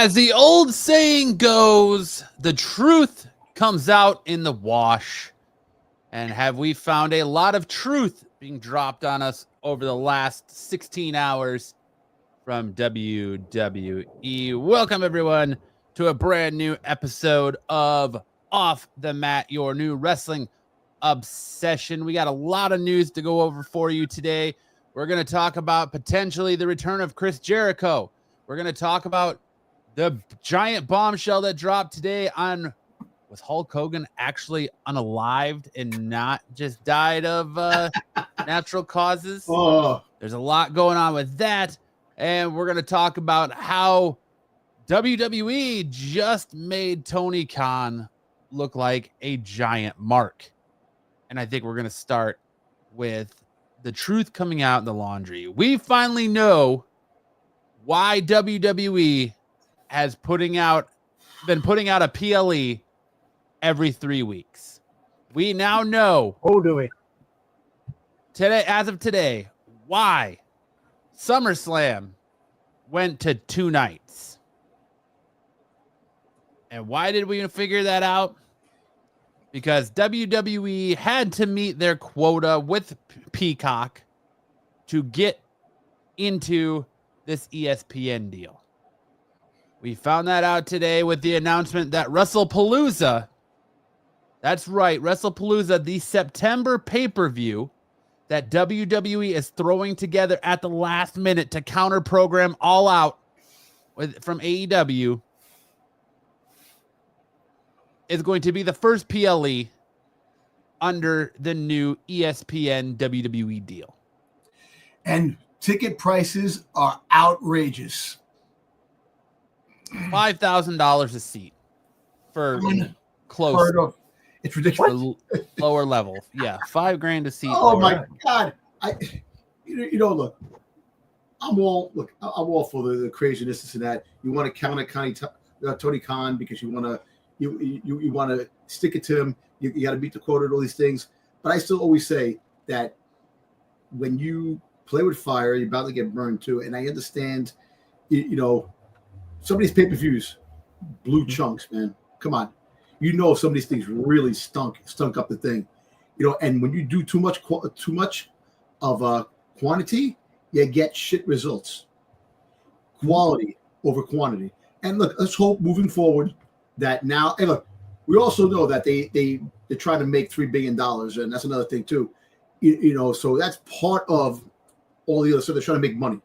As the old saying goes, the truth comes out in the wash. And have we found a lot of truth being dropped on us over the last 16 hours from WWE? Welcome, everyone, to a brand new episode of Off the Mat, your new wrestling obsession. We got a lot of news to go over for you today. We're going to talk about potentially the return of Chris Jericho. We're going to talk about the giant bombshell that dropped today on, was Hulk Hogan actually unalived and not just died of natural causes? Oh, There's a lot going on with that. And we're going to talk about how WWE just made Tony Khan look like a giant mark. And I think we're going to start with the truth coming out in the laundry. We finally know why WWE has been putting out a PLE every 3 weeks. We now know. Oh, do we? Today, as of today, why SummerSlam went to 2 nights. And why did we figure that out? Because WWE had to meet their quota with Peacock to get into this ESPN deal. We found that out today with the announcement that WrestlePalooza, that's right, WrestlePalooza, the September pay-per-view that WWE is throwing together at the last minute to counter program All Out from AEW, is going to be the first PLE under the new ESPN WWE deal. and ticket prices are outrageous. $5,000 a seat for close. It's ridiculous. Lower level. Yeah, $5,000 a seat. Oh my God! Look, I'm all for the craziness, this and that. You want to counter Tony Khan because you want to stick it to him. You got to beat the quota and all these things. But I still always say that when you play with fire, you're about to get burned too. And I understand, some of these pay-per-views, blue chunks, man. Come on. Some of these things really stunk up the thing. And when you do too much of a quantity, you get shit results. Quality over quantity. And look, let's hope moving forward that now, and look, we also know that they're trying to make $3 billion, and that's another thing too. So that's part of all the other stuff. They're trying to make money.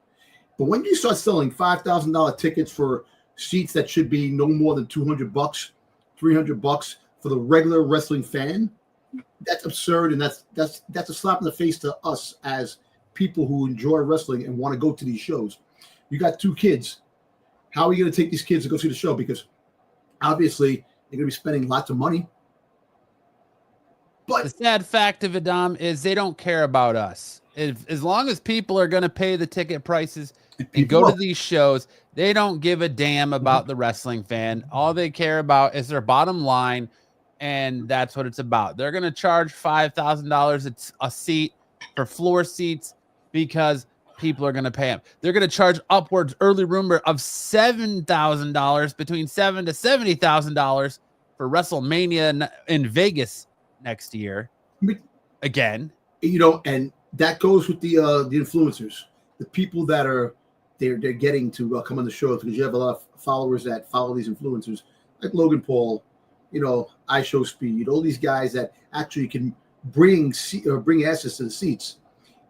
But when you start selling $5,000 tickets for seats that should be no more than $200, $300 for the regular wrestling fan, that's absurd, and that's a slap in the face to us as people who enjoy wrestling and want to go to these shows. You got 2 kids. How are you going to take these kids to go see the show? Because obviously they're going to be spending lots of money. But the sad fact of it, Dom, is they don't care about us. As long as people are going to pay the ticket prices and go to these shows, they don't give a damn about the wrestling fan. All they care about is their bottom line, and that's what it's about. They're going to charge $5,000 a seat for floor seats because people are going to pay them. They're going to charge upwards, early rumor, of $7,000, between $7,000 to $70,000 for WrestleMania in Vegas next year. Again. And that goes with the influencers, the people that they're getting to come on the show, because you have a lot of followers that follow these influencers, like Logan Paul, I Show Speed, all these guys that actually can bring asses to the seats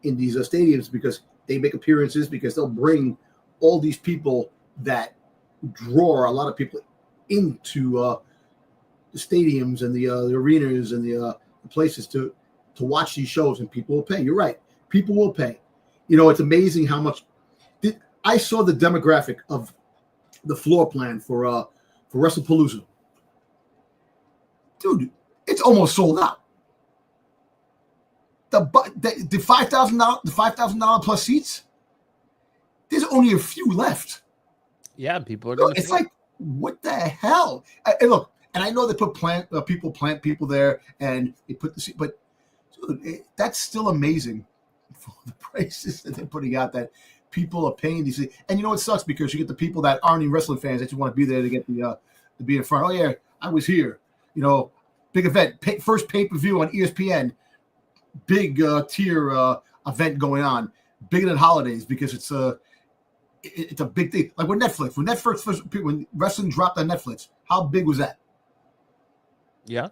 in these stadiums because they make appearances, because they'll bring all these people that draw a lot of people into the stadiums and the arenas and the places to watch these shows, and people will pay. You're right. People will pay. It's amazing how much. I saw the demographic of the floor plan for WrestlePalooza. Dude, it's almost sold out. The $5,000 plus seats, there's only a few left. Yeah, people are going to. It's like, what the hell? And look, and I know they put plant people there, and they put the seat, but dude, that's still amazing for the prices that they're putting out. That people are paying these things. And you know, it sucks because you get the people that aren't even wrestling fans that just want to be there to get the to be in front. Oh yeah, I was here. You know, big event, first pay-per-view on ESPN, big tier event going on, bigger than holidays because it's a big thing. Like with Netflix, when wrestling dropped on Netflix, how big was that? Yeah.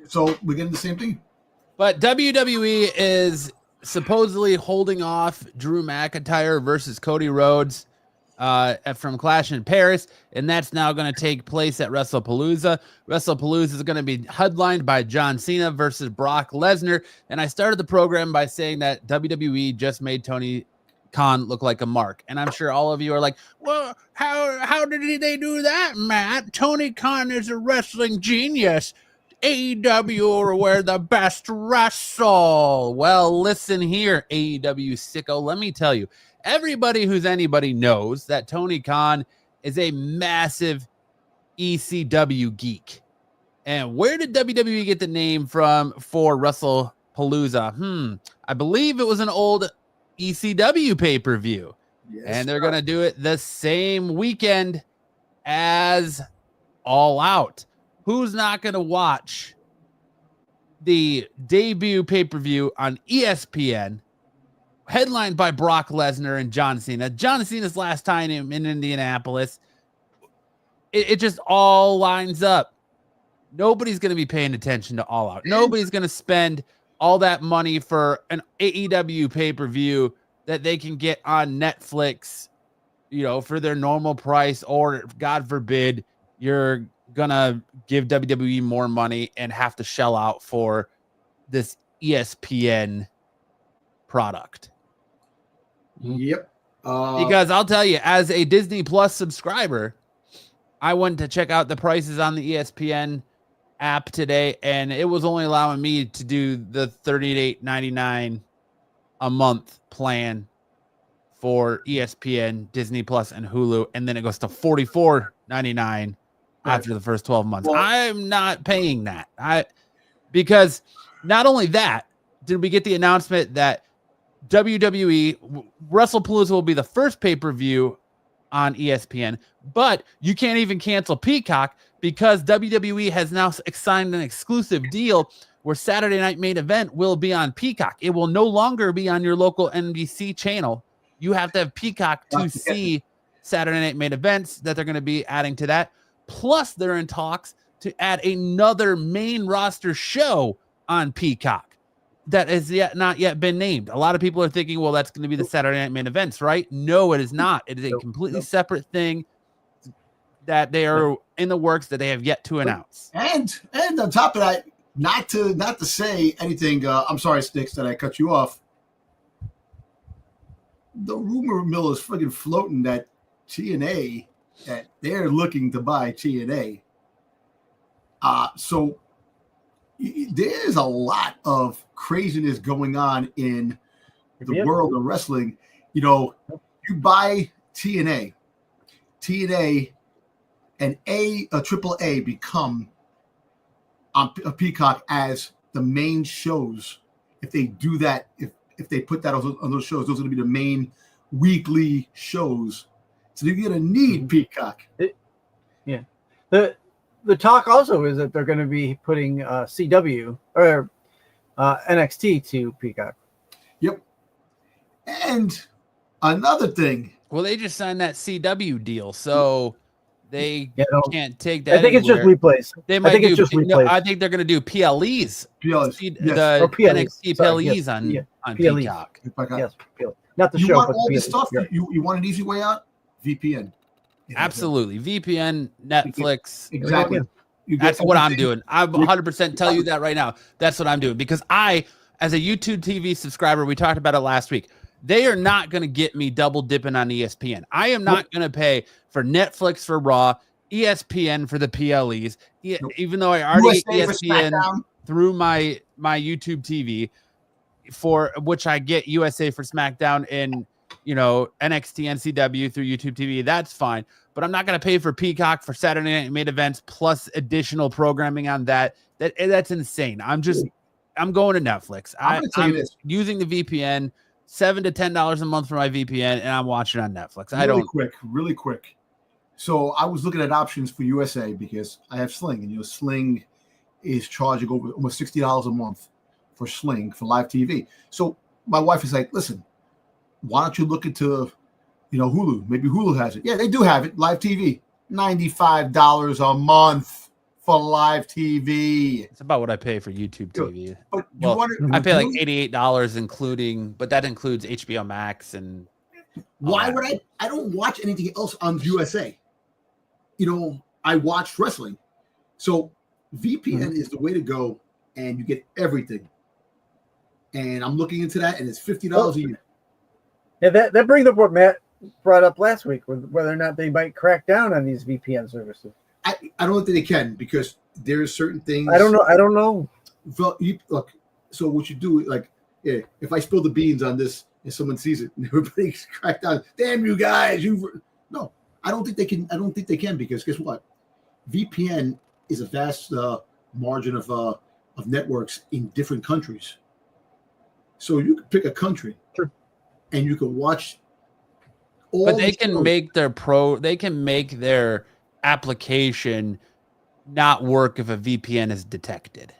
So we're getting the same thing. But WWE is supposedly holding off Drew McIntyre versus Cody Rhodes from Clash in Paris, and that's now going to take place at WrestlePalooza. WrestlePalooza is going to be headlined by John Cena versus Brock Lesnar. And I started the program by saying that WWE just made Tony Khan look like a mark, and I'm sure all of you are like, well, how did they do that, Matt? Tony Khan is a wrestling genius. AEW are where the best wrestle. Well, listen here, AEW sicko. Let me tell you, everybody who's anybody knows that Tony Khan is a massive ECW geek. And where did WWE get the name from for WrestlePalooza? I believe it was an old ECW pay-per-view. Yes, and they're going to do it the same weekend as All Out. Who's not going to watch the debut pay-per-view on ESPN, headlined by Brock Lesnar and John Cena? John Cena's last time in Indianapolis. It just all lines up. Nobody's going to be paying attention to All Out. Nobody's going to spend all that money for an AEW pay-per-view that they can get on Netflix, you know, for their normal price, or God forbid, you're going to give WWE more money and have to shell out for this ESPN product. Yep. Because I'll tell you, as a Disney Plus subscriber, I went to check out the prices on the ESPN app today, and it was only allowing me to do the $38.99 a month plan for ESPN, Disney Plus, and Hulu, and then it goes to $44.99 after the first 12 months. Well, I'm not paying that. Because not only that, did we get the announcement that WWE WrestlePalooza will be the first pay-per-view on ESPN, but you can't even cancel Peacock because WWE has now signed an exclusive deal where Saturday Night Main Event will be on Peacock. It will no longer be on your local NBC channel. You have to have Peacock to see Saturday Night Main Events that they're going to be adding to that. Plus, they're in talks to add another main roster show on Peacock that has not yet been named. A lot of people are thinking, well, that's going to be the Saturday Night Main Events, right? No, it is not. It is a completely separate thing that they are in the works that they have yet to announce. And on top of that, not to say anything, I'm sorry, Styx, that I cut you off. The rumor mill is friggin' floating that TNA, that they're looking to buy TNA. So there's a lot of craziness going on in the world of wrestling. You know, you buy TNA and Triple A become on a Peacock as the main shows. If they do that, if they put that on those shows, those are going to be the main weekly shows. So you're going to need Peacock. The talk also is that they're going to be putting CW or NXT to Peacock. Yep. And another thing. Well, they just signed that CW deal, so they can't take that. I think it's just replays. I think it's just replays. No, I think they're going to do PLEs. NXT PLEs on Peacock. Yes, PLE. Not the you show, want but all the this stuff. You want an easy way out? VPN. Absolutely. VPN, Netflix. Exactly. That's what I'm doing. I'm 100% tell you that right now. That's what I'm doing because I, as a YouTube TV subscriber, we talked about it last week. They are not going to get me double dipping on ESPN. I am not going to pay for Netflix for Raw, ESPN for the PLEs, even though I already get ESPN through my YouTube TV, for which I get USA for SmackDown and NXT NCW through YouTube TV. That's fine, but I'm not going to pay for Peacock for Saturday Night Main Events plus additional programming on that. That's insane. I'm going to Netflix. I'm using the VPN $7 to $10 a month for my VPN, and I'm watching on Netflix. Really quick. So I was looking at options for USA because I have Sling, and Sling is charging over almost $60 a month for Sling for live TV. So my wife is like, listen, why don't you look into, Hulu? Maybe Hulu has it. Yeah, they do have it, live TV. $95 a month for live TV. It's about what I pay for YouTube TV. But I pay like $88 but that includes HBO Max and. Why would I don't watch anything else on USA. I watch wrestling. So VPN is the way to go, and you get everything. And I'm looking into that, and it's $50 a year. Yeah, that brings up what Matt brought up last week, whether or not they might crack down on these VPN services. I don't think they can, because there are certain things. I don't know. Look, so what you do, like, if I spill the beans on this and someone sees it, and everybody's cracked down, damn you guys, no, I don't think they can. I don't think they can, because guess what? VPN is a vast margin of networks in different countries. So you can pick a country, and you can watch. But they can make their application not work if a VPN is detected.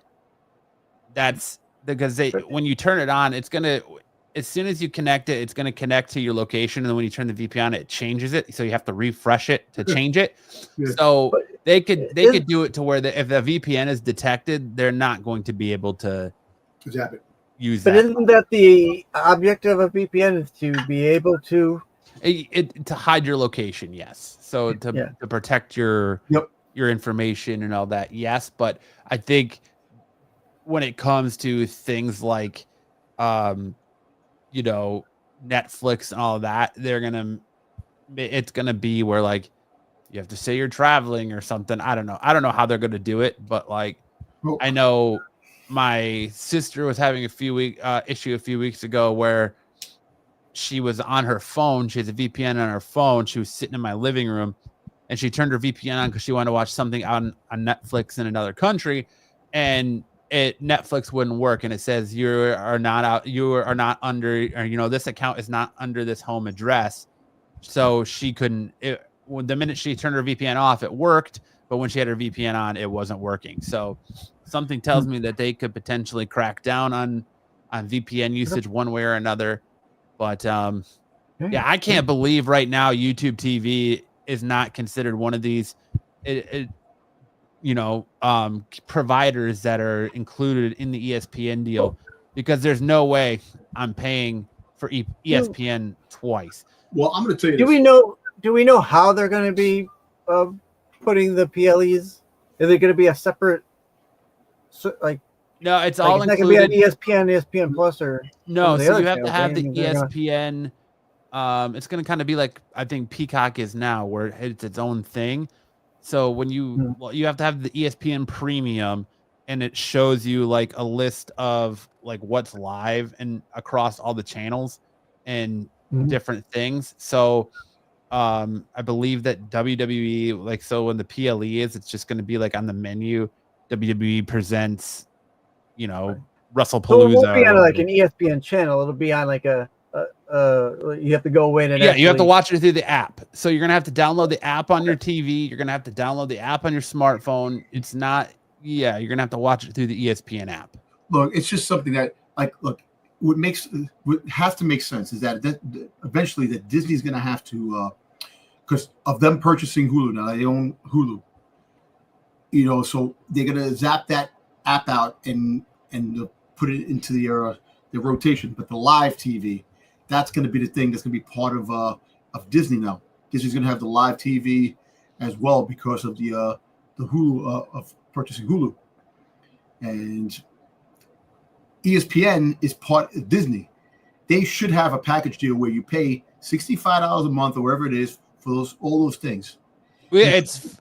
That's because when you turn it on, it's gonna, as soon as you connect it, it's gonna connect to your location, and then when you turn the VPN on, it changes it. So you have to refresh it to change it. Yeah. So they could do it to where if the VPN is detected, they're not going to be able to use that. But isn't that the object of a VPN, is to be able to to hide your location? Yes. So to protect your information and all that. Yes. But I think when it comes to things like, Netflix and all of that, it's gonna be where, like, you have to say you're traveling or something. I don't know how they're gonna do it, but like, I know my sister was having issue a few weeks ago where she was on her phone. She has a VPN on her phone. She was sitting in my living room, and she turned her VPN on because she wanted to watch something on Netflix in another country, and Netflix wouldn't work, and it says you are not under, this account is not under this home address. So she couldn't. The minute she turned her VPN off, it worked, but when she had her VPN on, it wasn't working. So something tells me that they could potentially crack down on VPN usage one way or another. But I can't believe right now YouTube TV is not considered one of these providers that are included in the ESPN deal, because there's no way I'm paying for ESPN twice. Well, I'm going to tell you. Do we know how they're going to be putting the PLEs? Is it going to be a separate, No, it's all included. It's not going to be on ESPN Plus or no. So you have to have the ESPN. It's going to kind of be like, I think Peacock is now, where it's its own thing. So when you have to have the ESPN Premium, and it shows you like a list of like what's live and across all the channels and different things. So I believe that WWE, like, so when the PLE is, it's just going to be like on the menu, WWE presents, WrestlePalooza. So it won't be on like an ESPN channel. It'll be on like you have to go in and you have to watch it through the app. So you're gonna have to download the app on your TV. You're gonna have to download the app on your smartphone. It's not. Yeah, you're gonna have to watch it through the ESPN app. Look, it's just something that, what has to make sense is that eventually that Disney's gonna have to, because of them purchasing Hulu now. They own Hulu. So they're gonna zap that app out and put it into the rotation. But the live TV, that's going to be the thing that's going to be part of Disney now. Disney's going to have the live TV as well because of the Hulu of purchasing Hulu, and ESPN is part of Disney. They should have a package deal where you pay $65 a month or whatever it is for all those things. Yeah, it's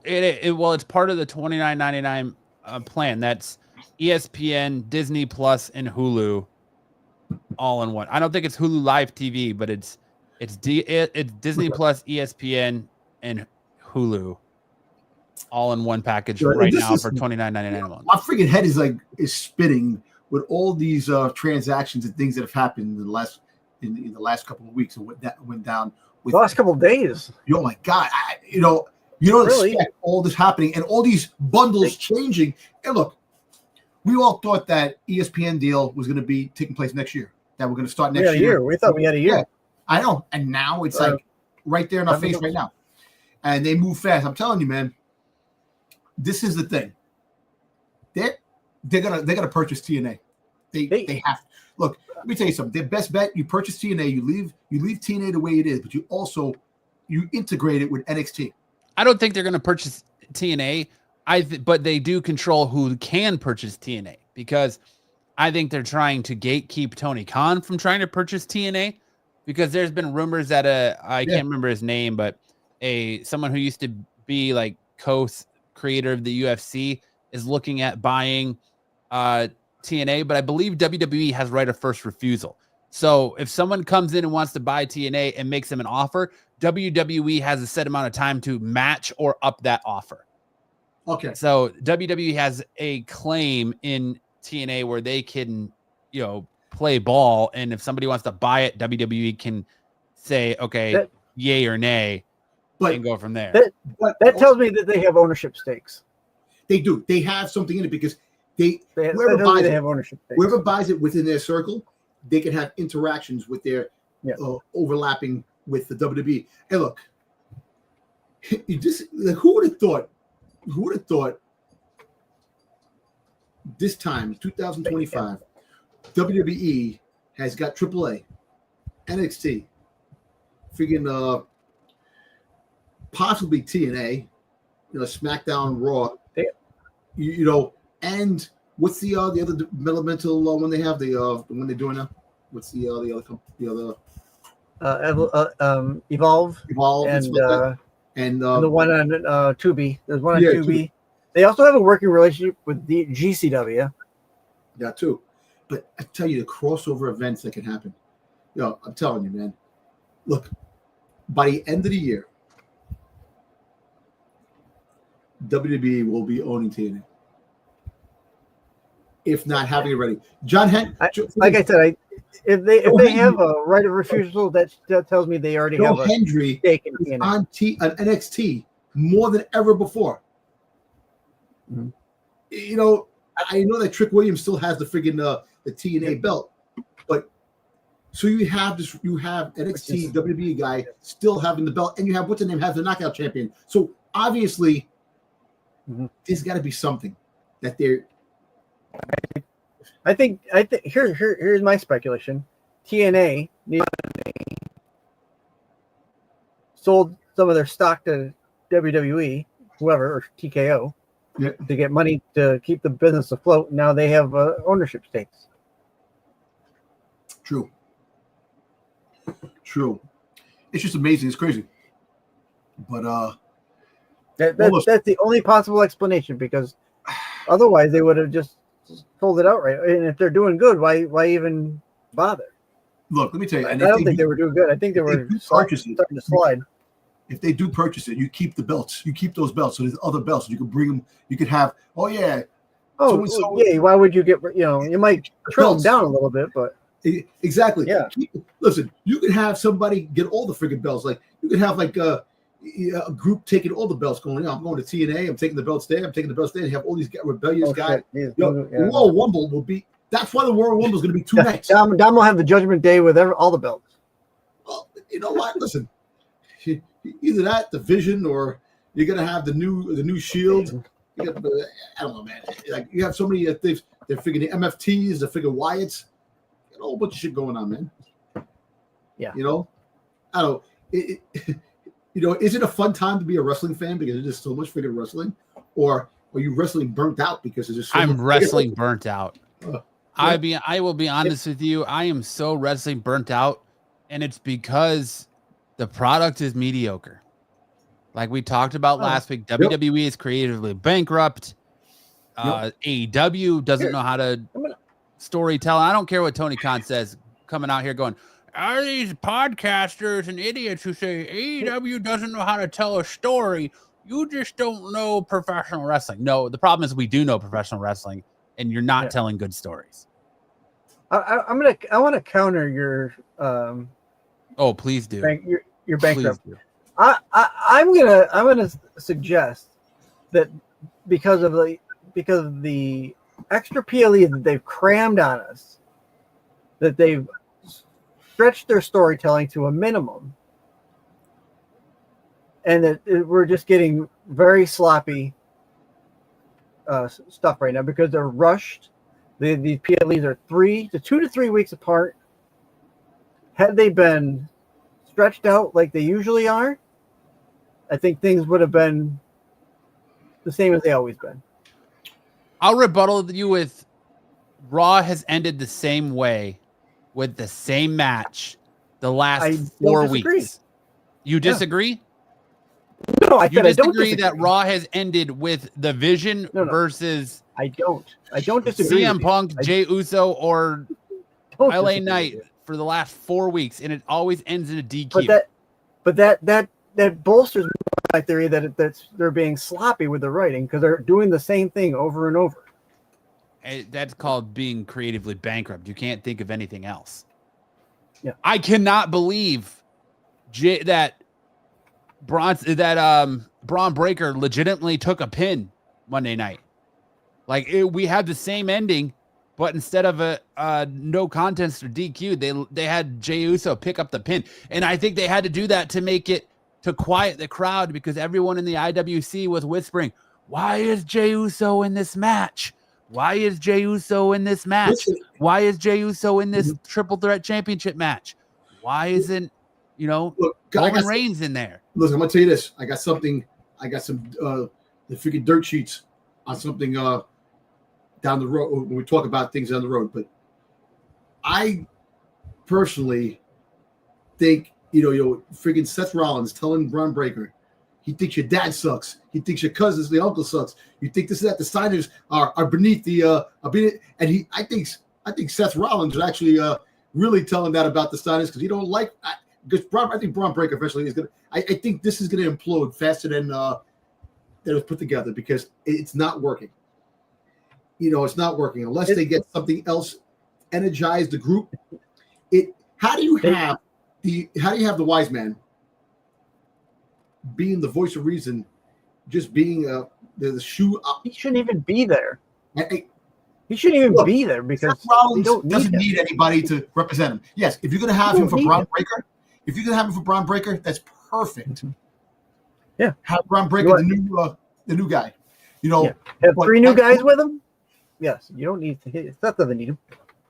part of the $29.99 plan. That's ESPN, Disney Plus, and Hulu all in one. I don't think it's Hulu Live TV, but it's Disney Plus, ESPN, and Hulu all in one package right now for $29.99 a month. My freaking head is spinning with all these transactions and things that have happened in the last in the last couple of weeks and what that went down with The last couple of days. Oh my God! You don't Really? expect all this happening and all these bundles changing. And look, we all thought that ESPN deal was going to be taking place next year. That we're going to start next year. We thought we had a year. Yeah, I know, and now it's like right there in our face right now, and they move fast. I'm telling you, man. This is the thing. They're gonna purchase TNA. They have to. Look, let me tell you something. Their best bet: you purchase TNA, you leave TNA the way it is, but you integrate it with NXT. I don't think they're going to purchase TNA. But they do control who can purchase TNA, because I think they're trying to gatekeep Tony Khan from trying to purchase TNA, because there's been rumors that I can't remember his name, but someone who used to be like co-creator of the UFC is looking at buying TNA, but I believe WWE has right of first refusal. So if someone comes in and wants to buy TNA and makes them an offer, WWE has a set amount of time to match or up that offer. Okay. So WWE has a claim in TNA where they can, play ball. And if somebody wants to buy it, WWE can say, okay, yay or nay, and go from there. That tells me that they have ownership stakes. They do. They have something in it, because whoever buys it within their circle, they can have interactions with their overlapping with the WWE. And look, who would have thought? Who would have thought this time, 2025, WWE has got AAA, NXT, freaking possibly TNA, SmackDown, Raw, and what's the other developmental one they have? The one they're doing now? What's the other company? Evolve, and the one on Tubi. There's one on Tubi. Tubi. They also have a working relationship with the GCW. Yeah, too. But I tell you, the crossover events that can happen. I'm telling you, man. Look, by the end of the year, WWE will be owning TNA. If not having it ready. John Henry. Like I said, if they have a right of refusal, that tells me they already have a stake in TNA. On NXT more than ever before. Mm-hmm. I know that Trick Williams still has the friggin' the TNA belt, but so you have NXT WWE guy still having the belt, and you have what's the name has the knockout champion. So obviously, there's got to be something that they're. I think here's my speculation. TNA sold some of their stock to WWE, whoever, or TKO, to get money to keep the business afloat. Now they have ownership stakes. True. It's just amazing. It's crazy. But that's the only possible explanation, because otherwise they would have just told it outright. And if they're doing good, why even bother? Look, let me tell you. I don't think they were doing good. I think they were starting to slide. If they do purchase it, you keep the belts. You keep those belts. So there's other belts. You can bring them. You could have. Oh yeah. Why would you get? You might trim them down a little bit, but exactly. Yeah. Listen, you could have somebody get all the friggin' belts. Like you could have like a group taking all the belts, going. I'm going to TNA. I'm taking the belts there. I'm taking the belts there. You have all these rebellious guys. The Royal Rumble will be. That's why the Royal Rumble is going to be 2 nights. Dom will have the Judgment Day with all the belts. Well, you know what? Listen, either that, the Vision, or you're going to have the new Shield. I don't know, man. Like you have so many things. They're figuring the MFTs, they're figuring Wyatts. A whole bunch of shit going on, man. Yeah. I don't know. Is it a fun time to be a wrestling fan because there's just so much freaking wrestling, or are you wrestling burnt out because there's just so I'm wrestling burnt out. I will be honest with you. I am so wrestling burnt out, and it's because the product is mediocre. Like we talked about last week, WWE is creatively bankrupt. AEW doesn't know how to storytell. I don't care what Tony Khan says, coming out here going, are these podcasters and idiots who say AEW doesn't know how to tell a story? You just don't know professional wrestling. No, the problem is we do know professional wrestling, and you're not telling good stories. I want to counter your Oh, please do. Your bankrupt. Please do. I'm gonna suggest that because of the extra PLE that they've crammed on us, that they've stretched their storytelling to a minimum, and that we're just getting very sloppy stuff right now because they're rushed. The PLEs are 2 to 3 weeks apart. Had they been stretched out like they usually are, I think things would have been the same as they always been. I'll rebuttal you with Raw has ended the same way with the same match the last 4 weeks. You disagree? No, I don't disagree disagree that Raw has ended with the Vision versus I don't disagree. CM Punk, Jey Uso, or LA Knight for the last 4 weeks, and it always ends in a DQ. But that bolsters my theory that they're being sloppy with the writing because they're doing the same thing over and over. That's called being creatively bankrupt. You can't think of anything else. Yeah, I cannot believe that Braun Breaker legitimately took a pin Monday night. Like we had the same ending, but instead of a no contest or DQ, they had Jey Uso pick up the pin, and I think they had to do that to quiet the crowd because everyone in the IWC was whispering, "Why is Jey Uso in this match? Why is Jey Uso in this match? Why is Jey Uso in this triple threat championship match? Why isn't Roman Reigns in there?" Listen, I'm gonna tell you this. I got some the freaking dirt sheets on something down the road when we talk about things down the road. But I personally think freaking Seth Rollins telling Braun Breaker, he thinks your dad sucks. He thinks your cousins, the uncle sucks. You think this and that. The Steiners are beneath the and I think Seth Rollins is actually really telling that about the Steiners because he don't like. Because I think Braun Breaker eventually is gonna. I think this is gonna implode faster than it was put together because it's not working. It's not working unless they get something else, energize the group. How do you have the wise man being the voice of reason, just being the shoe up? He shouldn't even be there. He shouldn't even be there because Seth Rollins doesn't need anybody to represent him. Yes, if you're gonna have him for Braun Breaker, that's perfect. Yeah, have Braun Breaker the new guy. Have 3 new guys with him. Yes, you don't need to hit. Seth doesn't need him.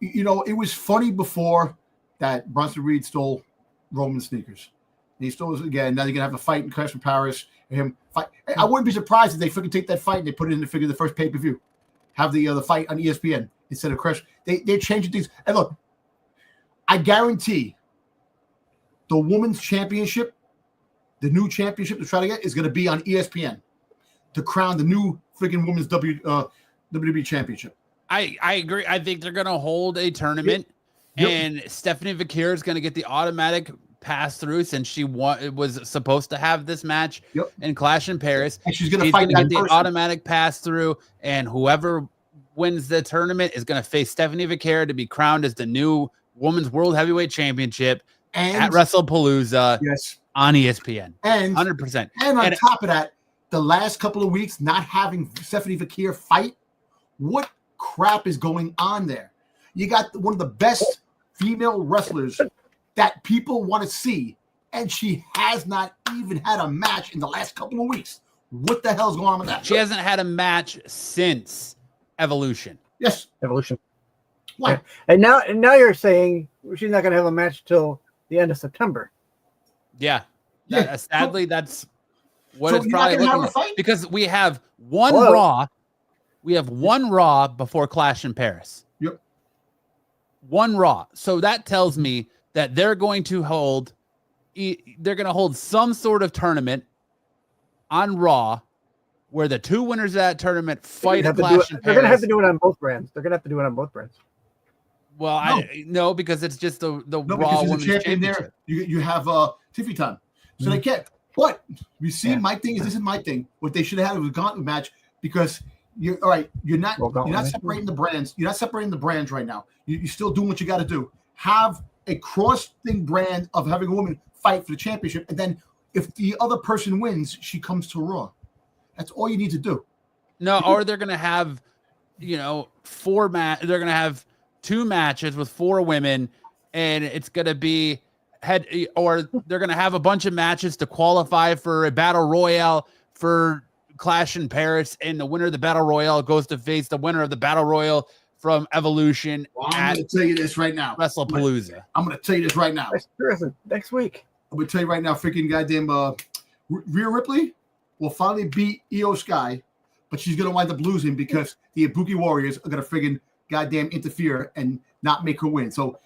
It was funny before that Bronson Reed stole Roman's sneakers. And he stole it again. Now they're gonna have a fight in Clash of Paris. And him fight. I wouldn't be surprised if they freaking take that fight and they put it in the first pay-per-view. Have the fight on ESPN instead of Crash. They're changing things. And look, I guarantee the women's championship, the new championship to try to get, is going to be on ESPN to crown the new freaking women's WWE championship. I agree. I think they're going to hold a tournament, and Stephanie Vaquer is going to get the automatic pass through since she was supposed to have this match in Clash in Paris. And she's going to fight get the automatic pass through, and whoever wins the tournament is going to face Stephanie Vaquer to be crowned as the new Women's World Heavyweight Championship at WrestlePalooza on ESPN. And 100%. And on top of that, the last couple of weeks not having Stephanie Vaquer fight, what crap is going on there? You got one of the best female wrestlers that people want to see, and she has not even had a match in the last couple of weeks. What the hell's going on with that? She hasn't had a match since Evolution. Yes. Evolution. Why? Yeah. And now you're saying she's not going to have a match till the end of September. Yeah. Sadly, that's what it's probably looking like. Because we have one Raw. We have one Raw before Clash in Paris. Yep. One Raw. So that tells me that they're going to hold some sort of tournament on Raw where the 2 winners of that tournament fight at Clash in Paris. They're going to have to do it on both brands. Well, no, because it's just the Raw Women's champion Championship. There. You have Tiffy time. So they can't. But you see, my thing is, this is my thing. What they should have had was a gauntlet match because You're all right. You're not Well, you're not separating the brands. You're not separating the brands right now. You're still doing what you got to do. Have a cross-thing brand of having a woman fight for the championship, and then if the other person wins, she comes to Raw. That's all you need to do. No, or they're gonna have, they're gonna have 2 matches with 4 women, and it's gonna be or they're gonna have a bunch of matches to qualify for a battle royale for Clash in Paris, and the winner of the battle royale goes to face the winner of the battle royal from Evolution. Well, I'm going to tell you this right now. WrestlePalooza. I'm going to tell you this right now. Next week. I'm going to tell you right now, freaking goddamn Rhea Ripley will finally beat Io Sky, but she's going to wind up losing because the Ibuki Warriors are going to friggin' goddamn interfere and not make her win. So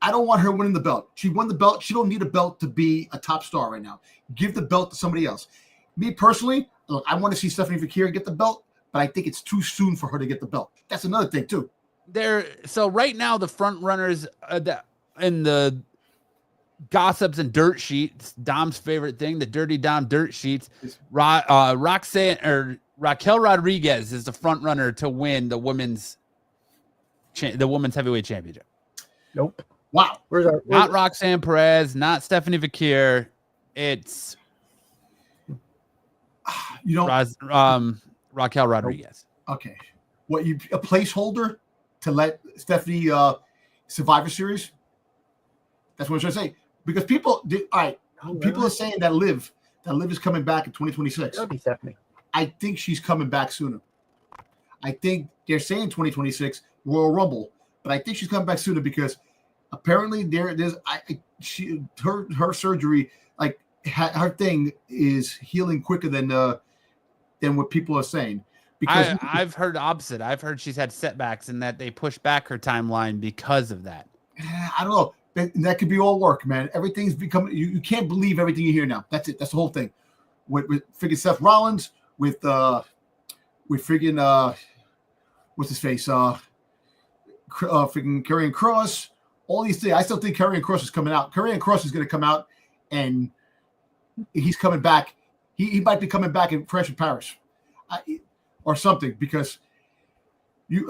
I don't want her winning the belt. She won the belt. She don't need a belt to be a top star right now. Give the belt to somebody else. Me personally, look, I want to see Stephanie Fakir get the belt, but I think it's too soon for her to get the belt. That's another thing too. So right now the front runners in the gossips and dirt sheets, Dom's favorite thing, the Dirty Dom dirt sheets. Roxanne or Raquel Rodriguez is the front runner to win the women's heavyweight championship. Nope. Wow. Not Roxanne Perez, not Stephanie Fakir. It's Raquel Rodriguez. Okay. What, you a placeholder to let Stephanie Survivor Series? That's what I'm trying to say. Because people are saying that Liv is coming back in 2026. That'll be Stephanie. I think she's coming back sooner. I think they're saying 2026 Royal Rumble, but I think she's coming back sooner because apparently her surgery, like her thing is healing quicker than what people are saying. Because I've heard opposite. I've heard she's had setbacks and that they pushed back her timeline because of that. I don't know. That could be all work, man. Everything's becoming. You can't believe everything you hear now. That's it. That's the whole thing. With freaking Seth Rollins, with freaking what's his face? Freaking Karrion Kross. All these things. I still think Karrion Kross is coming out. Karrion Kross is going to come out, and he's coming back. He might be coming back in Fresh in Paris, or something. Because you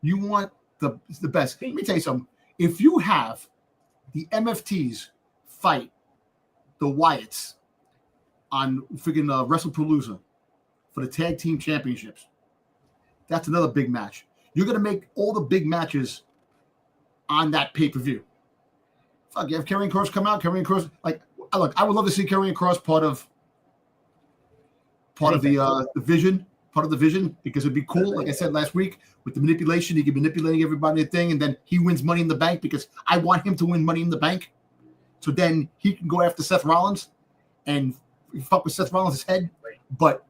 want the best. Let me tell you something. If you have the MFTs fight the Wyatts on freaking WrestlePalooza for the tag team championships, that's another big match. You're going to make all the big matches on that pay-per-view. Fuck, you have Karrion Kross come out. Karrion Kross, look, I would love to see Karrion Kross part of the vision. Part of the vision, because it'd be cool, like I said last week, with the manipulation. He could be manipulating everybody in the thing, and then he wins Money in the Bank because I want him to win Money in the Bank. So then he can go after Seth Rollins and fuck with Seth Rollins' head. But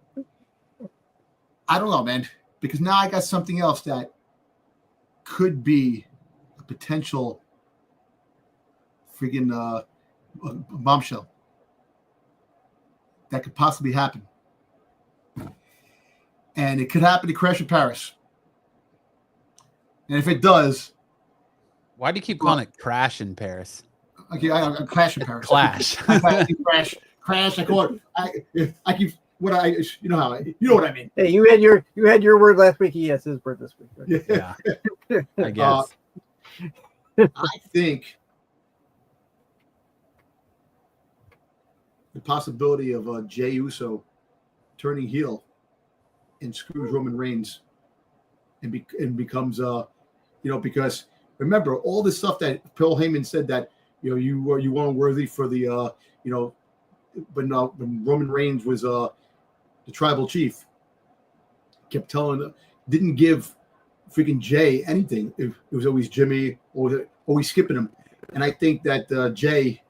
I don't know, man, because now I got something else that could be a potential friggin' bombshell that could possibly happen. And it could happen to Crash in Paris. And if it does... Why do you keep calling it Crash in Paris? Okay, I Clash in Paris. Clash. Crash. I call it... I keep... You know what I mean. Hey, you had your word last week. He has his word this week. Right? Yeah. I guess. I think the possibility of Jey Uso turning heel and screws Roman Reigns and becomes because remember all this stuff that Paul Heyman said that you weren't worthy for the when Roman Reigns was the tribal chief, kept didn't give freaking Jey anything. It was always Jimmy or always skipping him, and I think that Jey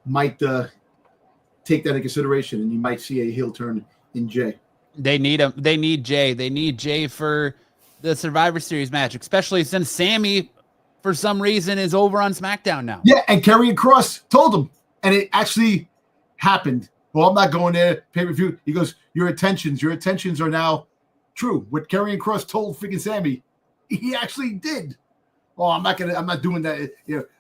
might take that into consideration, and you might see a heel turn in Jey. They need him. They need Jey. They need Jey for the Survivor Series match, especially since Sammy, for some reason, is over on SmackDown now. Yeah, and Karrion Kross told him, and it actually happened. Well, I'm not going there. Pay-per-view. He goes, your intentions are now true. What Karrion Kross told freaking Sammy, he actually did. Oh, I'm not doing that.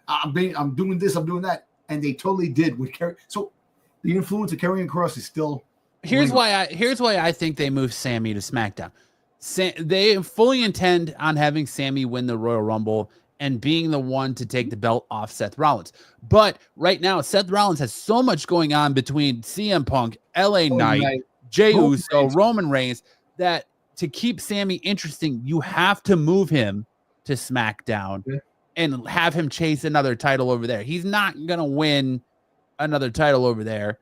I'm doing this. I'm doing that, and they totally did with Karrion. So the influence of Karrion Kross is still. Here's why I think they moved Sammy to SmackDown. They fully intend on having Sammy win the Royal Rumble and being the one to take the belt off Seth Rollins. But right now, Seth Rollins has so much going on between CM Punk, LA Knight, Jey Uso, Roman Reigns, that to keep Sammy interesting, you have to move him to SmackDown and have him chase another title over there. He's not going to win another title over there,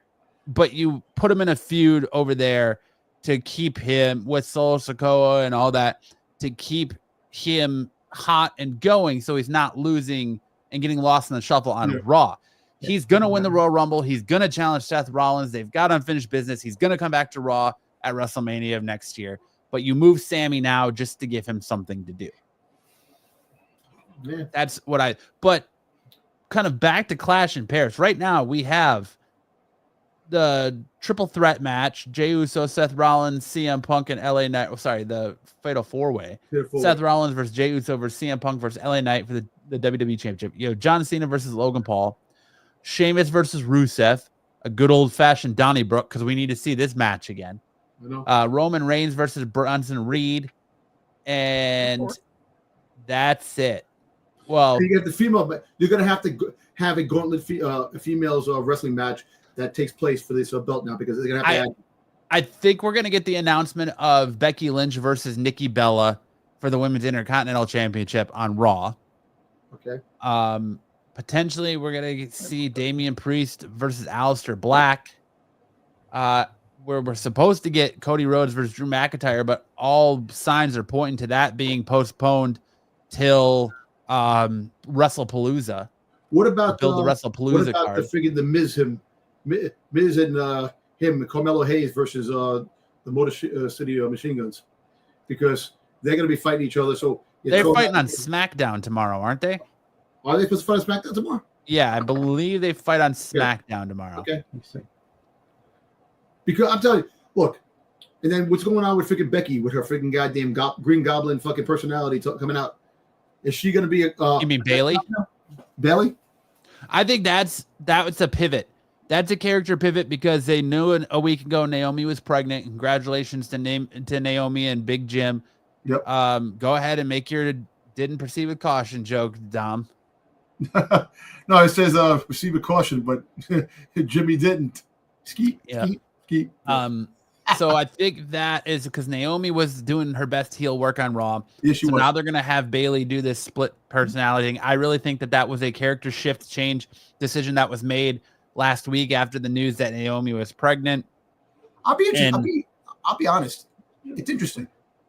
but you put him in a feud over there to keep him with Solo Sikoa and all that, to keep him hot and going so he's not losing and getting lost in the shuffle on Raw. He's going to win the Royal Rumble. He's going to challenge Seth Rollins. They've got unfinished business. He's going to come back to Raw at WrestleMania of next year. But you move Sammy now just to give him something to do. Yeah. That's what but kind of back to Clash in Paris. Right now we have the triple threat match, Jey Uso, Seth Rollins, CM Punk, and LA Knight. Oh, sorry, the Fatal 4-Way. Seth Rollins versus Jey Uso versus CM Punk versus LA Knight for the WWE Championship. You know, John Cena versus Logan Paul. Sheamus versus Rusev. A good old-fashioned Donnybrook, because we need to see this match again. Roman Reigns versus Bronson Reed. And that's it. Well, you get the female, but you're going to have to have a gauntlet females wrestling match that takes place for this belt now, because they're going to have to add. I think we're going to get the announcement of Becky Lynch versus Nikki Bella for the Women's Intercontinental Championship on Raw. Okay. Potentially, we're going to see Damian Priest versus Aleister Black. Where we're supposed to get Cody Rhodes versus Drew McIntyre, but all signs are pointing to that being postponed till WrestlePalooza. What about build the WrestlePalooza what about card? the Miz and him, Carmelo Hayes versus the Motor City Machine Guns, because they're going to be fighting each other. So they're fighting on SmackDown tomorrow, aren't they? Are they supposed to fight on SmackDown tomorrow? Yeah, I believe they fight on SmackDown tomorrow. Okay. Because I'm telling you, look, and then what's going on with freaking Becky with her freaking goddamn Green Goblin fucking personality coming out? Is she going to be you mean Bailey? Bailey? I think that was a pivot. That's a character pivot, because they knew a week ago Naomi was pregnant. Congratulations to Naomi and Big Jim. Yep. Go ahead and make your didn't proceed with caution joke, Dom. No, it says proceed with caution, but Jimmy didn't. Skeet. So I think that is because Naomi was doing her best heel work on Raw. Yes, she was. Now they're going to have Bailey do this split personality thing. I really think that was a character shift change decision that was made last week after the news that Naomi was pregnant. I'll be honest. It's interesting.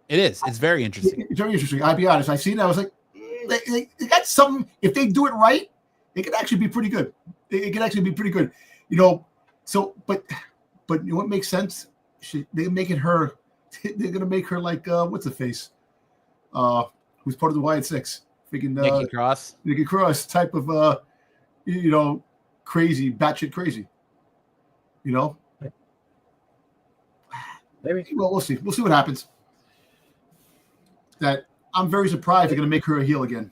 It is. It's very interesting. It's very interesting. I'll be honest. I seen that. I was like, they got something. If they do it right, it could actually be pretty good. It could actually be pretty good. You know, so, but you know what makes sense? They're making her, they're going to make her like, what's the face? Who's part of the Wyatt Six? Freaking Nikki Cross type of, you know, crazy, batshit crazy. You know? Maybe. Well, we'll see. We'll see what happens. That I'm very surprised they're going to make her a heel again.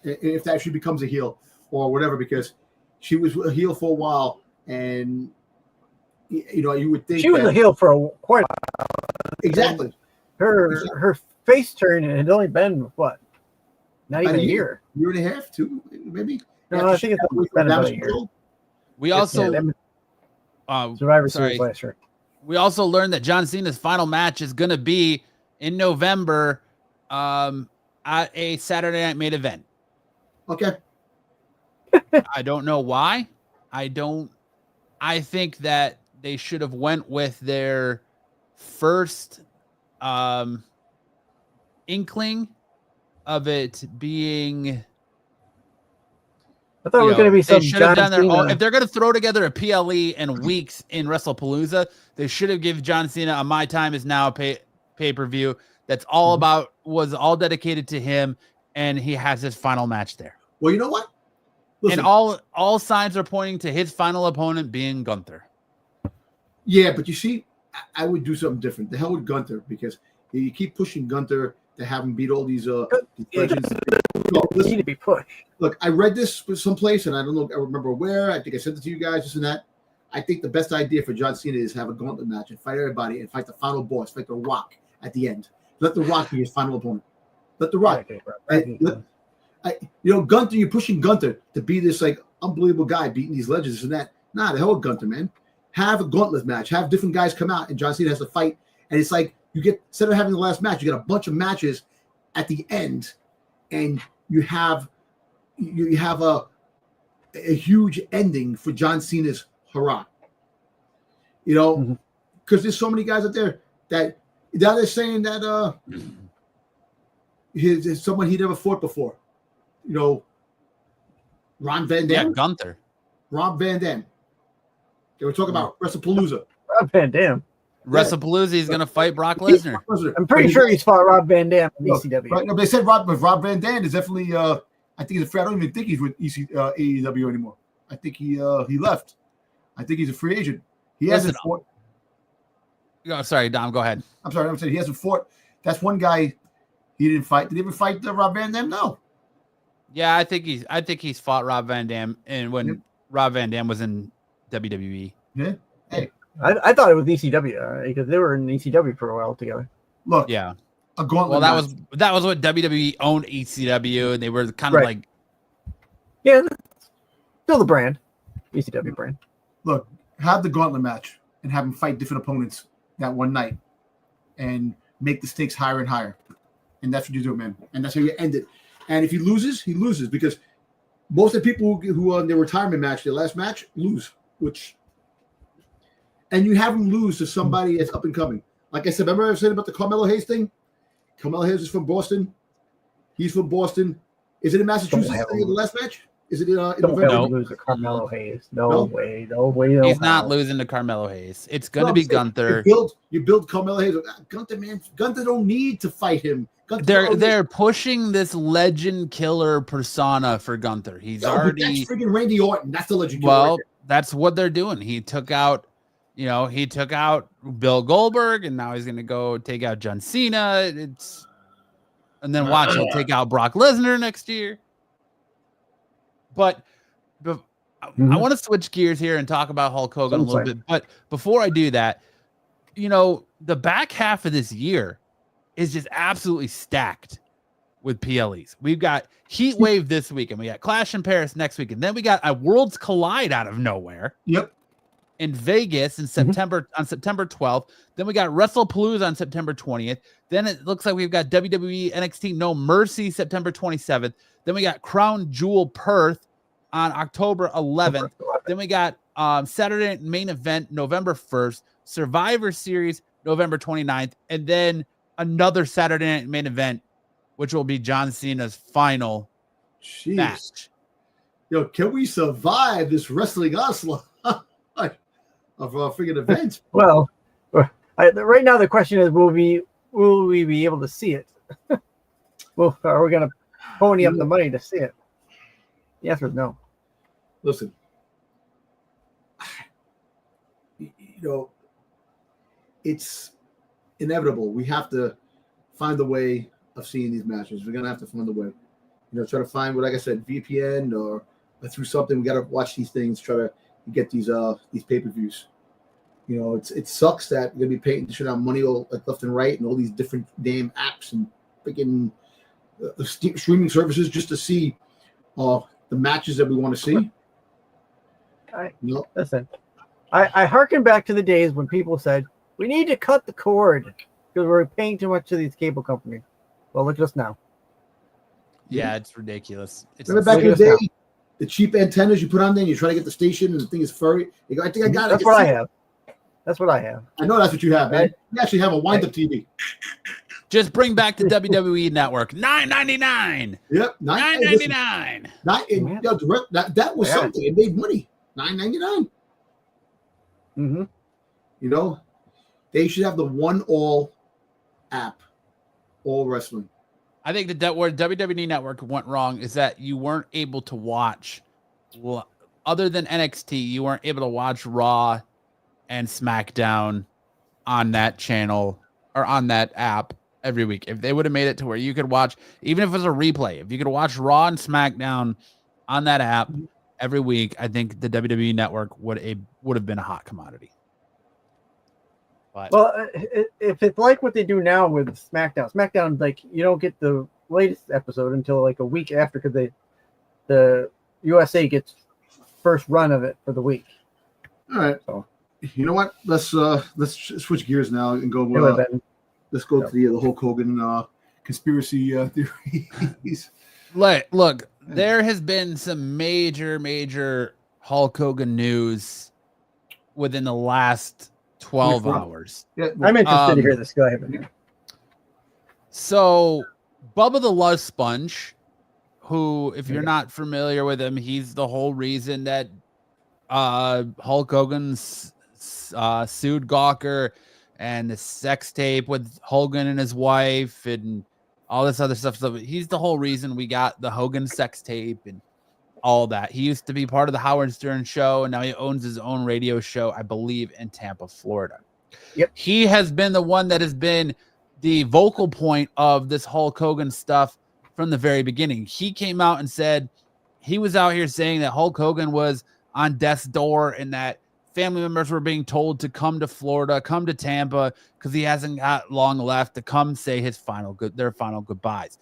If that she becomes a heel or whatever, because she was a heel for a while, and you know, you would think she was a heel for quite a while. Exactly. Her face turn had only been what? Not even a year. Year and a half, two, maybe. No, I think it's been about a year. We also Survivor Series last year. We also learned that John Cena's final match is going to be in November at a Saturday Night Main Event. Okay. I don't know why. I think that they should have went with their first inkling of it being. I thought it was going to be some. They should have done their own. If they're going to throw together a PLE in weeks in WrestlePalooza, they should have given John Cena a My Time Is Now pay-per-view. That's all was all dedicated to him, and he has his final match there. Well, you know what? Listen, and all signs are pointing to his final opponent being Gunther. Yeah, but you see, I would do something different. The hell with Gunther, because you keep pushing Gunther to have him beat all these legends. Need to be pushed. Look, I read this someplace, and I don't know. I remember where. I think I sent it to you guys. This and that. I think the best idea for John Cena is have a gauntlet match and fight everybody and fight the final boss, fight The Rock at the end. Let The Rock be his final opponent. Let The Rock. Gunther, you're pushing Gunther to be this like unbelievable guy beating these legends and that. Nah, the hell with Gunther, man. Have a gauntlet match. Have different guys come out and John Cena has to fight. And it's like you get, instead of having the last match, you got a bunch of matches at the end, and you have a huge ending for John Cena's hurrah. Because there's so many guys out there that they're saying that he's someone he never fought before. Ron Van Dam. Yeah, Gunther. Rob Van Dam. They were talking about WrestlePalooza. Rob Van Dam. WrestlePalooza, he's going to fight Brock Lesnar. I'm pretty sure he's fought Rob Van Dam in ECW. Right, no, they said Rob Van Dam is definitely. I think he's a free. I don't even think he's with AEW anymore. I think he left. I think he's a free agent. He hasn't fought. Oh, sorry, Dom. Go ahead. I'm sorry. I'm saying he hasn't fought. That's one guy he didn't fight. Did he ever fight Rob Van Dam? No. Yeah, I think he's fought Rob Van Dam, and when Rob Van Dam was in WWE. Yeah. Hey. I thought it was ECW because they were in ECW for a while together. Look, yeah, a gauntlet. Well, that was what WWE owned ECW, and they were kind of like, yeah, still the brand, ECW brand. Look, have the gauntlet match and have them fight different opponents that one night, and make the stakes higher and higher, and that's what you do, man, and that's how you end it. And if he loses, because most of the people who on their retirement match, their last match, lose, and you have them lose to somebody that's up and coming. Like I said, remember I said about the Carmelo Hayes thing? Carmelo Hayes is from Boston. He's from Boston. Is it in Massachusetts? The last match? Is it in November? No. Lose to Carmelo Hayes. No way. He's not losing to Carmelo Hayes. It's going to be Gunther. You build Carmelo Hayes. Gunther, man. Gunther don't need to fight him. They're pushing this legend killer persona for Gunther. He's already. That's freaking Randy Orton. That's the legend killer. Well, that's what they're doing. He took out Bill Goldberg, and now he's going to go take out John Cena. And then watch, he'll take out Brock Lesnar next year. But I want to switch gears here and talk about Hulk Hogan a little bit. But before I do that, the back half of this year is just absolutely stacked with PLEs. We've got Heat Wave this week, and we got Clash in Paris next week, and then we got a Worlds Collide out of nowhere. Yep. In Vegas in September on September 12th. Then we got WrestlePalooza on September 20th. Then it looks like we've got WWE NXT No Mercy September 27th. Then we got Crown Jewel Perth on October 11th. Then we got Saturday Night Main Event November 1st, Survivor Series November 29th, and then another Saturday Night Main Event, which will be John Cena's final match. Can we survive this wrestling onslaught of freaking events? Well, right now the question is, will we be able to see it? Well, are we going to pony up the money to see it? Yes or no? Listen, it's inevitable. We have to find a way of seeing these matches. We're going to have to find a way. Try to find, like I said, VPN or through something. We got to watch these things, try to get these pay-per-views. It sucks that we're going to be paying to shut out money all left and right and all these different damn apps and freaking streaming services just to see the matches that we want to see. Listen, I hearken back to the days when people said, we need to cut the cord because we're paying too much to these cable companies. Well, look at us now. Yeah, it's ridiculous. Remember back in the day, the cheap antennas you put on there and you try to get the station and the thing is furry? You go, I think I got it. That's what I have. That's what I have. I know that's what you have, man. You actually have a wind-up TV. Just bring back the WWE Network. $9.99. Yep, $9.99. That was something. It made money. $9.99. Mm-hmm. They should have the one all app, all wrestling. I think that where WWE Network went wrong is that you weren't able to watch, other than NXT, you weren't able to watch Raw and SmackDown on that channel or on that app every week. If they would have made it to where you could watch, even if it was a replay, if you could watch Raw and SmackDown on that app every week, I think the WWE Network would have been a hot commodity. But Well, if it's like what they do now with SmackDown, like you don't get the latest episode until like a week after, because the USA gets first run of it for the week. All right. So You know what? Let's switch gears now and go. Let's go to the Hulk Hogan conspiracy theories. Look, there has been some major Hulk Hogan news within the last 12 hours. Yeah, I'm interested to hear this. Go ahead. So, Bubba the Love Sponge, who, if you're not familiar with him, he's the whole reason that Hulk Hogan's sued Gawker, and the sex tape with Hogan and his wife and all this other stuff. So he's the whole reason we got the Hogan sex tape and all that. He used to be part of the Howard Stern show, and now he owns his own radio show, I believe, in Tampa, Florida. Yep. He has been the one that has been the vocal point of this Hulk Hogan stuff from the very beginning. He came out and said he was out here saying that Hulk Hogan was on death's door and that family members were being told to come to Florida, come to Tampa, because he hasn't got long left to come say their final goodbyes.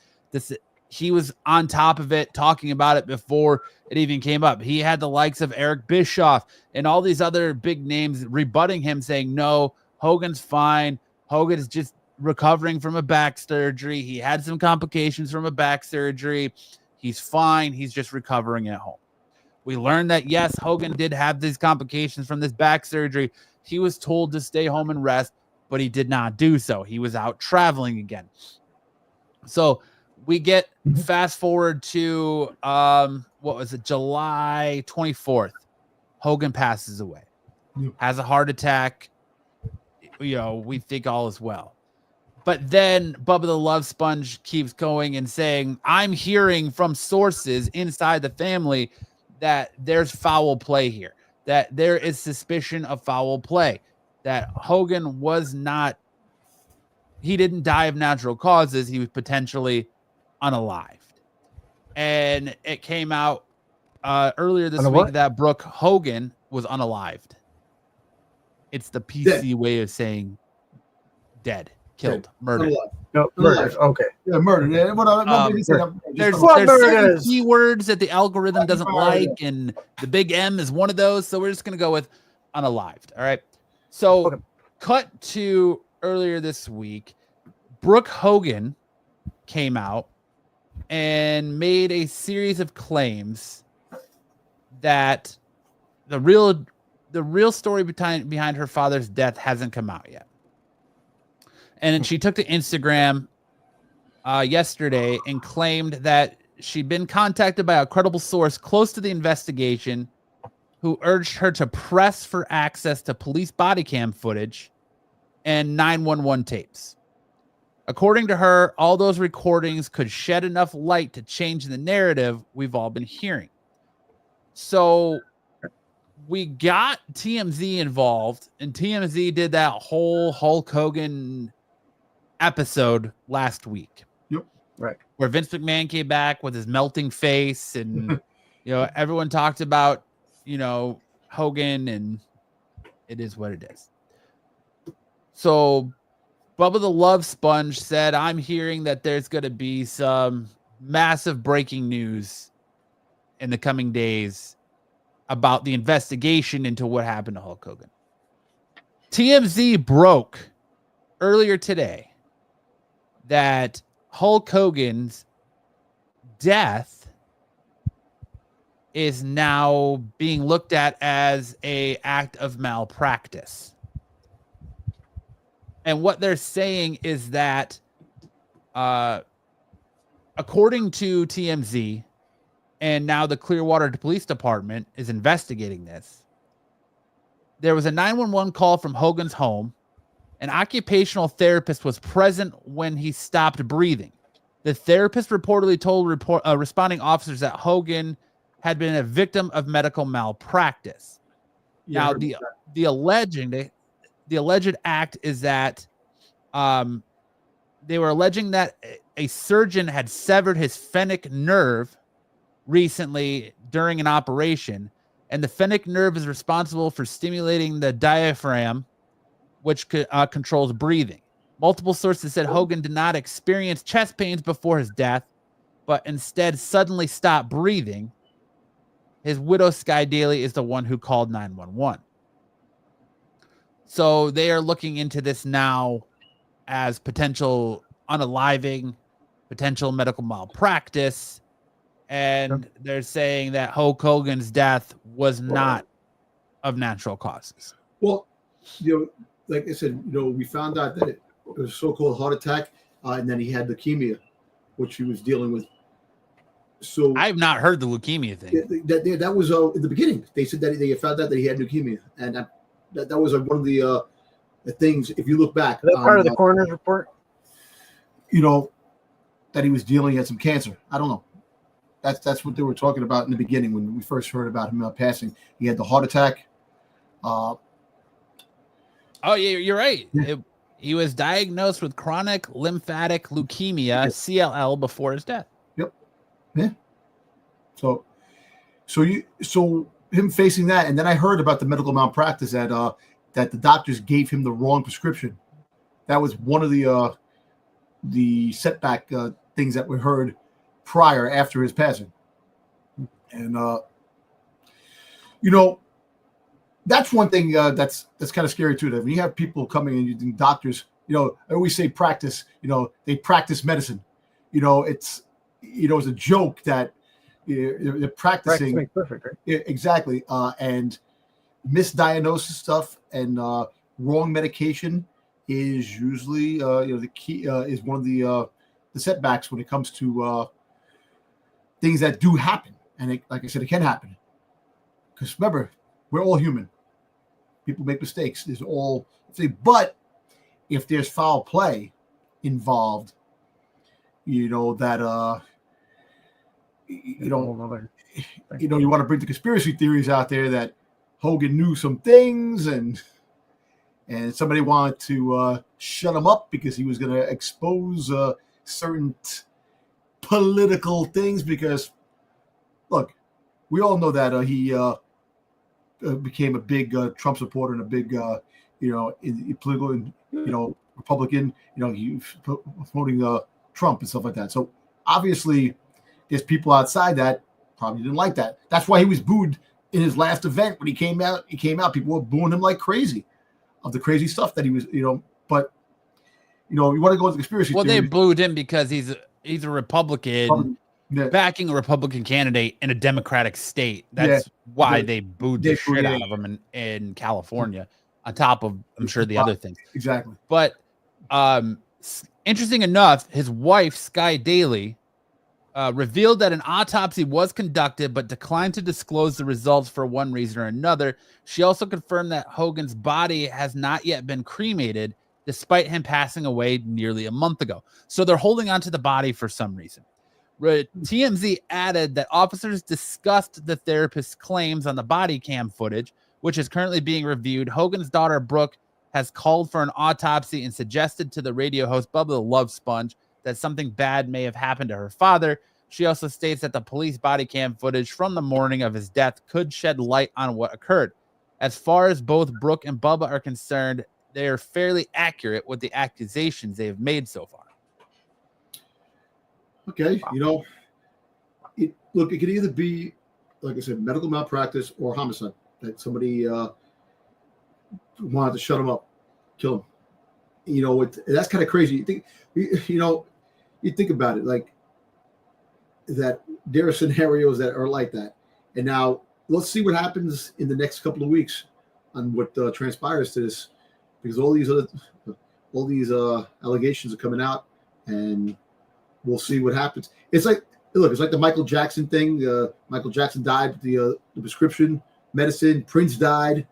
He was on top of it, talking about it before it even came up. He had the likes of Eric Bischoff and all these other big names rebutting him, saying, no, Hogan's fine. Hogan's just recovering from a back surgery. He had some complications from a back surgery. He's fine. He's just recovering at home. We learned that, yes, Hogan did have these complications from this back surgery. He was told to stay home and rest, but he did not do so. He was out traveling again. So we get fast forward to, July 24th. Hogan passes away, has a heart attack. We think all is well. But then Bubba the Love Sponge keeps going and saying, I'm hearing from sources inside the family that there's foul play here, that there is suspicion of foul play, that Hogan he didn't die of natural causes. He was potentially unalived. And it came out earlier this week that Brooke Hogan was unalived. It's the PC way of saying dead, killed, murdered. No, murdered. Okay. Yeah, murdered. Yeah, there's certain keywords that the algorithm doesn't like, and the big M is one of those. So we're just going to go with unalived. All right. So cut to earlier this week, Brooke Hogan came out and made a series of claims that the real story behind her father's death hasn't come out yet. And then she took to Instagram yesterday and claimed that she'd been contacted by a credible source close to the investigation who urged her to press for access to police body cam footage and 911 tapes. According to her, all those recordings could shed enough light to change the narrative we've all been hearing. So we got TMZ involved, and TMZ did that whole Hulk Hogan episode last week. Yep. Right. Where Vince McMahon came back with his melting face, and everyone talked about Hogan, and it is what it is. So Bubba the Love Sponge said, I'm hearing that there's going to be some massive breaking news in the coming days about the investigation into what happened to Hulk Hogan. TMZ broke earlier today that Hulk Hogan's death is now being looked at as an act of malpractice. And what they're saying is that, according to TMZ, and now the Clearwater Police Department is investigating this, there was a 911 call from Hogan's home. An occupational therapist was present when he stopped breathing. The therapist reportedly told responding officers that Hogan had been a victim of medical malpractice. Now, the alleged act is that they were alleging that a surgeon had severed his phrenic nerve recently during an operation, and the phrenic nerve is responsible for stimulating the diaphragm, which controls breathing. Multiple sources said Hogan did not experience chest pains before his death, but instead suddenly stopped breathing. His widow, Sky Daly, is the one who called 911. So they are looking into this now as potential unaliving, potential medical malpractice, and they're saying that Hulk Hogan's death was not of natural causes. Well, like I said, we found out that it was a so-called heart attack, and then he had leukemia, which he was dealing with. So I've not heard the leukemia thing. That was in the beginning. They said that they found out that he had leukemia, and that was one of the things. If you look back, is that part of the coroner's report? That he was dealing with some cancer. I don't know. That's what they were talking about in the beginning when we first heard about him passing. He had the heart attack. Oh, yeah, you're right. Yeah. He was diagnosed with chronic lymphatic leukemia, CLL, before his death. Yep. Yeah. So him facing that, and then I heard about the medical malpractice that the doctors gave him the wrong prescription. That was one of the setback things that we heard after his passing. And that's one thing that's kind of scary too. That when you have people coming and using doctors, I always say practice. They practice medicine. It's it's a joke that they're practicing. Practice perfect, right? Exactly. And misdiagnosis stuff and wrong medication is usually the key is one of the setbacks when it comes to things that do happen. And like I said, it can happen. Because remember, we're all human. People make mistakes. But if there's foul play involved, you want to bring the conspiracy theories out there that Hogan knew some things and somebody wanted to shut him up because he was going to expose certain political things. Because look, we all know that he became a big Trump supporter and a big in political Republican. He was promoting Trump and stuff like that. So obviously there's people outside that probably didn't like that. That's why he was booed in his last event when he came out. People were booing him like crazy of the crazy stuff that he was, but you want to go into conspiracy theories. They booed him because he's a Republican backing a Republican candidate in a Democratic state. That's why they booed the shit out of him in California, on top of, I'm sure, the other things. Exactly. But interesting enough, his wife, Sky Daly, revealed that an autopsy was conducted, but declined to disclose the results for one reason or another. She also confirmed that Hogan's body has not yet been cremated, despite him passing away nearly a month ago. So they're holding on to the body for some reason. TMZ added that officers discussed the therapist's claims on the body cam footage, which is currently being reviewed. Hogan's daughter, Brooke, has called for an autopsy and suggested to the radio host, Bubba the Love Sponge, that something bad may have happened to her father. She also states that the police body cam footage from the morning of his death could shed light on what occurred. As far as both Brooke and Bubba are concerned, they are fairly accurate with the accusations they have made so far. Okay, it could either be, like I said, medical malpractice or homicide. That somebody wanted to shut him up, kill him. That's kind of crazy. You think about it, like that. There are scenarios that are like that, and now let's see what happens in the next couple of weeks on what transpires to this, because all these allegations are coming out, and we'll see what happens. It's like the Michael Jackson thing. Michael Jackson died with the prescription medicine. Prince died,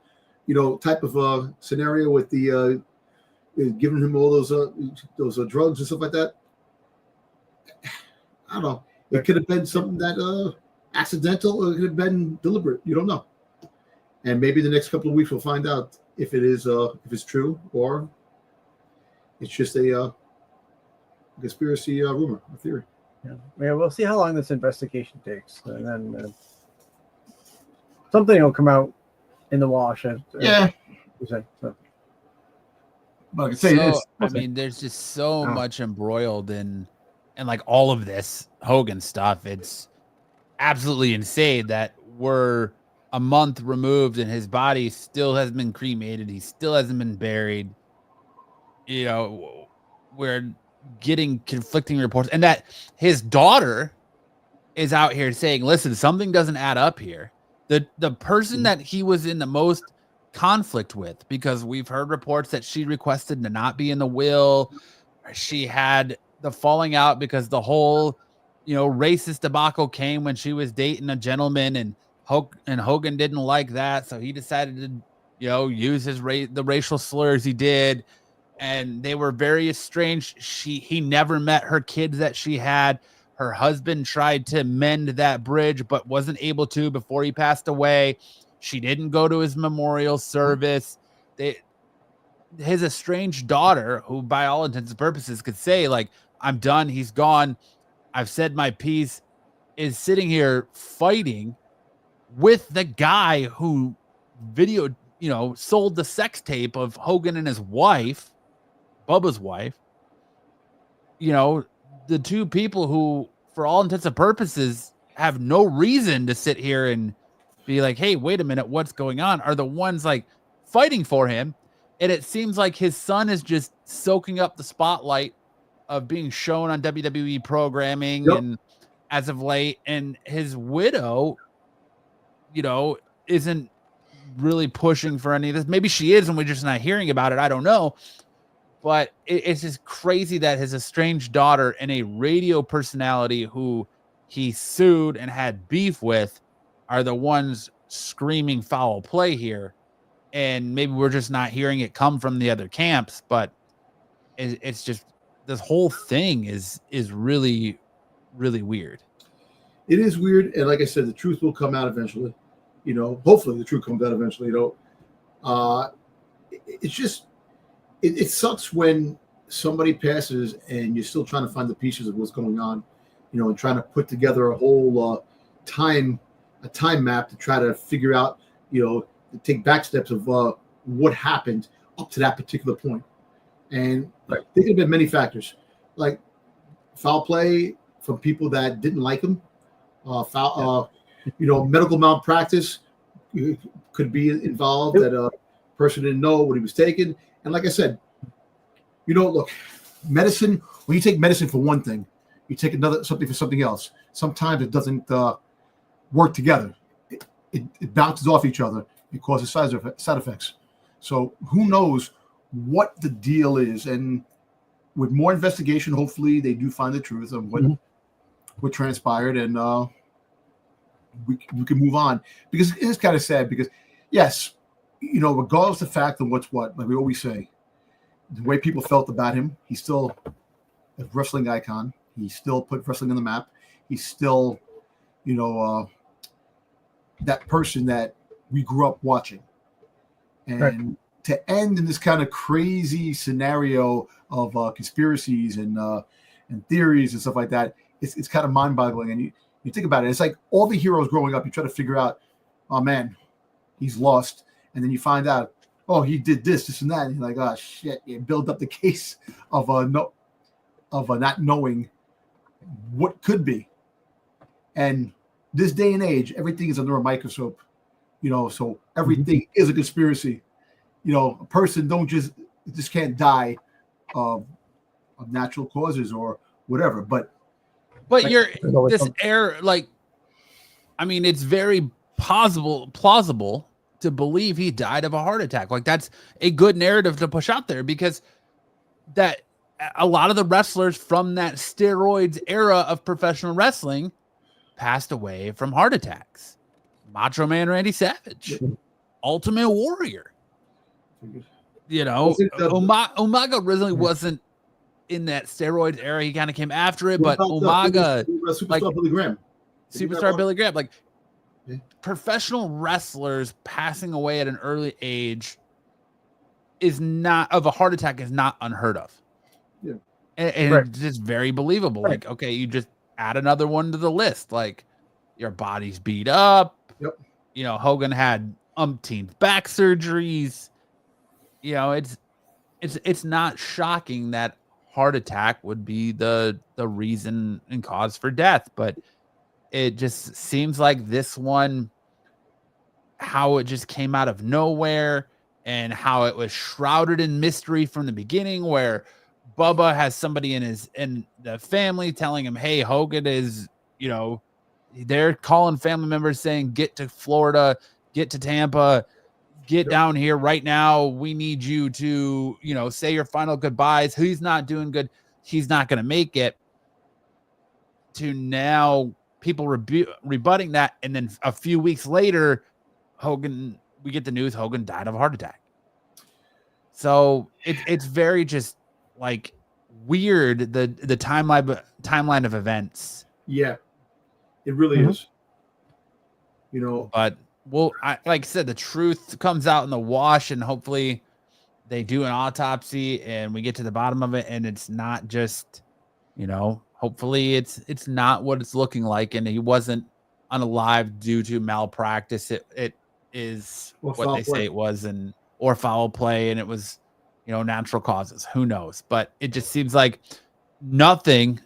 type of scenario with the giving him all those drugs and stuff like that. I don't know. It could have been something that accidental, or it could have been deliberate. You don't know. And maybe the next couple of weeks we'll find out if it is if it's true or it's just a conspiracy rumor, a theory. Yeah, we'll see how long this investigation takes, and then something will come out in the wash. Yeah. So. But I can say this. I mean, there's just so much embroiled in like all of this Hogan stuff. It's absolutely insane that we're a month removed and his body still hasn't been cremated. He still hasn't been buried. You know, we're getting conflicting reports, and that his daughter is out here saying, listen, something doesn't add up here. The person that he was in the most conflict with, because we've heard reports that she requested to not be in the will. She had the falling out because the whole, racist debacle came when she was dating a gentleman, and Hogan didn't like that. So he decided to, use the racial slurs he did. And they were very estranged. He never met her kids that she had. Her husband tried to mend that bridge, but wasn't able to before he passed away. She didn't go to his memorial service. His estranged daughter, who by all intents and purposes could say, like, I'm done, he's gone, I've said my piece, is sitting here fighting with the guy who sold the sex tape of Hogan and his wife, Bubba's wife. The two people who, for all intents and purposes, have no reason to sit here and be like, hey, wait a minute, what's going on, are the ones like fighting for him. And it seems like his son is just soaking up the spotlight of being shown on WWE programming and as of late. And his widow, isn't really pushing for any of this. Maybe she is and we're just not hearing about it. I don't know. But it's just crazy that his estranged daughter and a radio personality who he sued and had beef with are the ones screaming foul play here. And maybe we're just not hearing it come from the other camps, but it's just, this whole thing is really, really weird. It is weird. And like I said, the truth will come out eventually. Hopefully the truth comes out eventually. It's just, it sucks when somebody passes and you're still trying to find the pieces of what's going on, and trying to put together a whole time map to try to figure out, to take back steps of what happened up to that particular point. And there could have been many factors, like foul play from people that didn't like him, medical malpractice could be involved, that a person didn't know what he was taking. And like I said, look, medicine, when you take medicine for one thing, you take something for something else. Sometimes it doesn't work together. It bounces off each other. It causes side effects. So who knows what the deal is? And with more investigation, hopefully they do find the truth of what transpired, and we can move on. Because it's kind of sad. Because yes, regardless of the fact of what's what, like we always say, the way people felt about him, he's still a wrestling icon. He still put wrestling on the map. He's still, that person that we grew up watching. And to end in this kind of crazy scenario of conspiracies and theories and stuff like that, it's kind of mind-boggling. And you think about it, it's like all the heroes growing up, you try to figure out, oh man, he's lost. And then you find out, oh, he did this and that. And you're like, oh shit, you build up the case of not knowing what could be. And this day and age, everything is under a microscope, so everything is a conspiracy. A person just can't die of natural causes or whatever. But this air, like, I mean, it's very plausible to believe he died of a heart attack. Like, that's a good narrative to push out there, because that a lot of the wrestlers from that steroids era of professional wrestling passed away from heart attacks. Macho Man Randy Savage, Ultimate Warrior. Umaga originally wasn't in that steroids era. He kind of came after it, but Umaga, Superstar Billy Graham. Superstar Billy Graham, like professional wrestlers passing away at an early age of a heart attack is not unheard of. Yeah. And it's just very believable. Like, okay, you just add another one to the list. Like, your body's beat up. Yep. You know, Hogan had umpteenth back surgeries. You know, it's not shocking that heart attack would be the reason and cause for death, but it just seems like this one, how it just came out of nowhere and how it was shrouded in mystery from the beginning, where Bubba has somebody in the family telling him, hey, Hogan is, you know, they're calling family members saying, get to Florida, get to Tampa, get down here right now. We need you to, you know, say your final goodbyes. He's not doing good. He's not going to make it. To now people rebutting that. And then a few weeks later, we get the news Hogan died of a heart attack. So it's very just like weird, the timeline of events. Yeah, it really is. You know, but like I said, the truth comes out in the wash, and hopefully they do an autopsy and we get to the bottom of it, and it's not just, you know, hopefully it's not what it's looking like, and he wasn't unalive due to malpractice. It is what they say it was, or foul play, and it was, you know, natural causes. Who knows? But it just seems like nothing.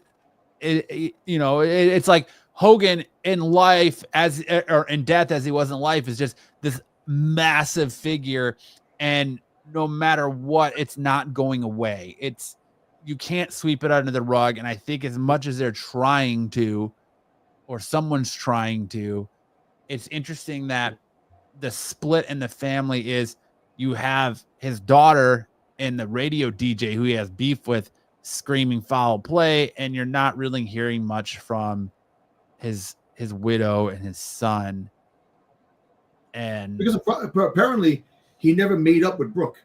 It's like Hogan in life or in death as he was in life is just this massive figure, and no matter what, it's not going away. You can't sweep it under the rug. And I think as much as they're trying to, or someone's trying to, it's interesting that the split in the family is you have his daughter and the radio DJ who he has beef with screaming foul play, and you're not really hearing much from his widow and his son. And because apparently he never made up with Brooke.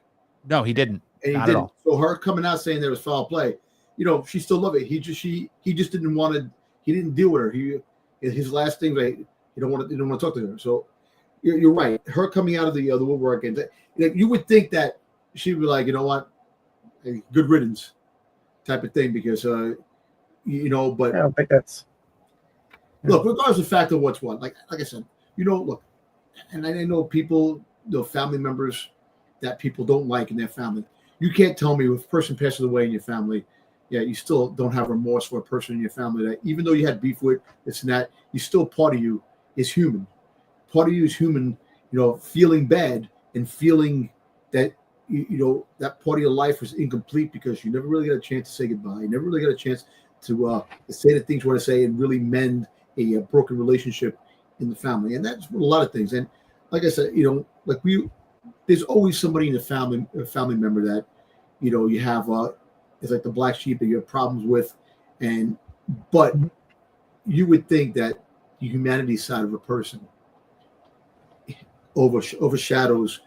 No, he didn't. And he not didn't. At all. So her coming out saying there was foul play, you know, she still loved it. He just didn't want to. He didn't deal with her. His last thing, like, he didn't want to talk to her. So you're right. Her coming out of the woodwork, and you would think that she'd be like, you know what, a good riddance type of thing, because you know. But I don't think that's. Look, regardless of the fact of what's what, like I said, you know, look, and I know people, family members that people don't like in their family. You can't tell me if a person passes away in your family, yeah, you still don't have remorse for a person in your family that, even though you had beef with this and that, you still, part of you is human. Part of you is human, you know, feeling bad and feeling that, you know, that part of your life was incomplete because you never really got a chance to say goodbye. You never really got a chance to say the things you want to say and really mend a broken relationship in the family. And that's a lot of things. And like I said, you know, like there's always somebody in the family, a family member that, you know, you have it's like the black sheep that you have problems with, but you would think that the humanity side of a person overshadows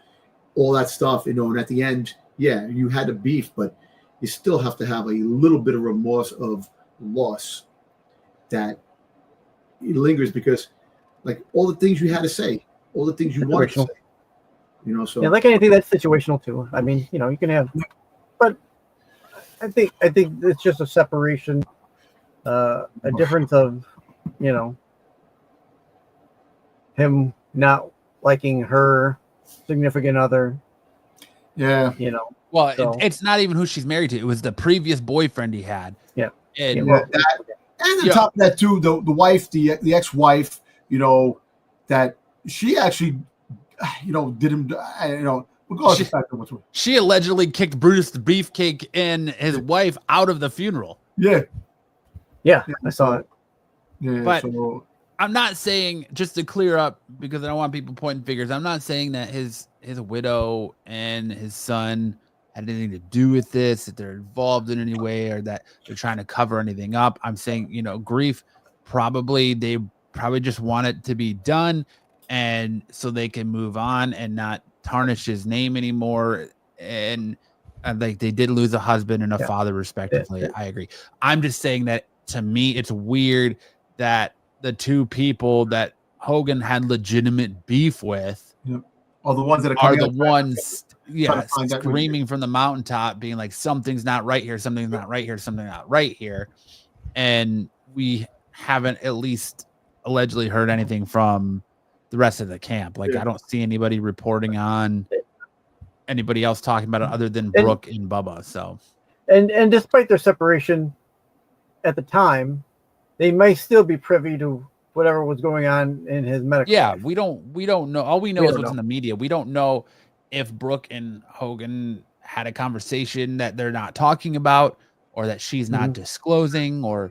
all that stuff, you know. And at the end, yeah, you had a beef, but you still have to have a little bit of remorse of loss that it lingers, because like all the things you had to say, all the things you wanted to say. You know, so yeah, like anything that's situational too. I mean, you know, you can have, but I think it's just a separation, a difference of, you know, him not liking her significant other. Yeah, you know. Well, so. It's not even who she's married to. It was the previous boyfriend he had. Yeah, and on top of that too, the wife, the ex-wife, you know, that she actually, you know, did him, you know, regardless of the fact of she allegedly kicked Brutus the Beefcake and his wife out of the funeral. Yeah, I saw it. Yeah, but I'm not saying, just to clear up, because I don't want people pointing fingers, I'm not saying that his widow and his son had anything to do with this, that they're involved in any way, or that they're trying to cover anything up. I'm saying, you know, grief, they probably just want it to be done, and so they can move on and not tarnish his name anymore. And like, they did lose a husband and a father respectively. I agree. I'm just saying that, to me, it's weird that the two people that Hogan had legitimate beef with are the ones that are the ones screaming from the mountaintop, being like, something's not right here, something's not right here, something's not right here. And we haven't at least allegedly heard anything from the rest of the camp. Like, I don't see anybody reporting on anybody else talking about it other than Brooke and Bubba. So, and despite their separation at the time, they may still be privy to whatever was going on in his medical life. we don't know. All we know is what's in the media. We don't know if Brooke and Hogan had a conversation that they're not talking about, or that she's not disclosing, or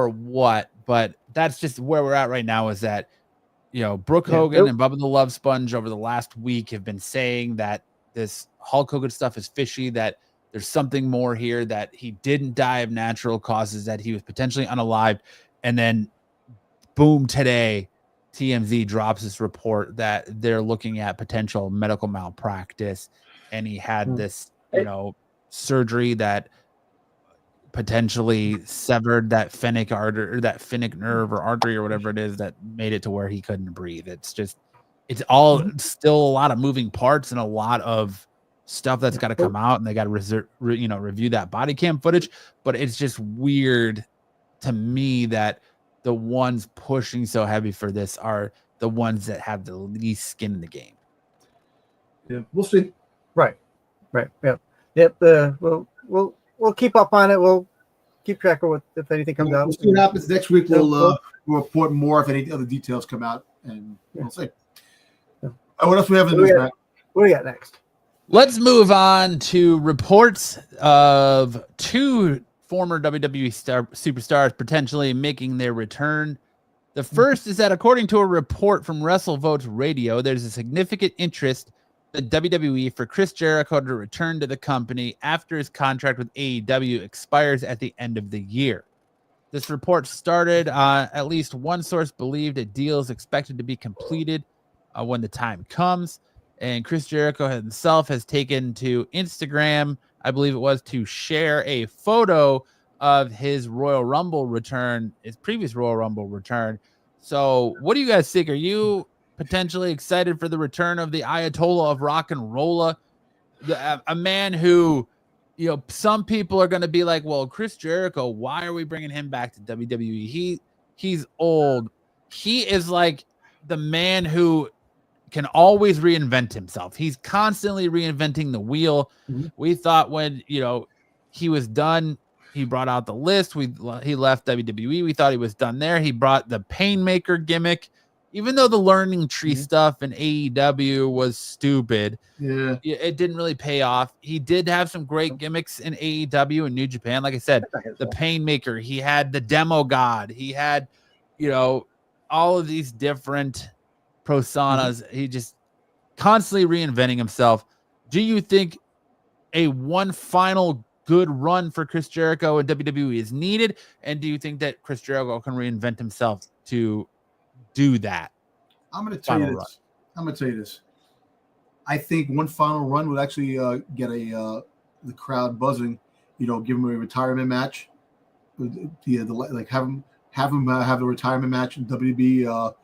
what. But that's just where we're at right now, is that, you know, Brooke Hogan and Bubba the Love Sponge over the last week have been saying that this Hulk Hogan stuff is fishy, that there's something more here, that he didn't die of natural causes, that he was potentially unalived. And then boom, today TMZ drops this report that they're looking at potential medical malpractice, and he had this, you know, surgery that potentially severed that phrenic artery, or that phrenic nerve or artery or whatever it is, that made it to where he couldn't breathe. It's all still a lot of moving parts and a lot of stuff that's got to come out, and they got to review that body cam footage. But it's just weird to me that the ones pushing so heavy for this are the ones that have the least skin in the game. Yeah, we'll see. Right. Yep. We'll keep up on it. We'll keep track of if anything comes out. We'll see what happens next week. We'll report more if any other details come out, and we'll see. Yeah. What else we have in the news, Matt? What do we got next? Let's move on to reports of two former WWE superstars potentially making their return. The first is that, according to a report from WrestleVotes Radio, there's a significant interest in WWE for Chris Jericho to return to the company after his contract with AEW expires at the end of the year. This report started, at least one source believed a deal is expected to be completed when the time comes. And Chris Jericho himself has taken to Instagram, I believe it was, to share a photo of his Royal Rumble return, his previous Royal Rumble return. So what do you guys think? Are you potentially excited for the return of the Ayatollah of Rock and Rolla, a man who, you know, some people are going to be like, well, Chris Jericho, why are we bringing him back to WWE? He's old. He is like the man who can always reinvent himself. He's constantly reinventing the wheel. We thought when, you know, he was done, he brought out the list. He left WWE. We thought he was done there. He brought the Painmaker gimmick, even though the learning tree stuff in AEW was stupid. Yeah, it didn't really pay off. He did have some great gimmicks in AEW and New Japan. Like I said, the Painmaker. He had the Demo God. He had, you know, all of these different personas. He just constantly reinventing himself. Do you think a one final good run for Chris Jericho in WWE is needed? And do you think that Chris Jericho can reinvent himself to do that? I'm going to tell you this. I think one final run would actually get the crowd buzzing. You know, give him a retirement match. Like have him have a retirement match in WWE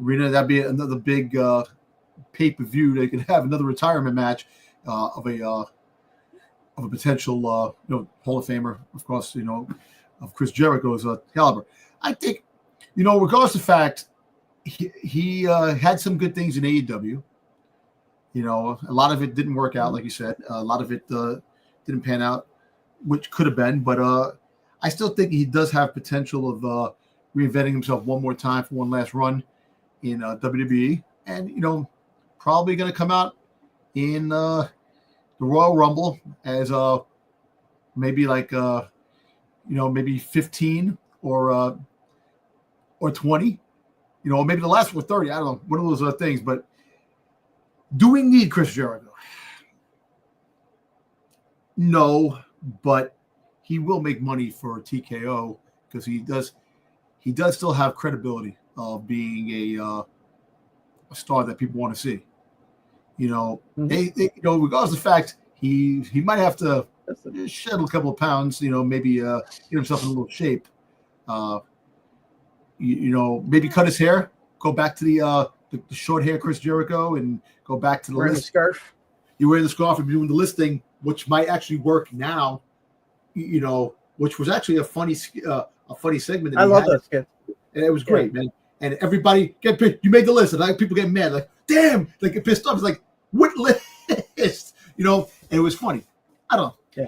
arena. That'd be another big pay-per-view. They could have another retirement match of a potential Hall of Famer, of course, you know, of Chris Jericho's caliber. I think, you know, regardless of the fact, he had some good things in AEW. You know, a lot of it didn't work out, like you said. A lot of it didn't pan out, which could have been. But I still think he does have potential of reinventing himself one more time for one last run in WWE. And, you know, probably going to come out in the Royal Rumble as maybe like maybe 15 or 20, you know, maybe the last one 30. I don't know, one of those things. But do we need Chris Jericho? No, but he will make money for TKO because he does still have credibility of being a star that people want to see. You know, they regardless of the fact he might have to shed a couple of pounds, you know, maybe get himself in a little shape. Maybe cut his hair, go back to the short hair Chris Jericho, and go back to the wearing list. The scarf. You're wearing the scarf and doing the listing, which might actually work now. You know, which was actually a a funny segment. I love that skit. And it was great, man. And everybody you made the list, and like people get mad, like, damn, like get pissed off. It's like, what list? And it was funny. I don't know. Yeah.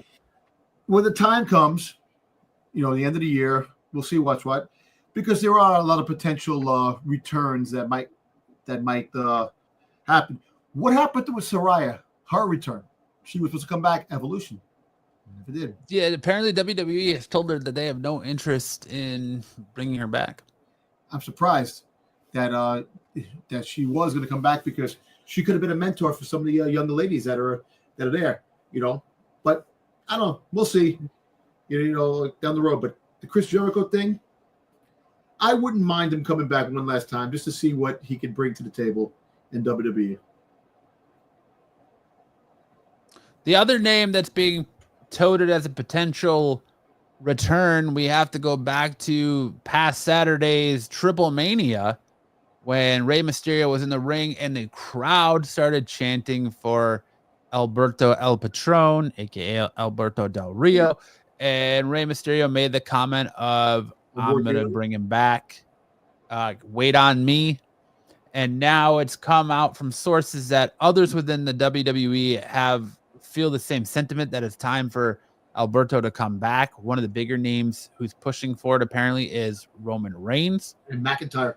When the time comes, the end of the year, we'll see what's what, because there are a lot of potential returns that might happen. What happened with Saraya? Her return. She was supposed to come back. Evolution. Never did. Yeah, apparently WWE has told her that they have no interest in bringing her back. I'm surprised that she was going to come back, because she could have been a mentor for some of the younger ladies that are there. But I don't know. We'll see. Down the road. But the Chris Jericho thing, I wouldn't mind him coming back one last time just to see what he could bring to the table in WWE. The other name that's being touted as a potential return, we have to go back to past Saturday's Triple Mania, when Rey Mysterio was in the ring and the crowd started chanting for Alberto El Patron, aka Alberto Del Rio, and Rey Mysterio made the comment of, I'm going to bring him back. Wait on me. And now it's come out from sources that others within the WWE feel the same sentiment, that it's time for Alberto to come back. One of the bigger names who's pushing for it apparently is Roman Reigns and McIntyre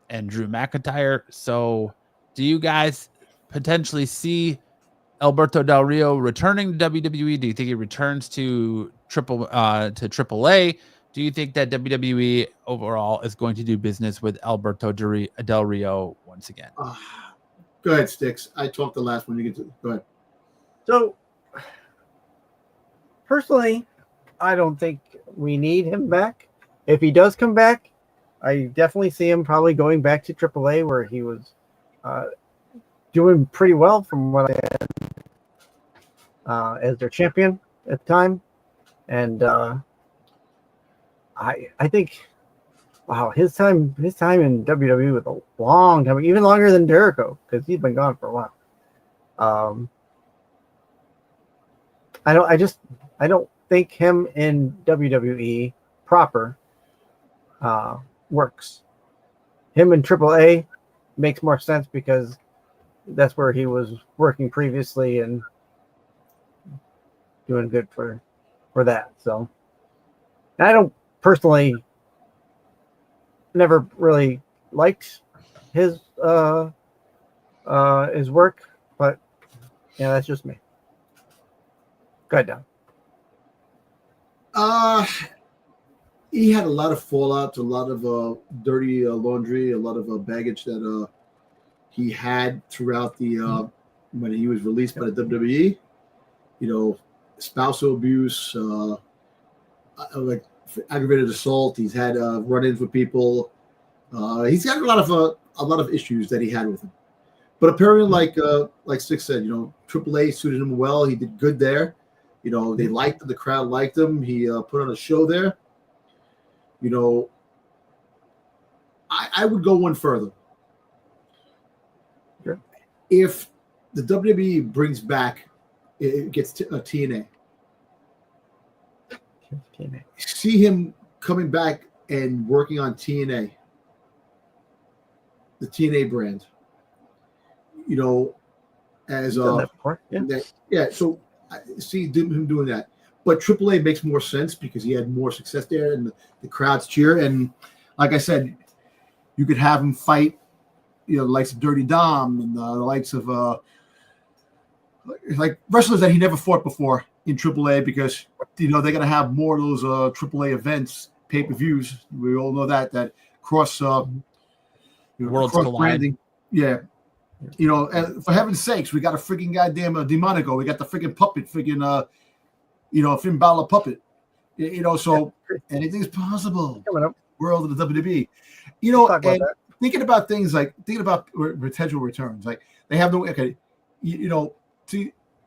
and Drew McIntyre. So do you guys potentially see Alberto Del Rio returning to WWE? Do you think he returns to AAA? Do you think that WWE overall is going to do business with Alberto Del Rio once again? Go ahead, Styx. I talked the last one. You get to go ahead. So, personally, I don't think we need him back. If he does come back, I definitely see him probably going back to AAA, where he was doing pretty well from what I had as their champion at the time. And I think, wow, his time in WWE was a long time, even longer than Jericho, because he's been gone for a while. I don't think him in WWE proper works. Him in AAA makes more sense, because that's where he was working previously and doing good for that. So I don't personally never really liked his work, but yeah, that's just me. Go ahead, Don. He had a lot of fallouts, a lot of dirty laundry, a lot of baggage that he had throughout the when he was released by the WWE. Spousal abuse, like aggravated assault. He's had run-ins with people. He's got a lot of issues that he had with him. But apparently, like Styx said, AAA suited him well. He did good there. They liked him. The crowd liked him. He put on a show there. I would go one further. Sure. If the WWE brings back, it gets a TNA. See him coming back and working on TNA, the TNA brand. As So I see him doing that. But AAA makes more sense because he had more success there, and the crowds cheer. And like I said, you could have him fight, the likes of Dirty Dom and the likes of like wrestlers that he never fought before in AAA, because they're going to have more of those AAA events, pay-per-views. We all know that cross Worlds cross collide. branding. Yeah. For heaven's sakes, we got a freaking goddamn Demonico. We got the freaking puppet, freaking Finn Balor puppet. So anything's possible. World of the WWE. And thinking about things like potential returns, like they have no. Okay,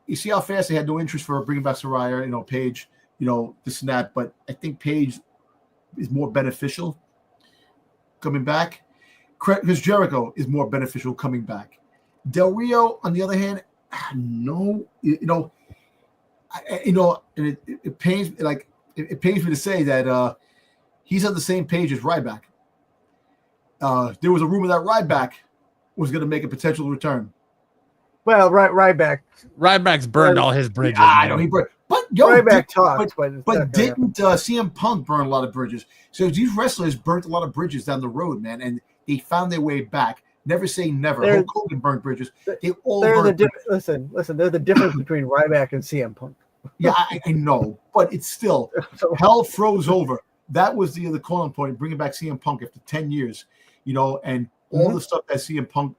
you see how fast they had no interest for bringing back Saraya, Paige, this and that. But I think Paige is more beneficial coming back. Chris Jericho is more beneficial coming back. Del Rio, on the other hand, no, and it pains me to say that he's on the same page as Ryback. There was a rumor that Ryback was going to make a potential return. Well, Ryback's burned all his bridges. Yeah, I know he burned. But Ryback talks, but didn't CM Punk burn a lot of bridges? So these wrestlers burnt a lot of bridges down the road, man, and they found their way back. Never say never. Hulk Hogan burned bridges. They all burned bridges. Listen. There's a difference between Ryback and CM Punk. Yeah, I know, but it's still hell froze over. That was the calling point, bringing back CM Punk after 10 years, and all the stuff that CM Punk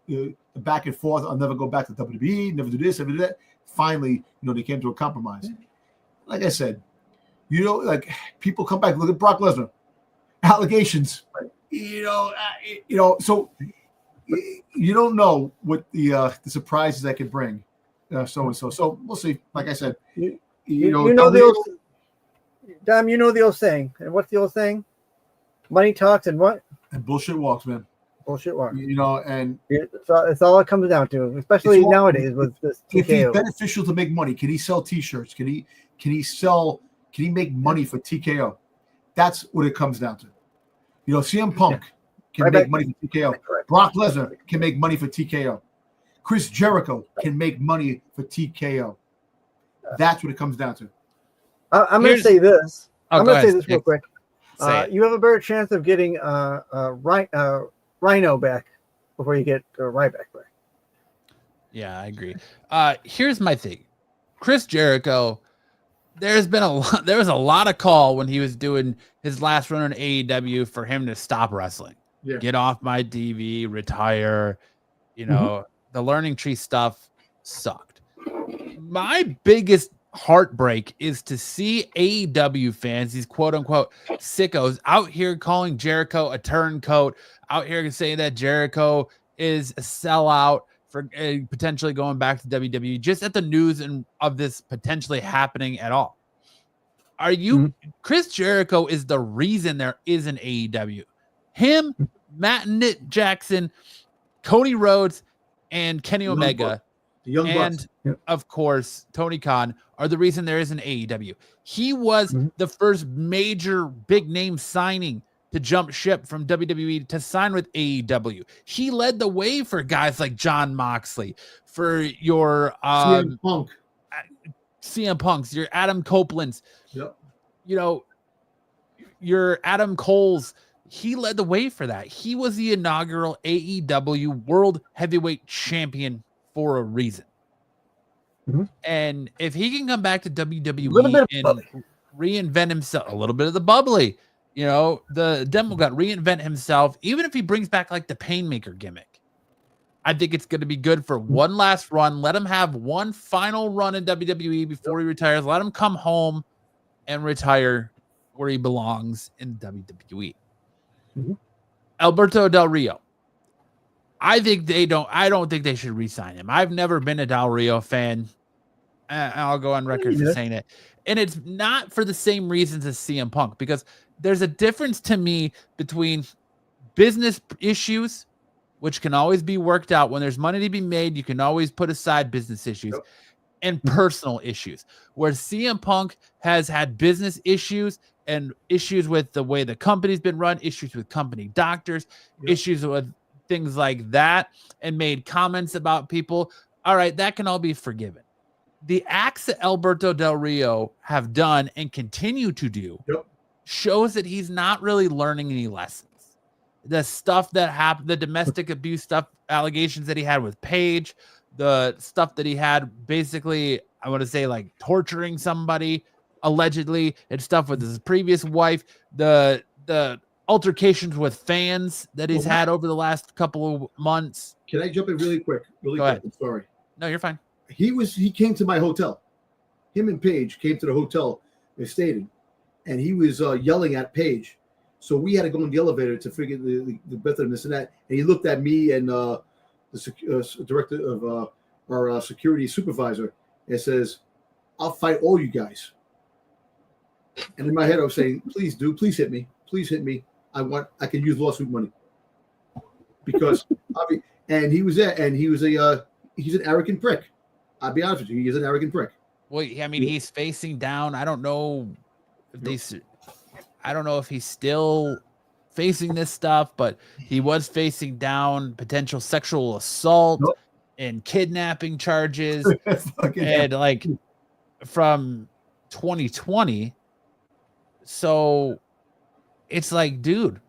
back and forth. I'll never go back to WWE. Never do this. Never do that. Finally, they came to a compromise. Like I said, like people come back. Look at Brock Lesnar, allegations. So you don't know what the surprises that could bring. So and so. So we'll see. Like I said, Dom, you know the old saying. And what's the old saying? Money talks and what? And bullshit walks, man. Bullshit walks. And it's all it comes down to, especially nowadays with this TKO. If he's beneficial to make money, can he sell T-shirts? Can he make money for TKO? That's what it comes down to. CM Punk can make money for TKO. Brock Lesnar can make money for TKO. Chris Jericho can make money for TKO. That's what it comes down to. I'm going to say this. I'm going to say this real quick. You have a better chance of getting Rhino back before you get Ryback back. Yeah, I agree. Here's my thing. Chris Jericho, there was a lot of call when he was doing his last run on AEW for him to stop wrestling. Yeah. Get off my TV, retire. The learning tree stuff sucked. My biggest heartbreak is to see AEW fans, these quote unquote sickos, out here calling Jericho a turncoat, out here saying that Jericho is a sellout for potentially going back to WWE, just at the news of this potentially happening at all. Are you Chris Jericho is the reason there is an AEW. Him, Matt and Nick Jackson, Cody Rhodes, and Kenny Omega, and of course Tony Khan are the reason there is an AEW. He was the first major big name signing to jump ship from WWE to sign with AEW. He led the way for guys like John Moxley, for your CM Punks, your Adam Copelands, your Adam Coles. He led the way for that. He was the inaugural AEW World Heavyweight Champion for a reason. And if he can come back to WWE and reinvent himself, a little bit of the bubbly, the demo got reinvent himself, even if he brings back like the Painmaker gimmick, I think it's going to be good for one last run. Let him have one final run in WWE before he retires. Let him come home and retire where he belongs in WWE. Alberto Del Rio. I don't think they should re-sign him. I've never been a Del Rio fan. I'll go on record for saying it. And it's not for the same reasons as CM Punk, because there's a difference to me between business issues, which can always be worked out. When there's money to be made, you can always put aside business issues, and personal issues, where CM Punk has had business issues and issues with the way the company's been run, issues with company doctors, issues with things like that, and made comments about people. All right, that can all be forgiven. The acts that Alberto Del Rio have done and continue to do shows that he's not really learning any lessons. The stuff that happened, the domestic abuse stuff, allegations that he had with Paige, the stuff that he had basically, I want to say, like torturing somebody allegedly, and stuff with his previous wife, the altercations with fans that he's had over the last couple of months. Can I jump in really quick? Go ahead. I'm sorry. No, you're fine. He came to my hotel. Him and Paige came to the hotel they stayed in, and he was yelling at Paige. So we had to go in the elevator to figure the better and this and that. And he looked at me and the director of our security supervisor and says, "I'll fight all you guys." And in my head, I was saying, "Please hit me. Please hit me. I can use lawsuit money." Because and he was there, and he's an arrogant prick. I'll be honest with you, he is an arrogant prick. Well, I mean, he's facing down. I don't know if I don't know if he's still facing this stuff, but he was facing down potential sexual assault and kidnapping charges and like from 2020. So it's like, dude,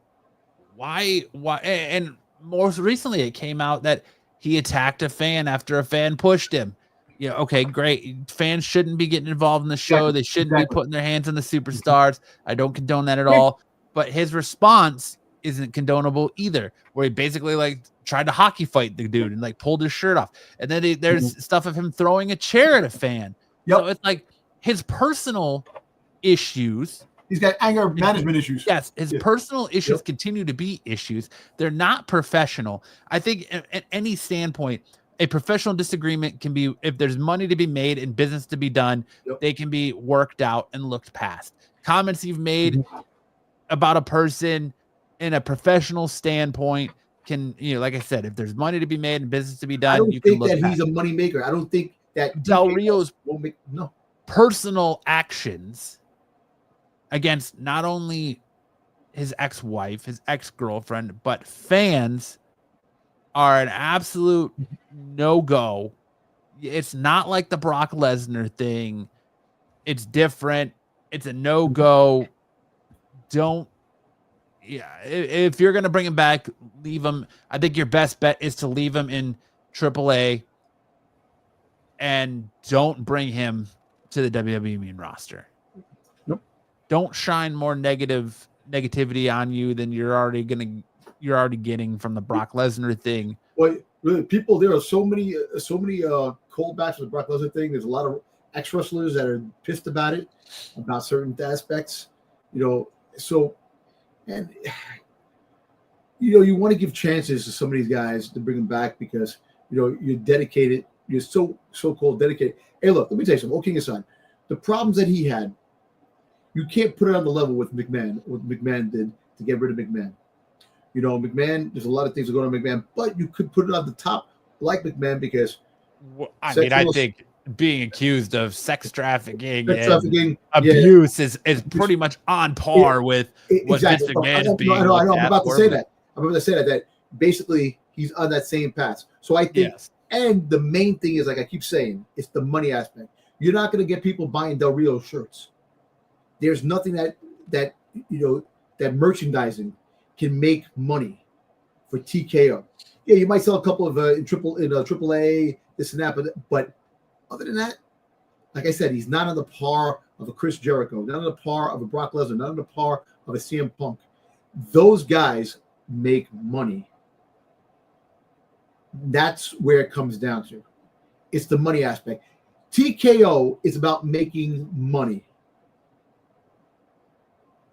why? And most recently it came out that he attacked a fan after a fan pushed him. Yeah, okay, great. Fans shouldn't be getting involved in the show. They shouldn't be putting their hands on the superstars. I don't condone that at all. But his response isn't condonable either, where he basically like tried to hockey fight the dude and like pulled his shirt off. And then there's stuff of him throwing a chair at a fan. So it's like his personal issues. He's got anger management issues. Yes, his personal issues continue to be issues. They're not professional. I think at any standpoint, a professional disagreement can be, if there's money to be made and business to be done, they can be worked out and looked past. Comments you've made about a person in a professional standpoint can, like I said, if there's money to be made and business to be done, I don't you can think look that past. he's a money maker. I don't think that Del Rio's no personal actions against not only his ex-wife, his ex-girlfriend, but fans are an absolute no-go. It's not like the Brock Lesnar thing. It's different. It's a no-go. If you're going to bring him back, leave him. I think your best bet is to leave him in AAA and don't bring him to the WWE main roster. Nope. Don't shine more negativity on you than you're already getting from the Brock Lesnar thing. Well, really, people, there are so many callbacks to the Brock Lesnar thing. There's a lot of ex-wrestlers that are pissed about it, about certain aspects, so, and, you want to give chances to some of these guys to bring them back because, you're dedicated. You're so-called dedicated. Hey, look, let me tell you something. All kidding aside, the problems that he had, you can't put it on the level with McMahon, what McMahon did to get rid of McMahon. McMahon, there's a lot of things that go on McMahon, but you could put it on the top like McMahon because I think being accused of sex trafficking and abuse is pretty much on par with what Vince McMahon is being. I know. I'm about to say that. That basically he's on that same path. So I think, and the main thing is, like I keep saying, it's the money aspect. You're not going to get people buying Del Rio shirts. There's nothing that merchandising can make money for TKO. Yeah, you might sell a couple of AAA, this and that, but other than that, like I said, he's not on the par of a Chris Jericho, not on the par of a Brock Lesnar, not on the par of a CM Punk. Those guys make money. That's where it comes down to. It's the money aspect. TKO is about making money.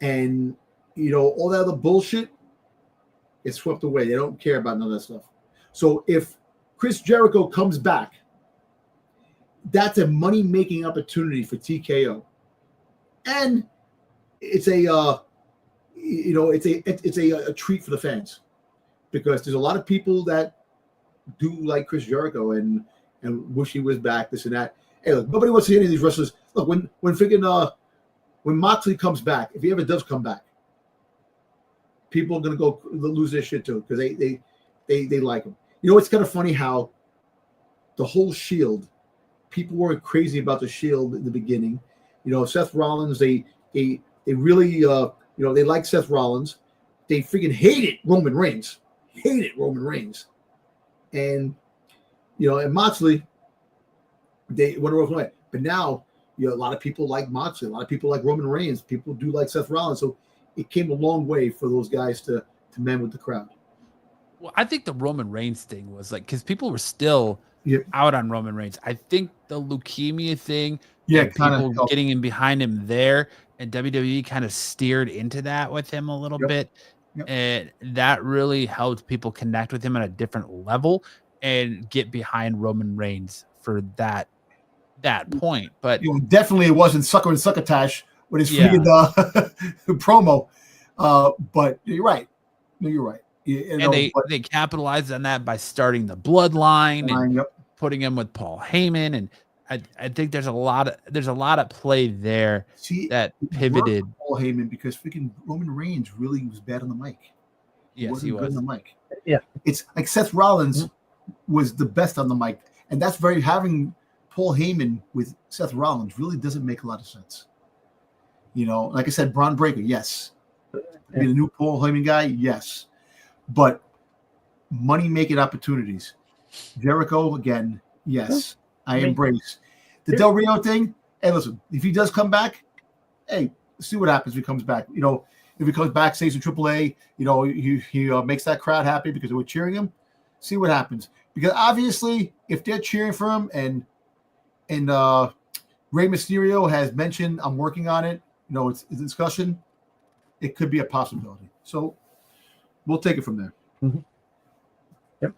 And, all that other bullshit is swept away. They don't care about none of that stuff. So if Chris Jericho comes back, that's a money-making opportunity for TKO. And it's a treat for the fans because there's a lot of people that do like Chris Jericho and wish he was back, this and that. Hey, look, nobody wants to see any of these wrestlers. Look, when Moxley comes back, if he ever does come back, people are gonna go lose their shit too because they like him. It's kind of funny how the whole Shield, people weren't crazy about the Shield in the beginning. Seth Rollins, they really they like Seth Rollins. They freaking hated Roman Reigns. And and Moxley, they went away. But now a lot of people like Moxley, a lot of people like Roman Reigns, people do like Seth Rollins. So it came a long way for those guys to mend with the crowd. Well, I think the Roman Reigns thing was like because people were still out on Roman Reigns. I think the leukemia thing, people getting in behind him there, and WWE kind of steered into that with him a little bit. And that really helped people connect with him at a different level and get behind Roman Reigns for that point. But definitely it wasn't sucker and succotash with his freaking promo. But you're right. No, you're right. They capitalized on that by starting the bloodline and putting him with Paul Heyman. And I think there's a lot of play there that pivoted. Paul Heyman because freaking Roman Reigns really was bad on the mic. Yes, he was. Good on the mic. Yeah, it's like Seth Rollins was the best on the mic, and that's having Paul Heyman with Seth Rollins really doesn't make a lot of sense. You know, like I said, Braun Breaker, yes. Be the new Paul Heyman guy, yes. But money-making opportunities. Jericho, again, yes. I embrace. The Del Rio thing, hey, listen, if he does come back, hey, see what happens if he comes back. You know, if he comes back, stays in AAA, you know, he makes that crowd happy because they were cheering him. See what happens. Because obviously, if they're cheering for him and Rey Mysterio has mentioned, I'm working on it, you know, it's a discussion, it could be a possibility. So we'll take it from there. Mm-hmm. Yep.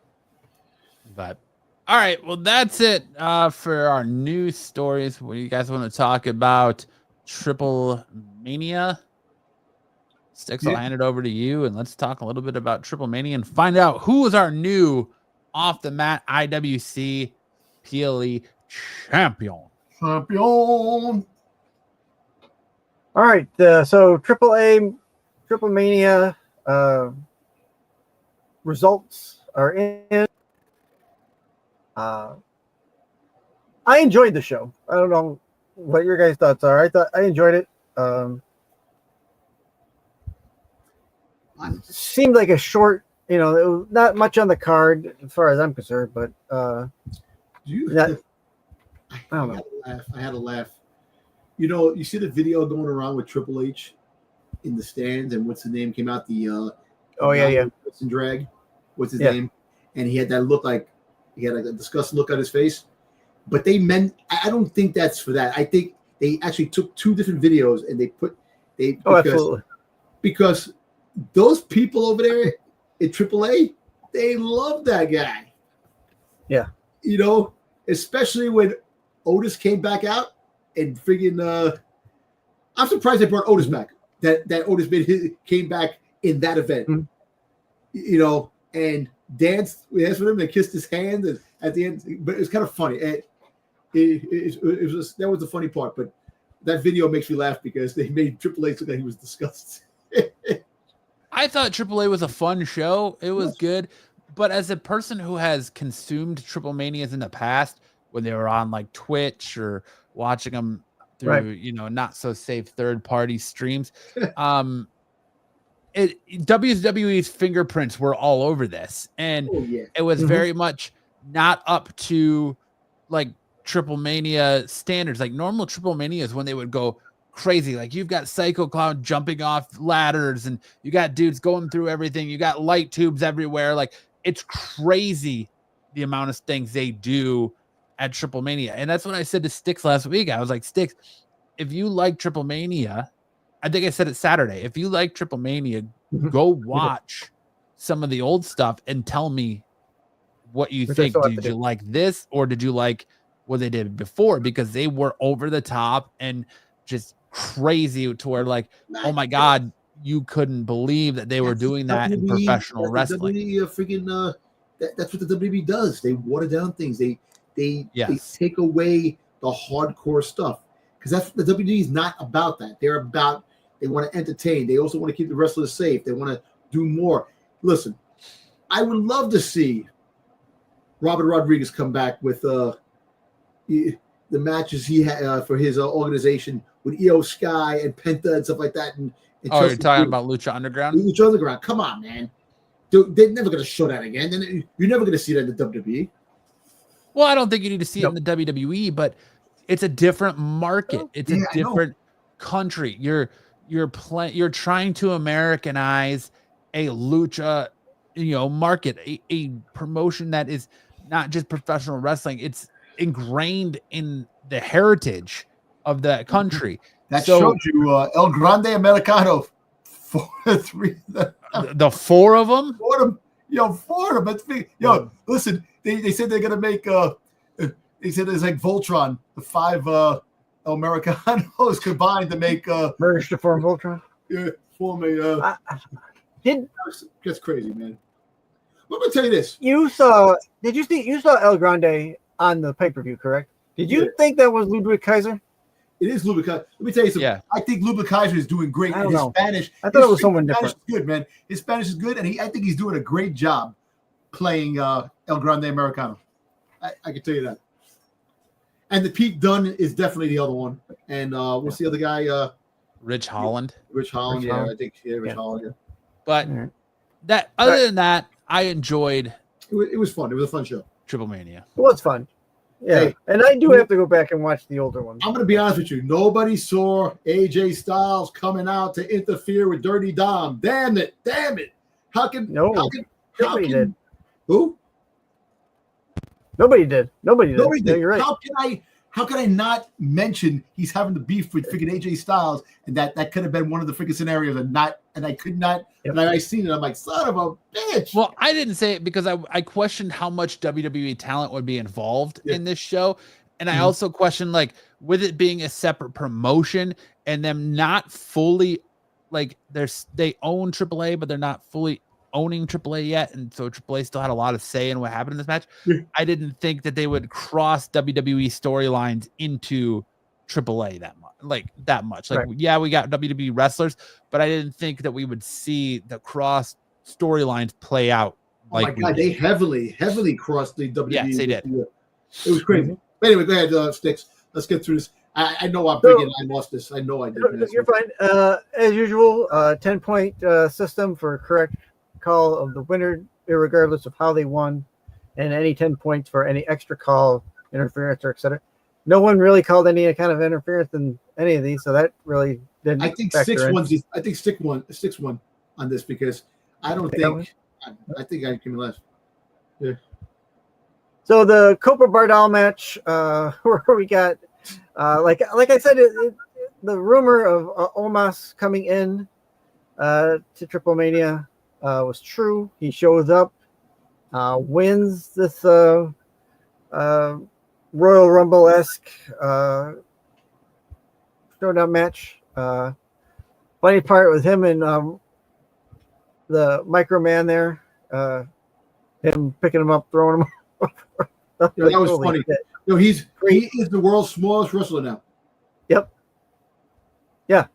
But all right, well, that's it for our news stories. What do you guys want to talk about? Triple Mania? Styx, I'll hand it over to you, and let's talk a little bit about Triple Mania and find out who is our new off the mat IWC PLE champion. All right, so Triple Mania results are in. I enjoyed the show. I don't know what your guys' thoughts are. I enjoyed it. Seemed like a short, you know, it was not much on the card as far as I'm concerned, but I don't know. I had a laugh. You know, you see the video going around with Triple H in the stands, and what's the name came out? The drag. What's his name? And he had that look like he had like a disgusted look on his face. But I don't think that's for that. I think they actually took two different videos and absolutely. Because those people over there at AAA, they love that guy. Yeah. You know, especially when Otis came back out and friggin' I'm surprised they brought Otis back. That Otis came back in that event. Mm-hmm. You know, and danced with him and kissed his hand and at the end, but it was kind of funny. It was that was the funny part, but that video makes me laugh because they made Triple H look like he was disgusted. I thought AAA was a fun show. It was good. But as a person who has consumed Triple Manias in the past, when they were on like Twitch or watching them through, you know, not so safe third-party streams, WWE's fingerprints were all over this. And it was very much not up to like Triple Mania standards. Like normal Triple Manias when they would go crazy, like you've got Psycho Clown jumping off ladders and you got dudes going through everything, you got light tubes everywhere, like it's crazy the amount of things they do at Triple Mania. And that's what I said to Styx last week. I was like, Styx, if you like Triple Mania, I think I said it Saturday, if you like Triple Mania, go watch some of the old stuff and tell me what you think. Did you like this or did you like what they did before? Because they were over the top and just crazy to where like, oh my God, you couldn't believe that they were doing that in professional wrestling. That's what the WWE does. They water down things. They take away the hardcore stuff because that's the WWE is not about that. They're about, they want to entertain. They also want to keep the wrestlers safe. They want to do more. Listen, I would love to see Robert Rodriguez come back with the matches he had for his organization with Io Sky and Penta and stuff like that. And you're talking about Lucha Underground? Lucha Underground. Come on, man. Dude, they're never going to show that again. You're never going to see that in the WWE. Well, I don't think you need to see it in the WWE, but it's a different market. It's a different country. You're trying to Americanize a lucha, market, a promotion that is not just professional wrestling. It's ingrained in the heritage of that country. That showed you El Grande Americano. The four of them? Four of them. Listen, they said they're gonna make they said it's like Voltron, the five Americanos combined to make merged to form Voltron. Yeah, form a that's crazy, man. I'm gonna tell you this. You saw El Grande on the pay-per-view, correct? Did you think that was Ludwig Kaiser? It is Ludwig Kaiser. Let me tell you something. Yeah. I think Ludwig Kaiser is doing great. I don't His know. Spanish. I thought it was someone Spanish different. is good, man. His Spanish is good, and I think he's doing a great job playing El Grande Americano. I can tell you that. And the Pete Dunne is definitely the other one. And what's the other guy? Rich Holland. Rich Holland. Rich Yeah, Holland. I think Rich Holland. Yeah. But All right. that other than that, I enjoyed It was fun. It was a fun show. Triple Mania. It was fun. Yeah, Hey. and I do have to go back and watch the older ones. I'm going to be honest with you. Nobody saw AJ Styles coming out to interfere with Dirty Dom. Damn it. How can Nobody did. Who? Nobody did. Nobody did. Nobody Yeah, did. you're right. How can I not mention he's having the beef with freaking AJ Styles, and that could have been one of the freaking scenarios, and I could not. Yep. And I seen it. I'm like, son of a bitch. Well, I didn't say it because I questioned how much WWE talent would be involved in this show. And I also questioned, like, with it being a separate promotion and them not fully, like, they own AAA, but they're not fully owning AAA yet. And so AAA still had a lot of say in what happened in this match. Yeah. I didn't think that they would cross WWE storylines into AAA that much. Like, Right. yeah, we got WWE wrestlers, but I didn't think that we would see the cross storylines play out. Oh my God, they heavily crossed the WWE. Yes, they did. It was crazy. But anyway, go ahead, Styx. Let's get through this. I know I'm bringing. I lost this. I know I did. You're fine. As usual, 10-point system for correct call of the winner, regardless of how they won, and any 10 points for any extra call, interference, or etc. No one really called any kind of interference in any of these, so that really didn't. I think factor in. I think Styx won on this because I don't think. I think I came in last. Yeah. So the Copa Bardal match, where we got, like I said, the rumor of Omos coming in to Triple Mania was true. He shows up, wins this Royal Rumble-esque showdown match. Funny part was him and the Micro Man there, him picking him up, throwing him. That was funny. He is the world's smallest wrestler now. Yep. Yeah.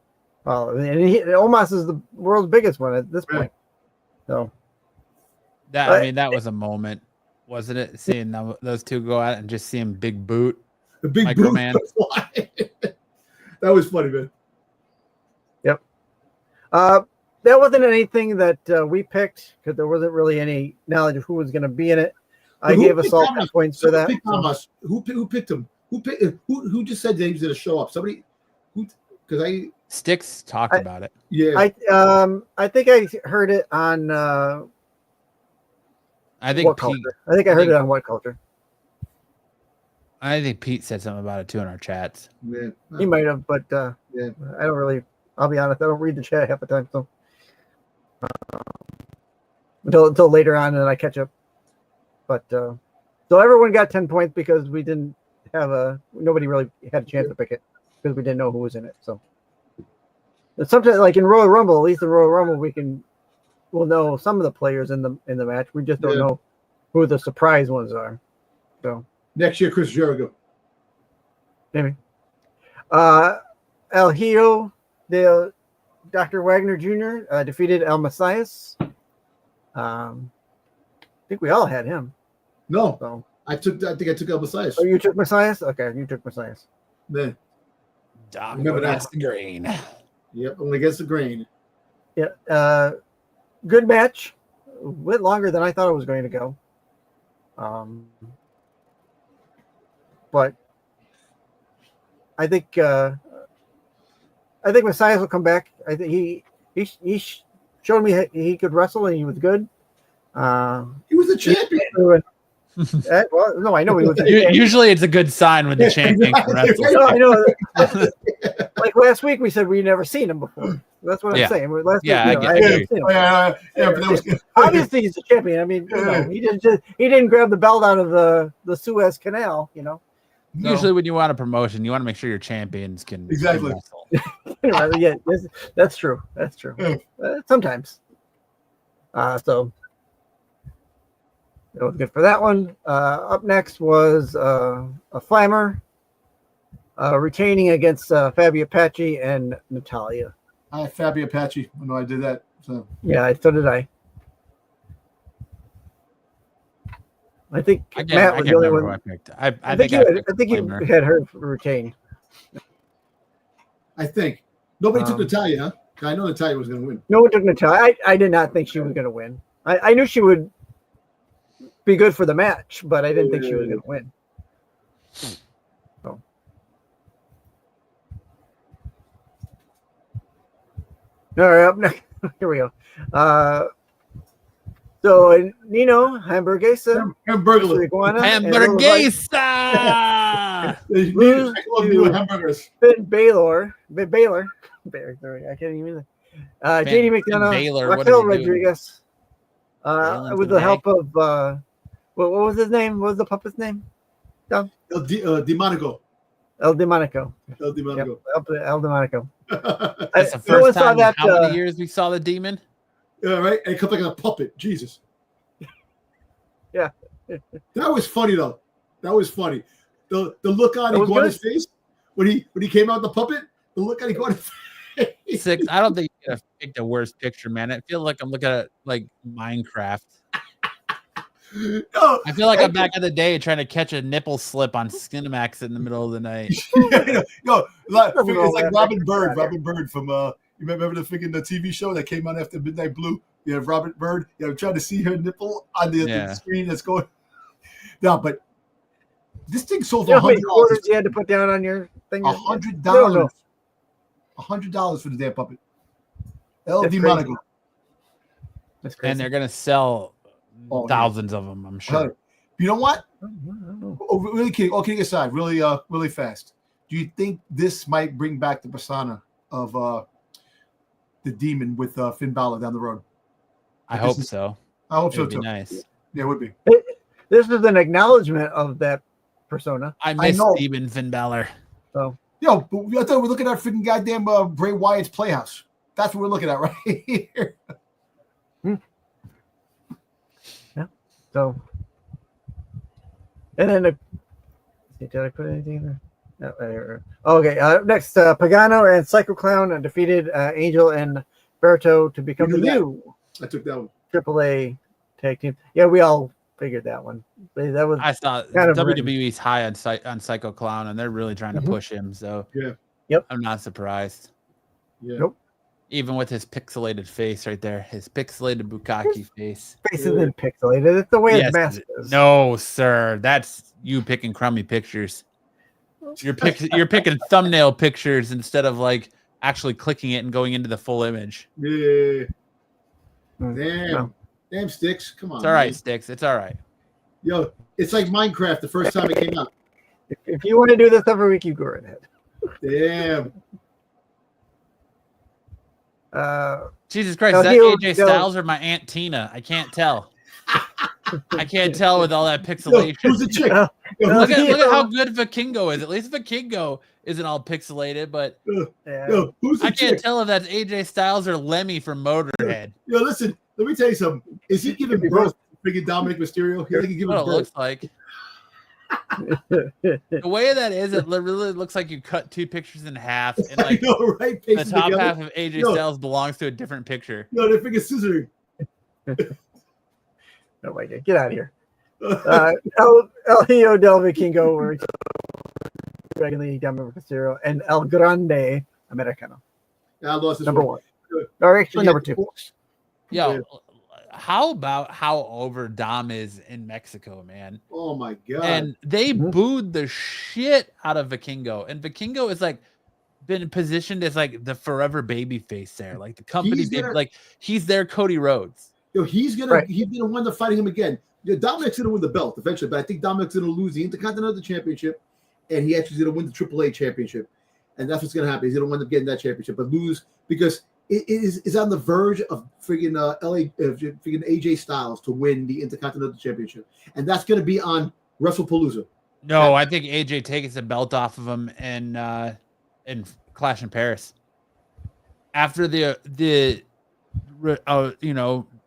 Well, and Omos is the world's biggest one at this point. So that was a moment, wasn't it? Seeing those two go out and just seeing Big Boot, the Big Micro Boot. Man. That was funny, man. Yep. That wasn't anything that we picked because there wasn't really any knowledge of who was going to be in it. I gave us all 10 points for that. Who picked him? Who just said that he was going to show up? Somebody? Because Styx talked about it. Yeah. I think I heard it on. I think What Culture. I think I heard it on What Culture. I think Pete said something about it too in our chats. Yeah. He might have, but yeah. I don't really. I'll be honest. I don't read the chat half the time, so until later on, and I catch up. But so everyone got 10 points because we didn't have nobody really had a chance to pick it because we didn't know who was in it. So sometimes, like in Royal Rumble, at least in Royal Rumble, we'll know some of the players in the match. We just don't know who the surprise ones are. So next year, Chris Jericho. Maybe. El Hijo de Dr. Wagner Jr. Defeated El Messias. I think we all had him. No, So I think I took El Messias. you took Messias? Okay, you took Messias. Man. Doc, Remember that's that. the green. Yep, only against the grain. Yeah. Good match. Went longer than I thought it was going to go. But I think Messias will come back. I think he showed me he could wrestle and he was good. He was a champion. Well, no, I know he was. Usually, it's a good sign when the champion can wrestle. No, I know. Like last week, we said we'd never seen him before. That's what I'm saying. Last week, I I hadn't seen him. Yeah, but that was good. Obviously, he's a champion. I mean, he didn't grab the belt out of the Suez Canal. Usually, when you want a promotion, you want to make sure your champions can Exactly. wrestle. Yeah, that's true. That's true. Sometimes. So it was good for that one. Up next was a Flammer retaining against Fabi Apache and Natalia. I had Fabi Apache. I know I did that. So Yeah, so did I. I think Matt was the only one. Who I picked. I think you had her retained. I think nobody took Natalia. Huh? I know Natalia was going to win. No one took Natalia. I did not think she was going to win. I knew she would be good for the match, but I didn't think she was going to win. So. All right, up next. Here we go. So Nino Hamburguesa. Hamburguesa. Hamburgers. Baylor. Sorry, I can't even. JD McDonough. Raquel Rodriguez. With the help of what was his name? What was the puppet's name? El Demonico. El Demonico. El Demonico. Yep, El Demonico. That's the first time in how many years we saw the demon? Yeah, right. And it comes like a puppet. Jesus. Yeah. That was funny though. That was funny. The look on Iguana's face when he came out the puppet. The look on Iguana's face. Six. I don't think you gotta pick the worst picture, man. I feel like I'm looking at like Minecraft. No, I feel like I'm back in the day trying to catch a nipple slip on Skinamax in the middle of the night. No, it's like Robin Bird. Robin Bird from you remember the TV show that came out after Midnight Blue? You have Robin Bird. I'm trying to see her nipple on the screen that's going. No, but this thing sold for $100. You had to put down on your thing. $100. $100 for the damn puppet. El Demonico. That's crazy. And they're gonna sell thousands of them, I'm sure. You know what? Really kidding aside, really fast. Do you think this might bring back the persona of the demon with Finn Balor down the road? I hope so. I hope so too. Nice. Yeah, it would be. This is an acknowledgement of that persona. I miss Demon Finn Balor. So, but I thought we're looking at freaking goddamn Bray Wyatt's Playhouse. That's what we're looking at right here. Yeah. So, and then did I put anything in there? No, okay. Next, Pagano and Psycho Clown defeated Angel and Berto to become the new. I took that one. AAA tag team. Yeah, we all figured that one. That was. I thought WWE's high on Psycho Clown, and they're really trying to push him. So Yep. I'm not surprised. Yeah. Nope. Even with his pixelated face right there, his pixelated Bukkake face. Face isn't pixelated. It's the way his mask is. No, sir. That's you picking crummy pictures. You're picking thumbnail pictures instead of like actually clicking it and going into the full image. Yeah. Damn, Styx. Come on. It's all right, Styx. It's all right. Yo, it's like Minecraft the first time it came out. If you want to do this every week, you go right ahead. Damn. Jesus Christ, is that AJ Styles or my Aunt Tina? I can't tell. I can't tell with all that pixelation. Who's the chick? Look at how good Vikingo is. At least Vikingo isn't all pixelated, but I can't tell if that's AJ Styles or Lemmy from Motorhead. Yo, listen, let me tell you something. Is he giving birth to freaking Dominic Mysterio? He like what it looks like. The way that is, it really looks like you cut two pictures in half, and like the top half of AJ Styles belongs to a different picture. No, they're freaking scissoring. Oh my God, get out of here. El Hijo del Vikingo, regularly Dominic Mysterio, and El Grande Americano. I lost this number one. Or actually number two. Yo, how about how over Dom is in Mexico, man? Oh my God. And they booed the shit out of Vikingo. And Vikingo is like been positioned as like the forever baby face there. Like the company he's their Cody Rhodes. Yo, he's gonna wind up fighting him again. Dominic's gonna win the belt eventually, but I think Dominic's gonna lose the Intercontinental Championship, and he actually is gonna win the AAA Championship, and that's what's gonna happen. He's gonna wind up getting that championship, but lose because it is on the verge of freaking freaking AJ Styles to win the Intercontinental Championship, and that's gonna be on WrestlePalooza. No, I think AJ takes the belt off of him in Clash in Paris after the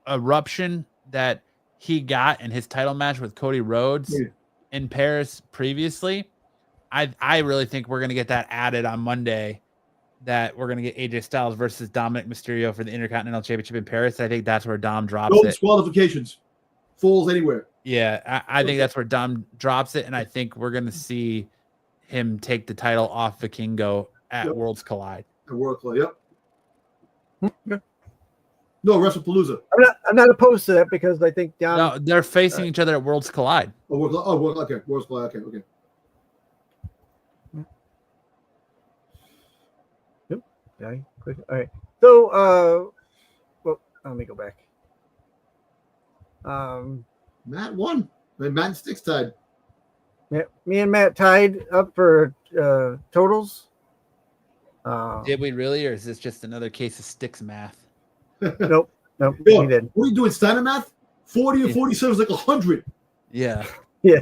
eruption that he got in his title match with Cody Rhodes in Paris previously. I really think we're gonna get that added on Monday. That we're gonna get AJ Styles versus Dominic Mysterio for the Intercontinental Championship in Paris. I think that's where Dom drops No it. disqualifications, falls anywhere. Yeah, I think that's where Dom drops it, and I think we're gonna see him take the title off Vikingo at Worlds Collide. At World Collide, yep. No, WrestlePalooza. I'm not opposed to that because I think Dom. No, they're facing each other at Worlds Collide. Okay. Worlds Collide. Okay. Okay, quick. All right. So, well, let me go back. Matt won. Matt and Styx tied. Yeah, me and Matt tied up for totals. Did we really, or is this just another case of Styx math? Nope. Yo, we did. What are you doing, Steiner math? 40 and 47 is like 100. Yeah. Yeah.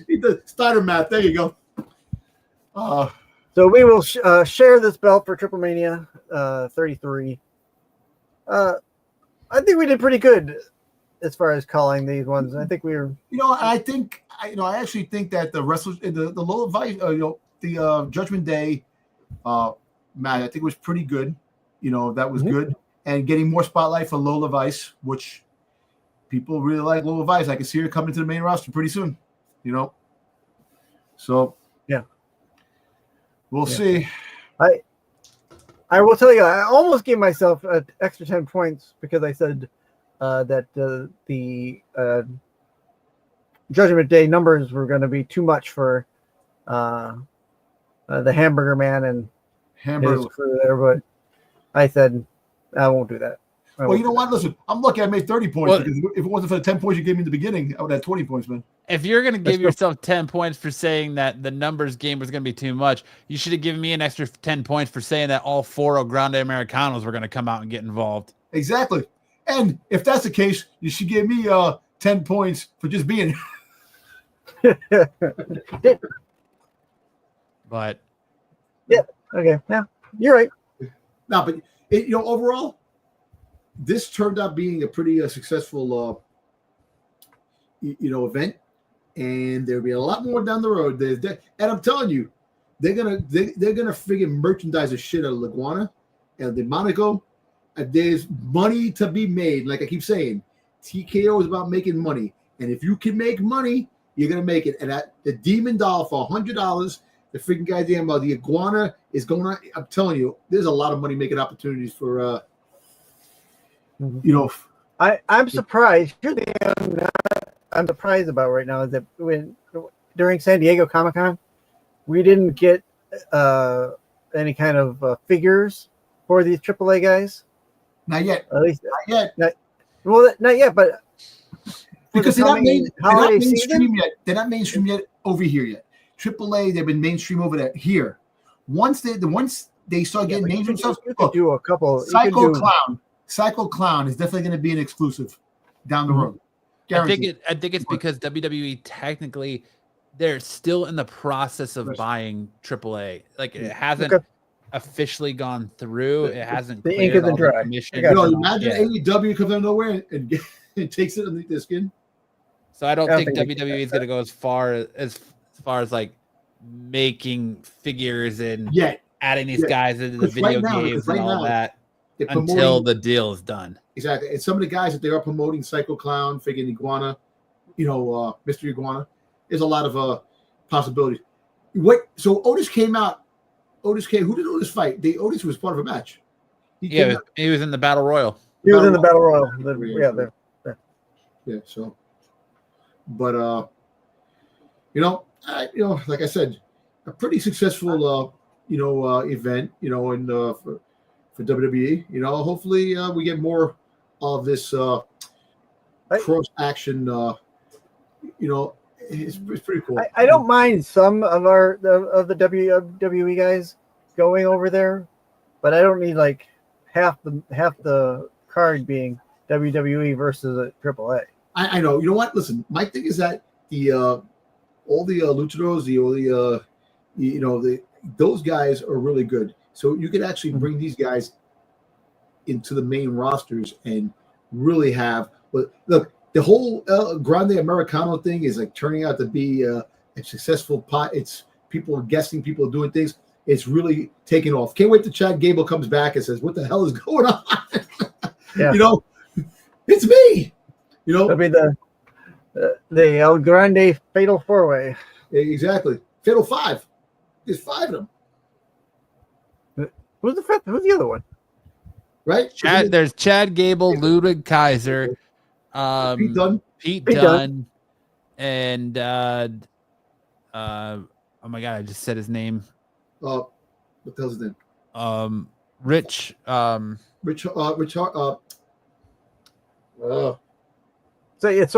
He does Steiner math. There you go. So we will share this belt for Triple Mania 33. I think we did pretty good as far as calling these ones. I think we were. I actually think that the wrestlers, the low advice, the Judgment Day match, I think was pretty good. That was good, and getting more spotlight for Lola Vice, which people really like Lola Vice. I can see her coming to the main roster pretty soon. So yeah. We'll see. I will tell you, I almost gave myself an extra 10 points because I said that the Judgment Day numbers were going to be too much for the Hamburger Man and his crew there, but I said I won't do that. Well, you know what? Listen, I'm lucky I made 30 points because if it wasn't for the 10 points you gave me in the beginning, I would have 20 points, man. If you're going to give yourself 10 points for saying that the numbers game was going to be too much, you should have given me an extra 10 points for saying that all 4 El Grande Americanos were going to come out and get involved. Exactly. And if that's the case, you should give me 10 points for just being. But. Yeah. Okay. Yeah. You're right. No, but, overall, this turned out being a pretty successful, event. And there'll be a lot more down the road. And I'm telling you, they're gonna friggin' merchandise the shit out of Iguana and the Monaco. There's money to be made. Like I keep saying, TKO is about making money, and if you can make money, you're gonna make it. And the Demon Doll for $100, the freaking goddamn the Iguana is going on. I'm telling you, there's a lot of money making opportunities for I'm surprised. Here's the thing I'm surprised about right now is that during San Diego Comic-Con, we didn't get any kind of figures for these AAA guys. Not yet. At least not yet. Not yet, but because they're not mainstream yet. They're not mainstream yet over here yet. AAA, they've been mainstream over there. Here, once they start getting mainstream stuff, you could do a couple. Psycho Clown is definitely going to be an exclusive down the road. Guaranteed. I think it's because WWE technically they're still in the process of buying AAA. Like it hasn't officially gone through. It hasn't. The ink isn't dry. Imagine AEW comes out of nowhere and takes it underneath their skin. So I don't think WWE is going to go as far as like making figures and adding these guys into the video games and all that until the deal is done. Exactly. And some of the guys that they are promoting, Psycho Clown, friggin' Iguana, Mystery Iguana, there's a lot of possibilities. So Otis came out. Who did Otis fight? Otis was part of a match. He was in the Battle Royal. He was in the Battle Royal. Yeah. So, but like I said, a pretty successful event. And for WWE, hopefully we get more of this cross action. It's pretty cool. I don't mind some of the WWE guys going over there, but I don't need like half the card being WWE versus a AAA. I know. You know what? Listen, my thing is that all the luchadors, those guys are really good. So you could actually bring these guys into the main rosters and really have. But look, the whole Grande Americano thing is like turning out to be It's successful pot. It's people are guessing, people are doing things. It's really taking off. Can't wait till Chad Gable comes back and says, "What the hell is going on?" Yeah. It's me. It'll be the El Grande Fatal 4-Way. Exactly. Fatal 5. There's 5 of them. Who's the fifth? Who's the other one? Right? There's Chad Gable, Ludwig Kaiser, Pete Dunne, and oh my god, I just said his name. What the hell's his name? Rich. So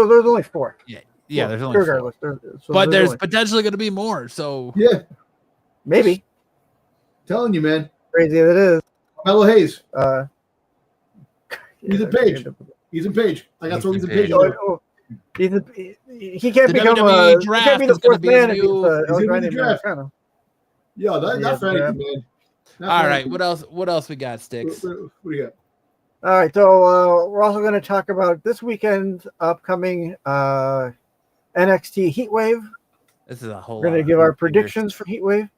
there's only 4. Yeah, there's only 4. Regardless, But there's potentially going to be more. So yeah, maybe. Telling you, man. Crazy as it is. Mello Hayes. He's Ethan Page. Ethan Page. I got to throw Ethan Page. He can't become WWE he can't be the fourth man if he's in the draft. Americano. Yeah, not for anything, man. All right, what else we got, Styx? What do you got? All right, so we're also going to talk about this weekend upcoming NXT Heatwave. This is a whole. We're going to give our predictions for Heatwave.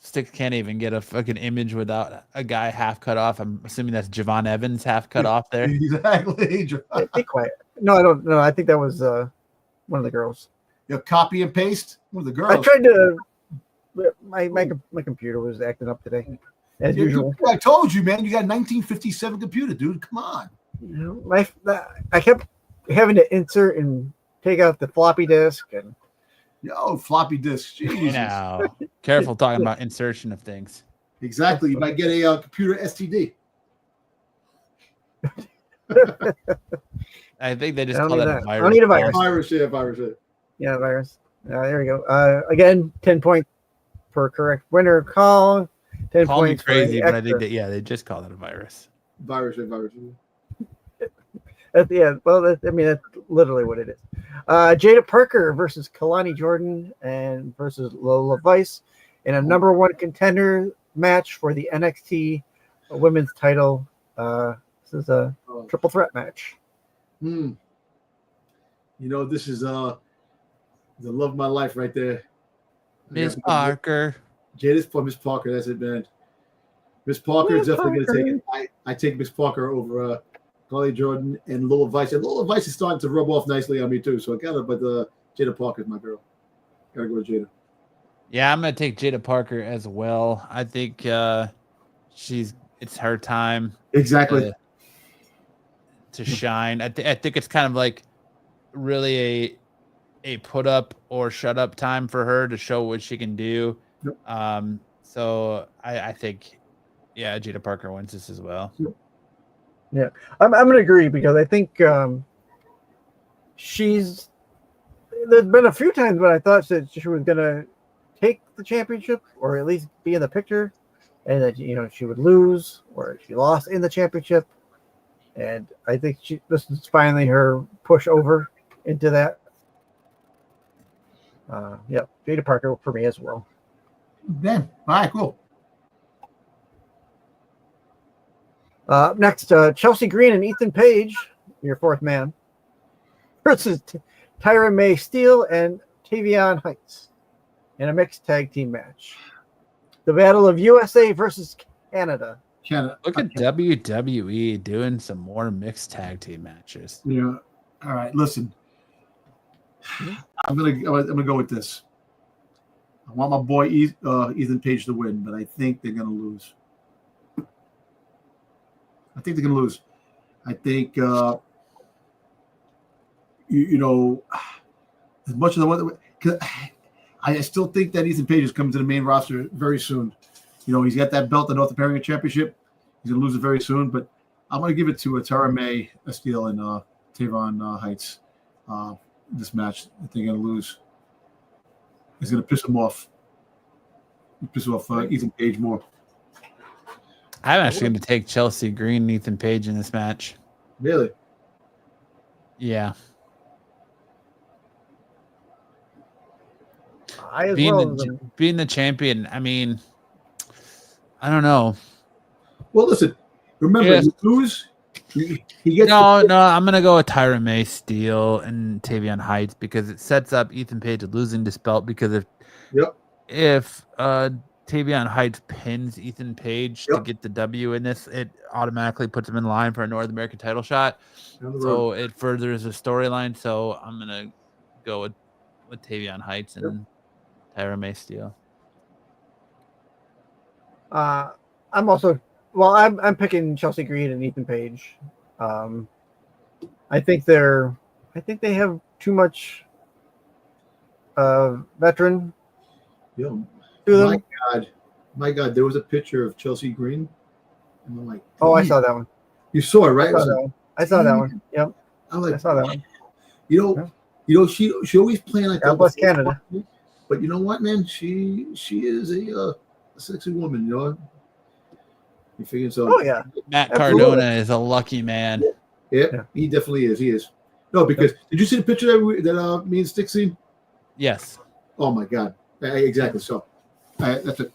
Styx can't even get a fucking image without a guy half cut off. I'm assuming that's Javon Evans half cut off there. Exactly. Be quiet. No, I don't know. I think that was one of the girls. You copy and paste? One of the girls. I tried to. My computer was acting up today, as usual. I told you, man. You got a 1957 computer, dude. Come on. I kept having to insert and take out the floppy disk and. Yo, floppy disk. Jesus. Now, careful talking about insertion of things. Exactly. You might get a computer STD. I think they just call that a virus. I don't need a virus. Virus. Yeah, virus. There we go. Again, 10 points per correct winner call. 10 Call me points. crazy, but I think that they just call it a virus. Virus. Well, that's literally what it is. Jada Parker versus Kalani Jordan and versus Lola Vice in a number 1 contender match for the NXT women's title. This is a triple threat match. This is the love of my life right there. Miss Parker. Jada's for Miss Parker. That's it, man. Miss Parker is definitely going to take it. I take Miss Parker over Carly Jordan and Lola Vice. And Lola Vice is starting to rub off nicely on me, too. So I got it, but Jada Parker is my girl. Got to go with Jada. Yeah, I'm going to take Jada Parker as well. I think it's her time. Exactly. To shine. I think it's kind of like really a put up or shut up time for her to show what she can do. Yep. So I think, Jada Parker wins this as well. Yep. Yeah, I'm going to agree because I think there's been a few times when I thought that she was going to take the championship or at least be in the picture and that, she would lose or she lost in the championship. And I think this is finally her push over into that. Jada Parker for me as well. Then, all right, cool. Next, Chelsea Green and Ethan Page, your 4th man, versus Tyra May Steele and Tavion Heights in a mixed tag team match. The Battle of USA versus Canada. Look at WWE doing some more mixed tag team matches. Yeah. All right. Listen, I'm gonna go with this. I want my boy Ethan Page to win, but I think they're gonna lose. I think as much as I still think that Ethan Page is coming to the main roster very soon. He's got that belt, the North American Championship. He's going to lose it very soon, but I'm going to give it to Tara May Steele and Tavon Heights. This match that they're going to lose. It's going to piss him off. Ethan Page more. I'm actually going to take Chelsea Green and Ethan Page in this match. Really? Yeah. Being the champion, I mean, I don't know. Well, listen. Remember, you lose. He gets No, I'm gonna go with Tyra May Steele and Tavion Heights because it sets up Ethan Page losing this belt because if Tavion Heights pins Ethan Page to get the W in this, it automatically puts him in line for a North American title shot. So it furthers the storyline. So I'm gonna go with Tavion Heights and Tyra May Steele. I'm also I'm picking Chelsea Green and Ethan Page. I think they have too much veteran. Yo, to them. my God, there was a picture of Chelsea Green, and I'm like, I saw that one. You saw it, right? I saw that one. Yep. I'm like, I saw that one. You know, she always playing like God bless Canada. But you know what, man? She is a sexy woman. You know. You figure so? Oh yeah. Matt Cardona is a lucky man. Yeah, he definitely is. He is. No, because did you see the picture that me and Styx seen? Yes. Oh my God! Exactly. So that's it.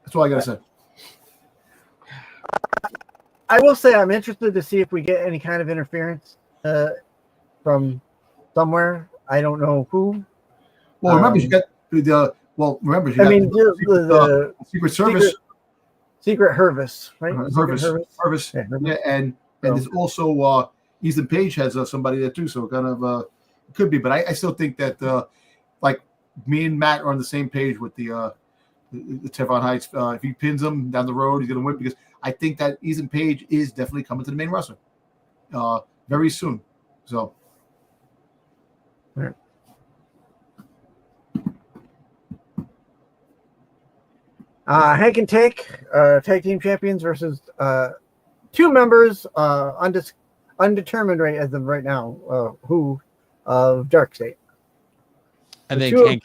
That's all I gotta say. I will say I'm interested to see if we get any kind of interference from somewhere. I don't know who. Well, remember you got the. Well, remember you got the Secret Service. Secret Hervis, right? Hervis. Yeah, and there's also Ethan Page has somebody there too, so kind of it could be. But I still think that like me and Matt are on the same page with the Tevon Heights. If he pins him down the road, he's going to win because I think that Ethan Page is definitely coming to the main roster very soon. So. All right. Hank and Tank, tag team champions versus two members, undetermined right as of right now, who of Dark State. I think Hank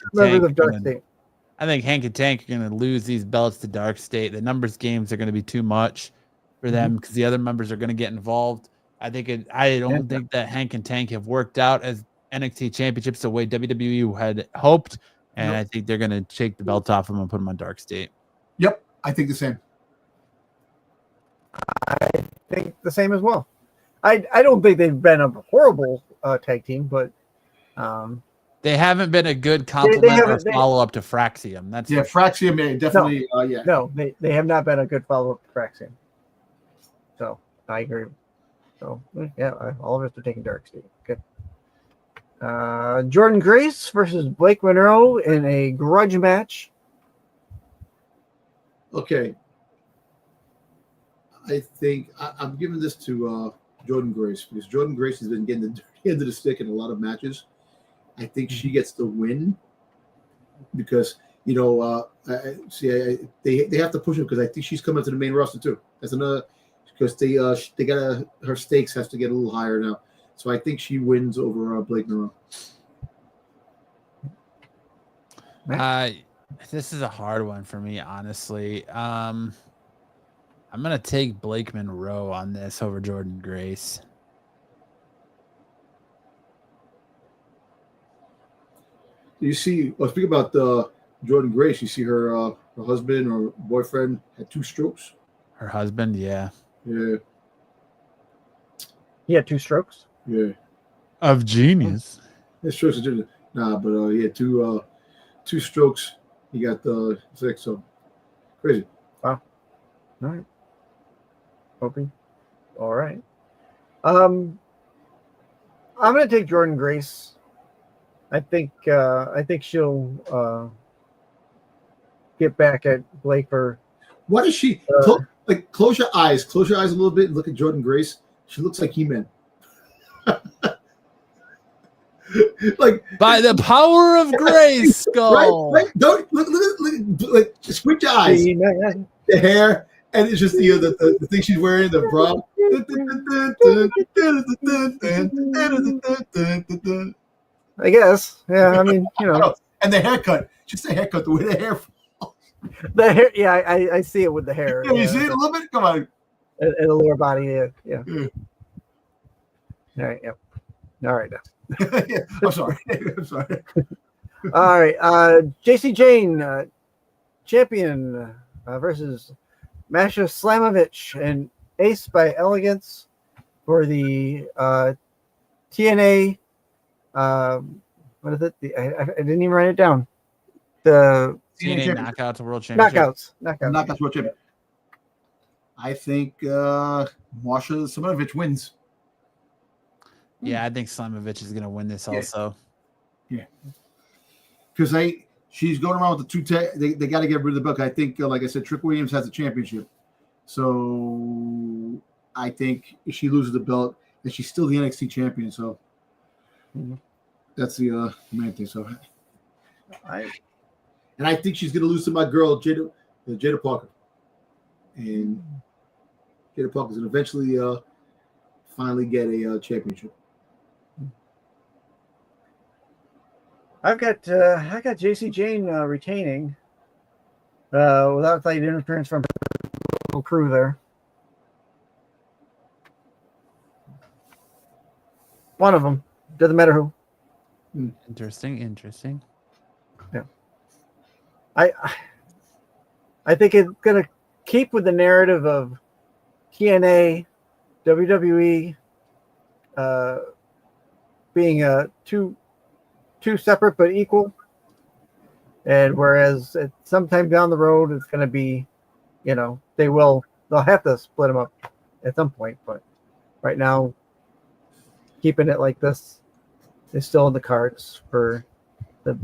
and Tank are going to lose these belts to Dark State. The numbers games are going to be too much for them because the other members are going to get involved. I don't think that Hank and Tank have worked out as NXT championships the way WWE had hoped, and I think they're going to take the belts off them and put them on Dark State. Yep, I think the same. I think the same as well. I don't think they've been a horrible tag team, but they haven't been a good complement or follow-up to Fraxium. Fraxium definitely. No, they have not been a good follow-up to Fraxium. So I agree. So yeah, all of us are taking Dark State. Good. Jordan Grace versus Blake Monroe in a grudge match. Okay. I think I'm giving this to Jordan Grace because Jordan Grace has been getting the dirty end of the stick in a lot of matches. I think she gets the win because they have to push her because I think she's coming to the main roster too. That's another because they got her stakes has to get a little higher now. So I think she wins over Blake Monroe. This is a hard one for me, honestly. I'm gonna take Blake Monroe on this over Jordan Grace. You see, speak about Jordan Grace. You see her husband or boyfriend had 2 strokes. Her husband, yeah. Yeah. He had 2 strokes. Yeah. Of genius. His strokes are genius. Nah, but he had 2 strokes. He got 6. So crazy. Wow. All right. Hoping. All right. I'm gonna take Jordan Grace. I think she'll get back at Blake for. What is she? Close your eyes. Close your eyes a little bit and look at Jordan Grace. She looks like He-Man. Like by the power of Grace, skull. Right? Don't look. Like squint your eyes. The hair, and it's just the thing she's wearing, the bra. I guess. Yeah, I mean, And the haircut. Just the haircut, the way the hair falls. The hair, yeah, I see it with the hair. Yeah, you see it a little bit? Come on. And the lower body, yeah. All right, yep. All right. Yeah, I'm sorry. All right. JC Jane, champion versus Masha Slamovich and Ace by Elegance for the TNA. What is it? I didn't even write it down. The TNA Knockouts World Championship. Knockouts World Championship. I think Marsha Simonovich wins. Yeah, I think Slimovic is going to win this also. Yeah. Because she's going around with the they got to get rid of the belt. I think, like I said, Trick Williams has the championship. So I think if she loses the belt, and she's still the NXT champion. So that's the main thing. So I think she's going to lose to my girl, Jada Parker. And Jada Parker's going to eventually finally get a championship. I got JC Jane retaining without the interference from the crew there. One of them. Doesn't matter who. Interesting. Yeah. I think it's going to keep with the narrative of TNA, WWE being two separate but equal, and whereas sometime down the road it's going to be, they'll have to split them up at some point, but right now keeping it like this is still in the cards for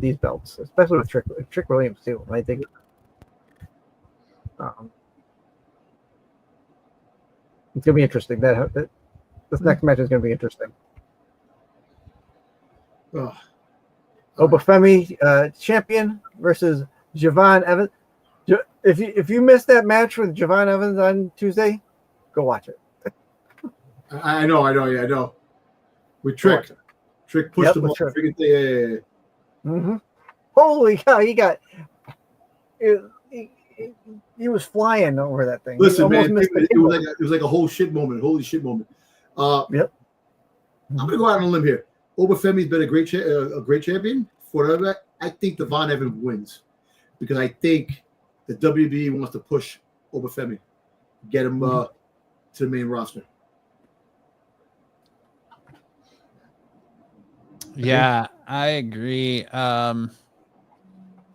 these belts, especially with Trick Williams too. I think it's going to be interesting. This next match is going to be interesting. Obafemi champion versus Javon Evans. If you missed that match with Javon Evans on Tuesday, go watch it. I know. With Trick. Trick pushed him off. Yeah. Mm-hmm. Holy cow, he was flying over that thing. Listen, man, it was like a whole shit moment. Holy shit moment. Yep. I'm gonna go out on a limb here. Obafemi's been a great champion. For I think the Von Evans wins because I think the WWE wants to push Obafemi, get him to the main roster. Yeah, I agree. I'm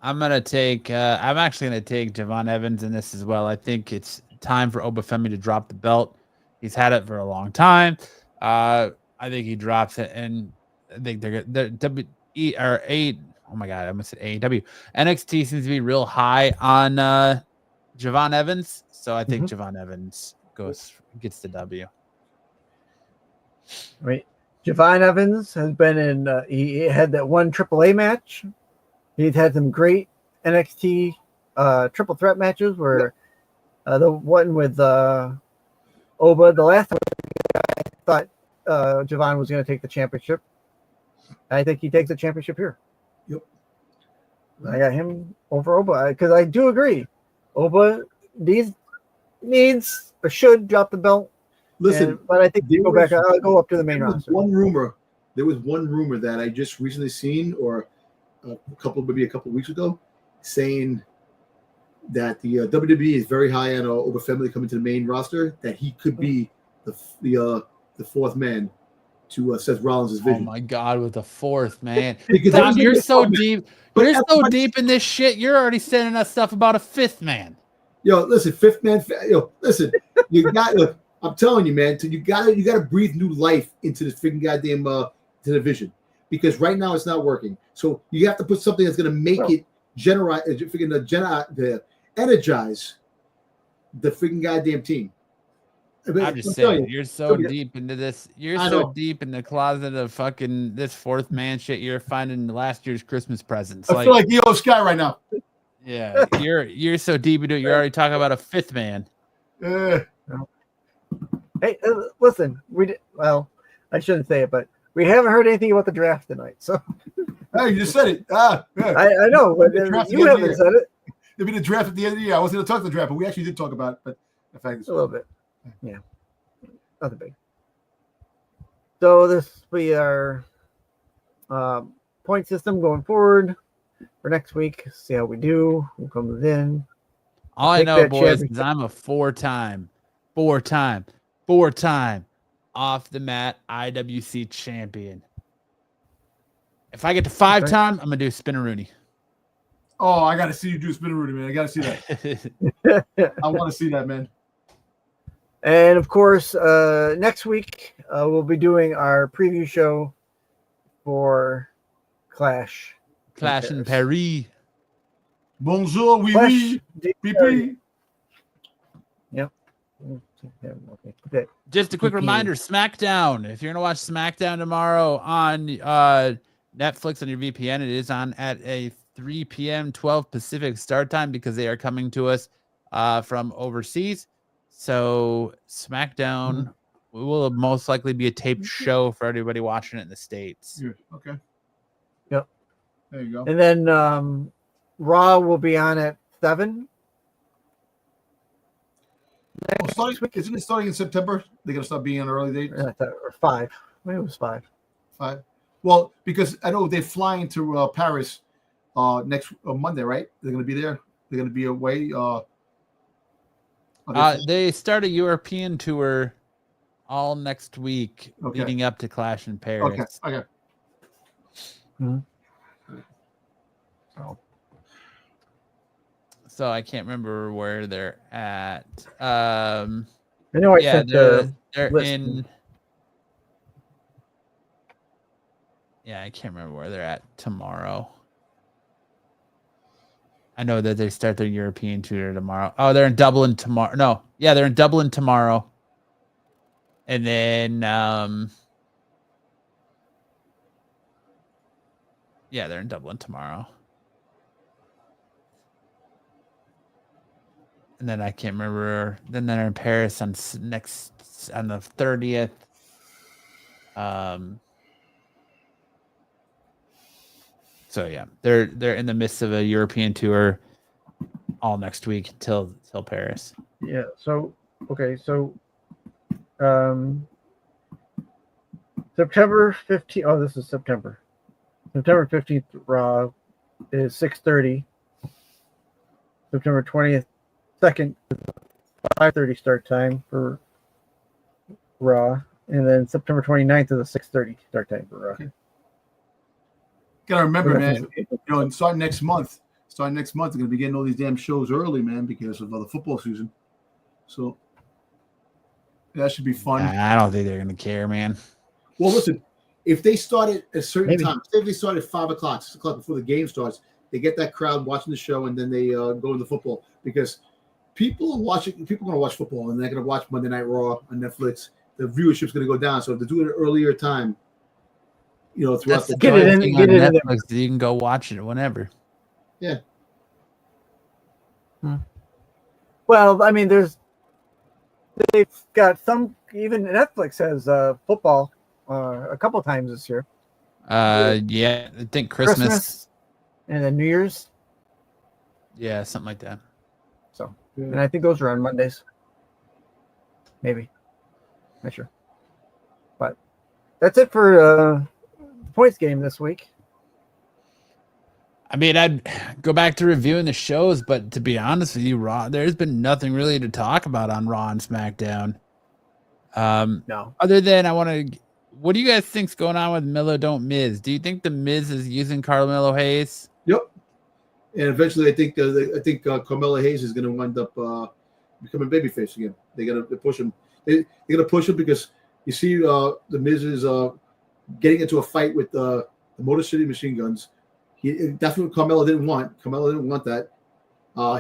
actually gonna take Javon Evans in this as well. I think it's time for Obafemi to drop the belt. He's had it for a long time. I think he drops it, and I think oh my god, I almost said AEW. NXT seems to be real high on Javon Evans, so I think Javon Evans gets the W. Right. Javon Evans has been in. He had that one AAA match. He's had some great NXT triple threat matches where the one with Oba, the last time I thought Javon was going to take the championship. I think he takes the championship here. Yep. I got him over Oba because I do agree. Oba needs or should drop the belt. Listen, but I think I'll go up to the main roster. There was one rumor that I just recently seen, or maybe a couple of weeks ago, saying that the WWE is very high on Obafemi coming to the main roster. That he could be the fourth man to Seth Rollins' vision. Oh my God, with the fourth man, Tom, you're so deep. You're so deep in this shit. You're already sending us stuff about a fifth man. Yo, listen, fifth man. Listen, you got. Look, I'm telling you, man. You gotta breathe new life into this freaking goddamn division, because right now it's not working. So you have to put something that's gonna make it energize the freaking goddamn team. I'm just saying, you're so deep into this. You're so deep in the closet of fucking this fourth man shit. You're finding last year's Christmas presents. I feel like Io Sky right now. Yeah, you're so deep into it. You're already talking about a fifth man. Hey, listen. I shouldn't say it, but we haven't heard anything about the draft tonight. So, hey, you just said it. Yeah. I know, but you haven't said it. There'll be the draft at the end of the year. I was going to talk the draft, but we actually did talk about it. But in fact, a little bit. Yeah, nothing big. So this will be our point system going forward for next week. See how we do. Who comes in? All I know, boys, is I'm a four-time off the mat IWC champion. If I get to 5-time, I'm gonna do Spinneroonie. Oh, I gotta see you do Spinneroonie, man. I gotta see that. I want to see that, man. And of course, next week we'll be doing our preview show for Clash in Paris. Bonjour, oui, oui, pipi. Yep. Okay. Just a quick reminder, SmackDown. If you're going to watch SmackDown tomorrow on Netflix on your VPN, it is on at a 3 p.m., 12 Pacific start time because they are coming to us from overseas. So SmackDown will most likely be a taped show for everybody watching it in the States. Yeah, okay. Yep. There you go. And then Raw will be on at 7. Isn't it starting in September? They're going to start being on early dates? Or 5. Maybe it was 5. 5. Well, because I know they're flying to Paris next Monday, right? They're going to be there. They're going to be away. They start a European tour all next week, leading up to Clash in Paris. Okay. Mm-hmm. So I can't remember where they're at. I know I sent they're list. in. Yeah, I can't remember where they're at tomorrow. I know that they start their European tour tomorrow. Oh, they're in Dublin tomorrow. No, yeah, they're in Dublin tomorrow. And then, yeah, they're in Dublin tomorrow. And then I can't remember. Then they're in Paris on the 30th. So yeah, they're in the midst of a European tour all next week till Paris. Yeah. So okay. So September 15th. Oh, this is September. September 15th. Raw is 6:30. September 20th. Second, 5:30 start time for Raw, and then September 29th is a 6:30 start time for Raw. Okay. Gotta remember, man. And starting next month, they're gonna be getting all these damn shows early, man, because of the football season. So that should be fun. I don't think they're gonna care, man. Well, listen, if they start at a certain time, say if they start at 5 o'clock, 6 o'clock before the game starts, they get that crowd watching the show, and then they go to the football because. People are going to watch football, and they're going to watch Monday Night Raw on Netflix. The viewership's going to go down. So if they do it at an earlier time, throughout the get it in Netflix, you can go watch it whenever. Yeah. Well, I mean, they've got some. Even Netflix has football a couple times this year. Yeah, I think Christmas and then New Year's. Yeah, something like that. So, and I think those are on Mondays. Maybe. Not sure. But that's it for points game this week. I mean, I'd go back to reviewing the shows, but to be honest with you, Raw, there's been nothing really to talk about on Raw and SmackDown. No. Other than what do you guys think's going on with Miller Don't Miz? Do you think the Miz is using Carmelo Hayes? Yep. And eventually, I think Carmelo Hayes is going to wind up becoming babyface again. They're push him. They're going to push him because you see the Miz is getting into a fight with the Motor City Machine Guns. That's what Carmelo didn't want. Carmelo didn't want that.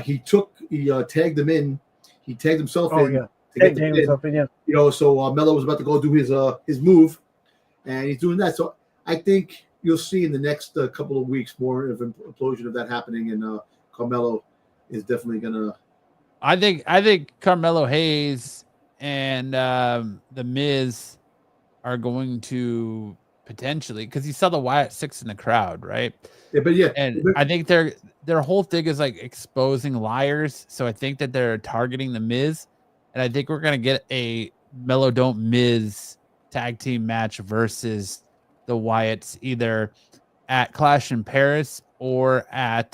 He tagged them in. He tagged himself in. Yeah. To get himself in. Yeah. So Melo was about to go do his move, and he's doing that. So I think you'll see in the next couple of weeks more of an implosion of that happening, and Carmelo is definitely gonna. I think Carmelo Hayes and the Miz are going to potentially, because you saw the Wyatt Six in the crowd, right? Yeah, but yeah, and I think their whole thing is like exposing liars. So I think that they're targeting the Miz, and I think we're gonna get a Melo Don't Miz tag team match versus the Wyatts either at Clash in Paris or at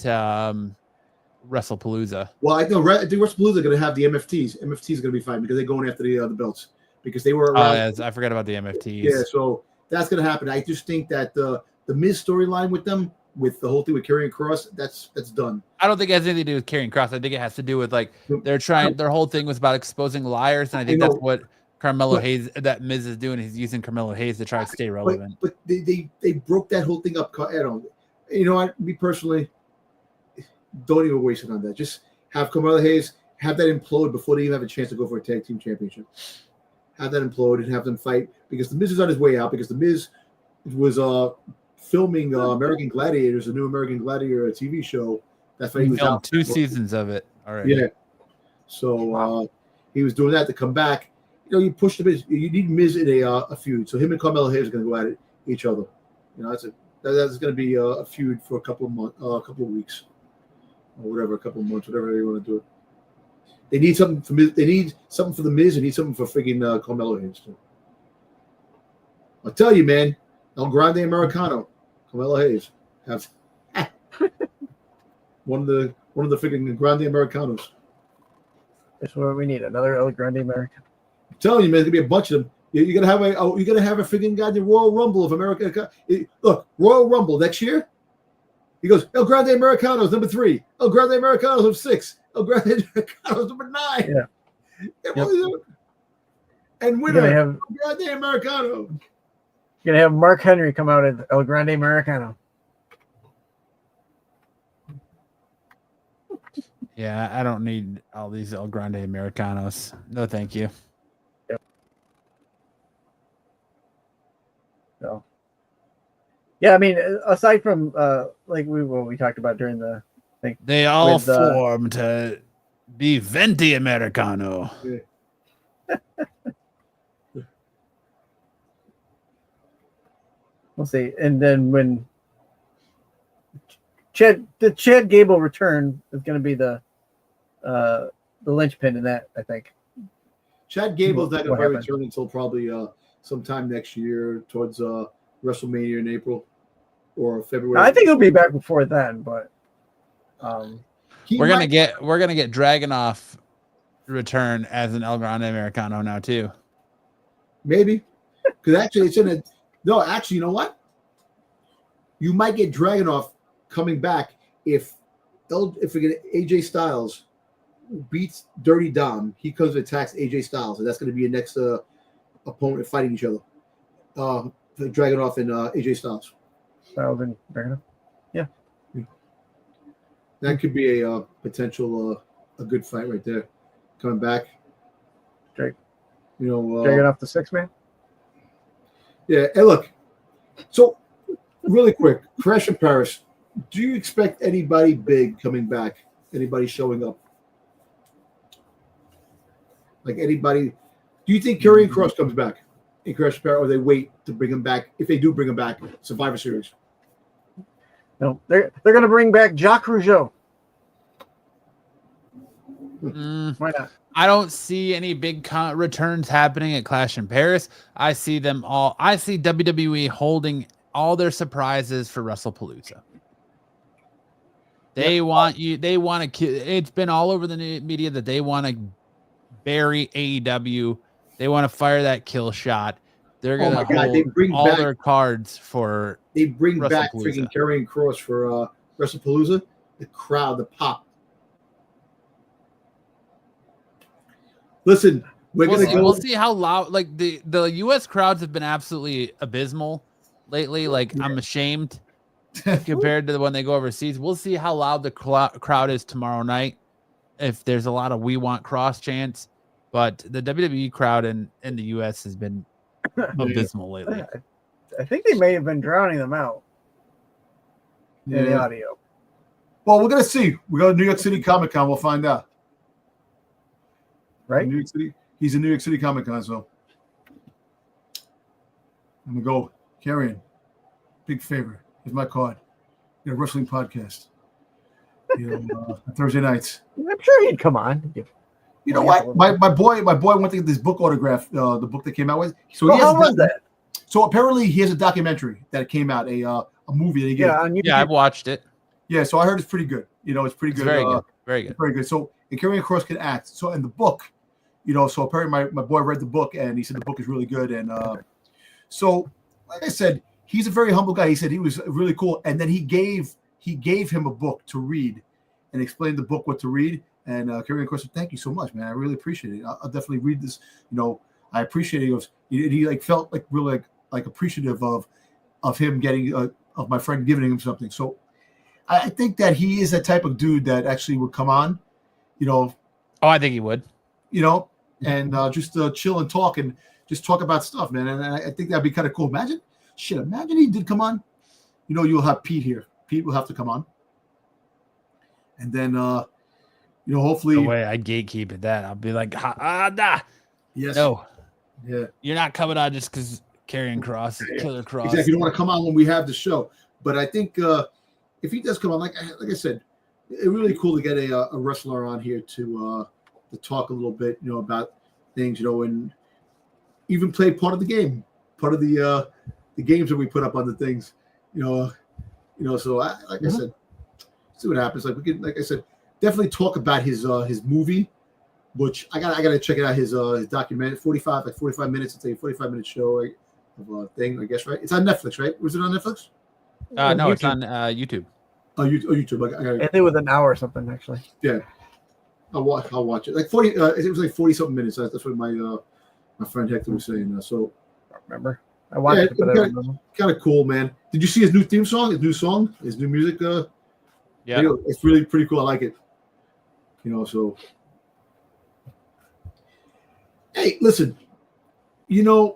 WrestlePalooza. Well, I think WrestlePalooza are going to have the MFTs. MFTs are going to be fine because they're going after the belts. because they were around. I forgot about the MFTs. Yeah, so that's going to happen. I just think that the Miz storyline with them, with the whole thing with Karrion Kross, that's done. I don't think it has anything to do with Karrion Kross. I think it has to do with like they're trying. Their whole thing was about exposing liars, and I think that's what Carmelo Hayes, that Miz is doing. He's using Carmelo Hayes to try to stay relevant. But they broke that whole thing up. I don't. You know what? Me personally, don't even waste it on that. Just have Carmelo Hayes have that implode before they even have a chance to go for a tag team championship. Have that implode and have them fight, because the Miz is on his way out, because the Miz was filming American Gladiators, a new American Gladiator TV show. That's why he was out. 2 seasons of it already. Yeah. So he was doing that to come back. You know, you push the Miz. You need Miz in a feud. So him and Carmelo Hayes are going to go at each other. You know, that's going to be a feud for a couple of months, a couple of weeks, or whatever, a couple of months, whatever you want to do it. They need something for Miz. They need something for the Miz. They need something for freaking Carmelo Hayes too. I'll tell you, man. El Grande Americano, Carmelo Hayes, have one of the freaking Grande Americanos. That's what we need. Another El Grande Americano. I'm telling you, man, there's gonna be a bunch of them. You're gonna have a freaking goddamn Royal Rumble of America. Look, Royal Rumble next year. He goes, El Grande Americanos number 3, El Grande Americanos number 6, El Grande Americanos number 9. Yeah. Yep. And winner, El Grande Americano. You're gonna have Mark Henry come out as El Grande Americano. Yeah, I don't need all these El Grande Americanos. No, thank you. Yep. So, yeah, I mean, aside from like what we talked about during the thing, they all form to be Venti Americano. Yeah. We'll see. And then when Chad Gable return is going to be the linchpin in that, I think. Chad Gable's not going to return until probably sometime next year, towards WrestleMania in April or February. I think he'll be back before then, but we're gonna get Dragunov return as an El Grande Americano now too. Maybe, because actually it's in a. No, actually, you know what? You might get Dragunov coming back if we get AJ Styles beats Dirty Dom. He comes and attacks AJ Styles, and that's going to be your next opponent fighting each other. Dragunov and AJ Styles. Styles and Dragunov. Yeah. That could be a potential a good fight right there. Coming back. Drake. You know, Dragunov the 6-man. Yeah, and look, so really quick, Crash in Paris, do you expect anybody big coming back? Anybody showing up? Like anybody? Do you think Karrion Kross comes back in Crash in Paris, or they wait to bring him back? If they do bring him back, Survivor Series. No, they're going to bring back Jacques Rougeau. Why not? I don't see any big returns happening at Clash in Paris. I see WWE holding all their surprises for WrestlePalooza. They want you. They want to. It's been all over the media that they want to bury AEW. They want to fire that kill shot. They're gonna hold all their cards for. They bring back freaking Karrion Kross for WrestlePalooza. The crowd, the pop. Listen, we'll see how loud. Like the U.S. crowds have been absolutely abysmal lately. Like I'm ashamed compared to when they go overseas. We'll see how loud the crowd is tomorrow night. If there's a lot of "We Want Cross" chants, but the WWE crowd in the U.S. has been abysmal lately. I think they may have been drowning them out in the audio. Well, we're gonna see. We go to New York City Comic Con. We'll find out. Right? New York City. He's in New York City Comic Con, so I'm gonna go. Karrion, big favor. Here's my card. You know, wrestling podcast. You know, Thursday nights. I'm sure he'd come on. You know what? My boy went to get this book autograph. The book that came out with. So how was that? So apparently he has a documentary that came out, a movie that he gave. Yeah, I've watched it. Yeah, so I heard it's pretty good. You know, it's pretty good. Very good. Very good. Very good. So and Karrion Kross can act. So in the book, So apparently my boy read the book and he said the book is really good. And so, like I said, he's a very humble guy. He said he was really cool. And then he gave him a book to read and explained the book what to read. And Karrion Kross said, "Thank you so much, man. I really appreciate it. I'll definitely read this. I appreciate it." He like felt like really like appreciative of him getting of my friend giving him something. So I think that he is that type of dude that actually would come on, Oh, I think he would. And just chill and talk and just talk about stuff, man. And I think that'd be kind of cool. Imagine he did come on. You'll have Pete here. Pete will have to come on. And then, hopefully. No way, I gatekeep at that. I'll be like, nah. Yes. No. Yeah. You're not coming on just because Karrion Kross, Killer Kross. Exactly. You don't want to come on when we have the show. But I think if he does come on, like I said, it's really cool to get a wrestler on here to talk a little bit, about things, and even play part of the game, part of the games that we put up on the things, So I said, see what happens. Like we could, like I said, definitely talk about his movie, which I gotta check it out. His documentary, 45 minutes. It's a 45-minute show, right, of a thing, I guess, right? It's on Netflix, right? Was it on Netflix? No, YouTube. It's on YouTube. Oh, YouTube. I think it was an hour or something, actually. Yeah, I'll watch it. Like 40. It was like 40-something minutes. That's what my friend Hector was saying. So I don't remember. I watched it, but I don't remember. Kind of cool, man. Did you see his new theme song? His new music. Yeah, it's really pretty cool. I like it. So. Hey, listen. The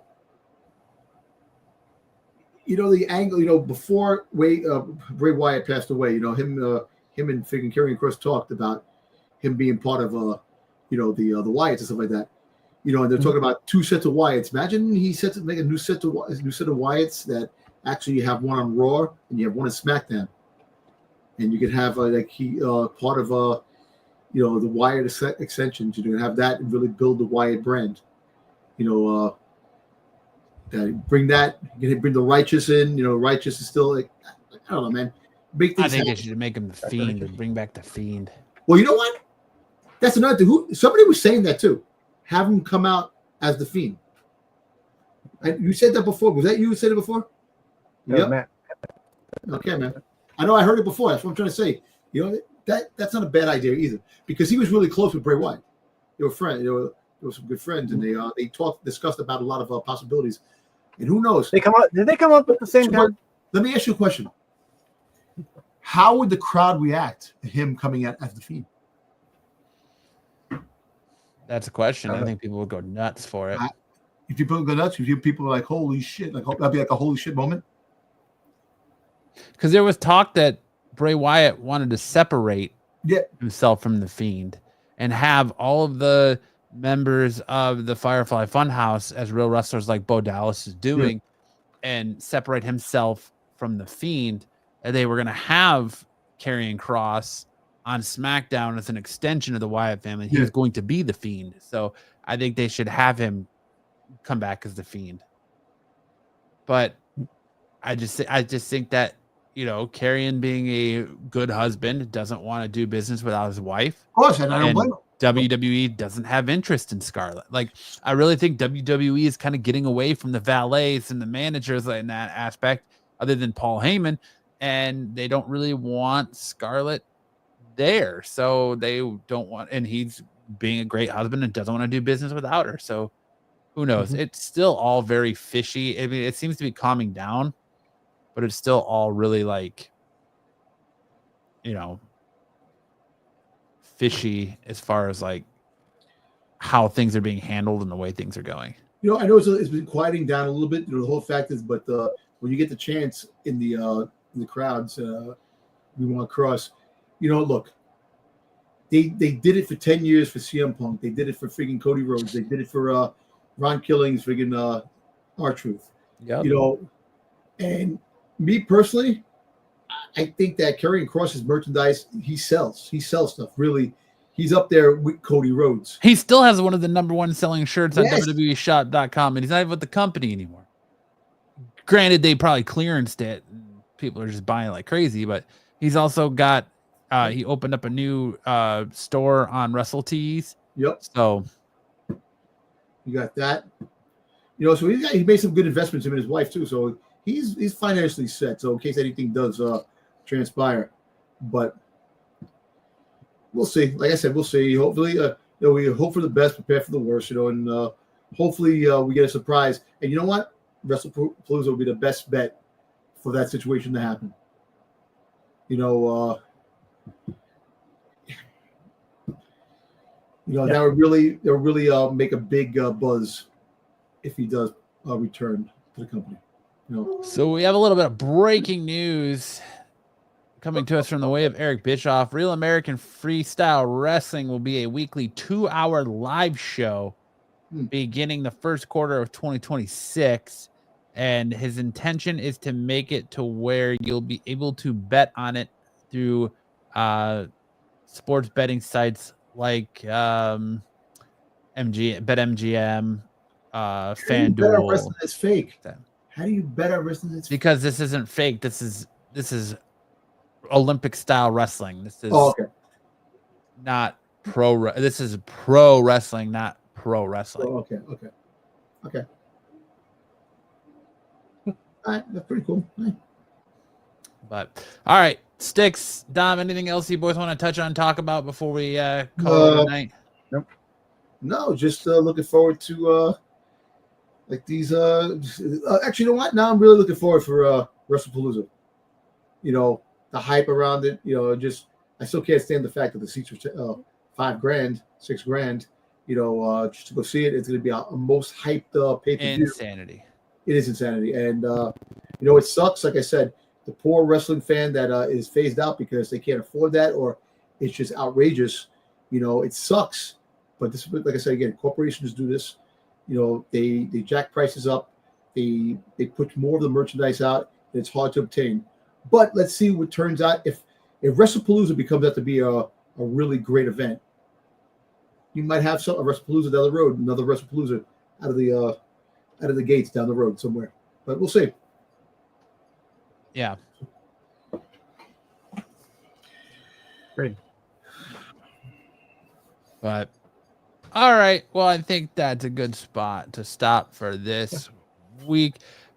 angle. Before Bray Wyatt passed away. Him and freaking Karrion Kross talked about him being part of the Wyatts and stuff like that. And they're talking about two sets of Wyatts. Imagine he sets to make a new set of Wyatts that actually you have one on Raw and you have one on SmackDown, and you could have part of the Wyatt extensions. You're gonna have that and really build the Wyatt brand. Bring that. You're gonna bring the Righteous in. Righteous is still like, I don't know, man. Big things. I think they should make him the Fiend and bring back the Fiend. Well, you know what? That's another thing. Somebody was saying that too. Have him come out as the Fiend. And you said that before. Was that you who said it before? No, Yep. Matt. Okay, man. I know I heard it before. That's what I'm trying to say. That's not a bad idea either, because he was really close with Bray Wyatt. They were friends. They were some good friends, and they discussed about a lot of possibilities. And who knows? Did they come up at the same time? Let me ask you a question. How would the crowd react to him coming out as the Fiend? That's a question. I think people would go nuts for it. If people go nuts, if people are like, holy shit, like that'd be like a holy shit moment. Because there was talk that Bray Wyatt wanted to separate Yeah. himself from the Fiend and have all of the members of the Firefly Funhouse as real wrestlers like Bo Dallas is doing, and separate himself from the Fiend. And they were going to have Karrion Kross on SmackDown as an extension of the Wyatt family. He was going to be the Fiend. So I think they should have him come back as the Fiend. But I just think that, Karrion being a good husband doesn't want to do business without his wife. Of course, and I don't blame him. WWE doesn't have interest in Scarlett. Like, I really think WWE is kind of getting away from the valets and the managers in that aspect, other than Paul Heyman, and they don't really want Scarlett there. So they don't want, and he's being a great husband and doesn't want to do business without her. So who knows? It's still all very fishy. I mean, it seems to be calming down, but it's still all really like, fishy as far as like how things are being handled and the way things are going. I know it's been quieting down a little bit. The whole fact is, but when you get the chance in the crowds, we want to cross. Look, they did it for 10 years for CM Punk. They did it for freaking Cody Rhodes. They did it for Ron Killings, freaking R-Truth. Yeah. And me personally, I think that Karrion Kross's merchandise, he sells stuff. Really, he's up there with Cody Rhodes. He still has one of the number one selling shirts on Yes. WWEshop.com, and he's not even with the company anymore. Granted, they probably clearanced it. People are just buying like crazy, but he's also got, he opened up a new store on WrestleTees. Yep. So You got that. So he made some good investments, him and his wife too. So he's financially set. So in case anything does transpire, but we'll see. Like I said, we'll see. Hopefully, we hope for the best, prepare for the worst. And hopefully we get a surprise. And you know what? WrestlePalooza will be the best bet for that situation to happen. That would really make a big buzz if he does return to the company. So we have a little bit of breaking news coming to us from the way of Eric Bischoff. Real American Freestyle Wrestling will be a weekly 2-hour live show beginning the first quarter of 2026. And his intention is to make it to where you'll be able to bet on it through sports betting sites like BetMGM, FanDuel. It's fake. How do you bet on wrestling that's fake? Because this isn't fake. This is Olympic style wrestling. This is not pro. This is pro wrestling, not pro wrestling. Okay. All right, that's pretty cool. Right. But all right, Styx, Dom, anything else you boys want to touch on, talk about before we call it a night? Nope. No, just looking forward to like these. Actually, you know what? Now I'm really looking forward for WrestlePalooza. The hype around it. I still can't stand the fact that the seats are $5,000, $6,000. Just to go see it, it's going to be a most hyped pay-per-view. Insanity. It is insanity, and it sucks. Like I said, the poor wrestling fan that is phased out because they can't afford that, or it's just outrageous. It sucks. But this, like I said again, corporations do this. They jack prices up. They put more of the merchandise out, and it's hard to obtain. But let's see what turns out. If WrestlePalooza becomes out to be a really great event, you might have a WrestlePalooza down the road, another WrestlePalooza out of the gates down the road somewhere. But we'll see. Yeah. Great. But all right. Well, I think that's a good spot to stop for this week.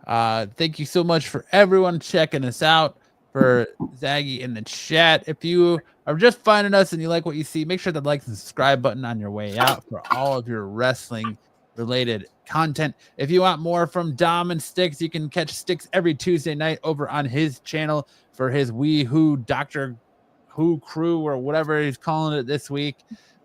Thank you so much for everyone checking us out. For Zaggy in the chat. If you are just finding us and you like what you see, make sure to like and subscribe button on your way out for all of your wrestling related content. If you want more from Dom and Styx, you can catch Styx every Tuesday night over on his channel for his Wee Who Doctor Who crew or whatever he's calling it this week.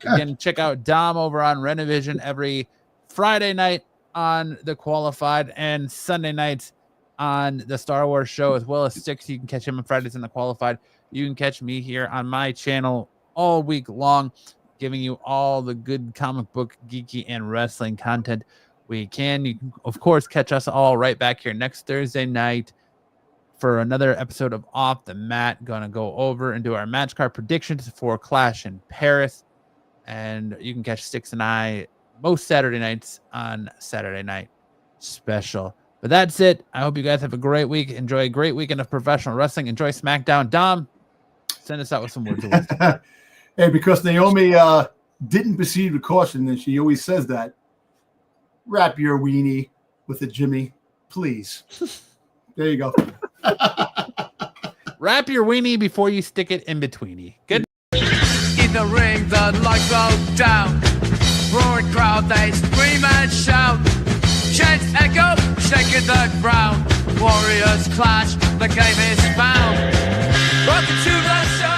You can check out Dom over on Renovision every Friday night on The Qualified and Sunday nights on the Star Wars show, as well as Styx. You can catch him on Fridays in The Qualified. You can catch me here on my channel all week long, giving you all the good comic book, geeky, and wrestling content we can. You can, of course, catch us all right back here next Thursday night for another episode of Off the Mat. Gonna go over and do our match card predictions for Clash in Paris. And you can catch Styx and I most Saturday nights on Saturday Night Special. But that's it. I hope you guys have a great week. Enjoy a great weekend of professional wrestling. Enjoy SmackDown. Dom, send us out with some words of wisdom. Hey, because Naomi didn't proceed with caution, and she always says that, wrap your weenie with a Jimmy, please. There you go. Wrap your weenie before you stick it in betweenie. Good. In the ring, the lights go down. Roaring crowd, they scream and shout. Chants echo, shaking the ground. Warriors clash, the game is found. Welcome to the show.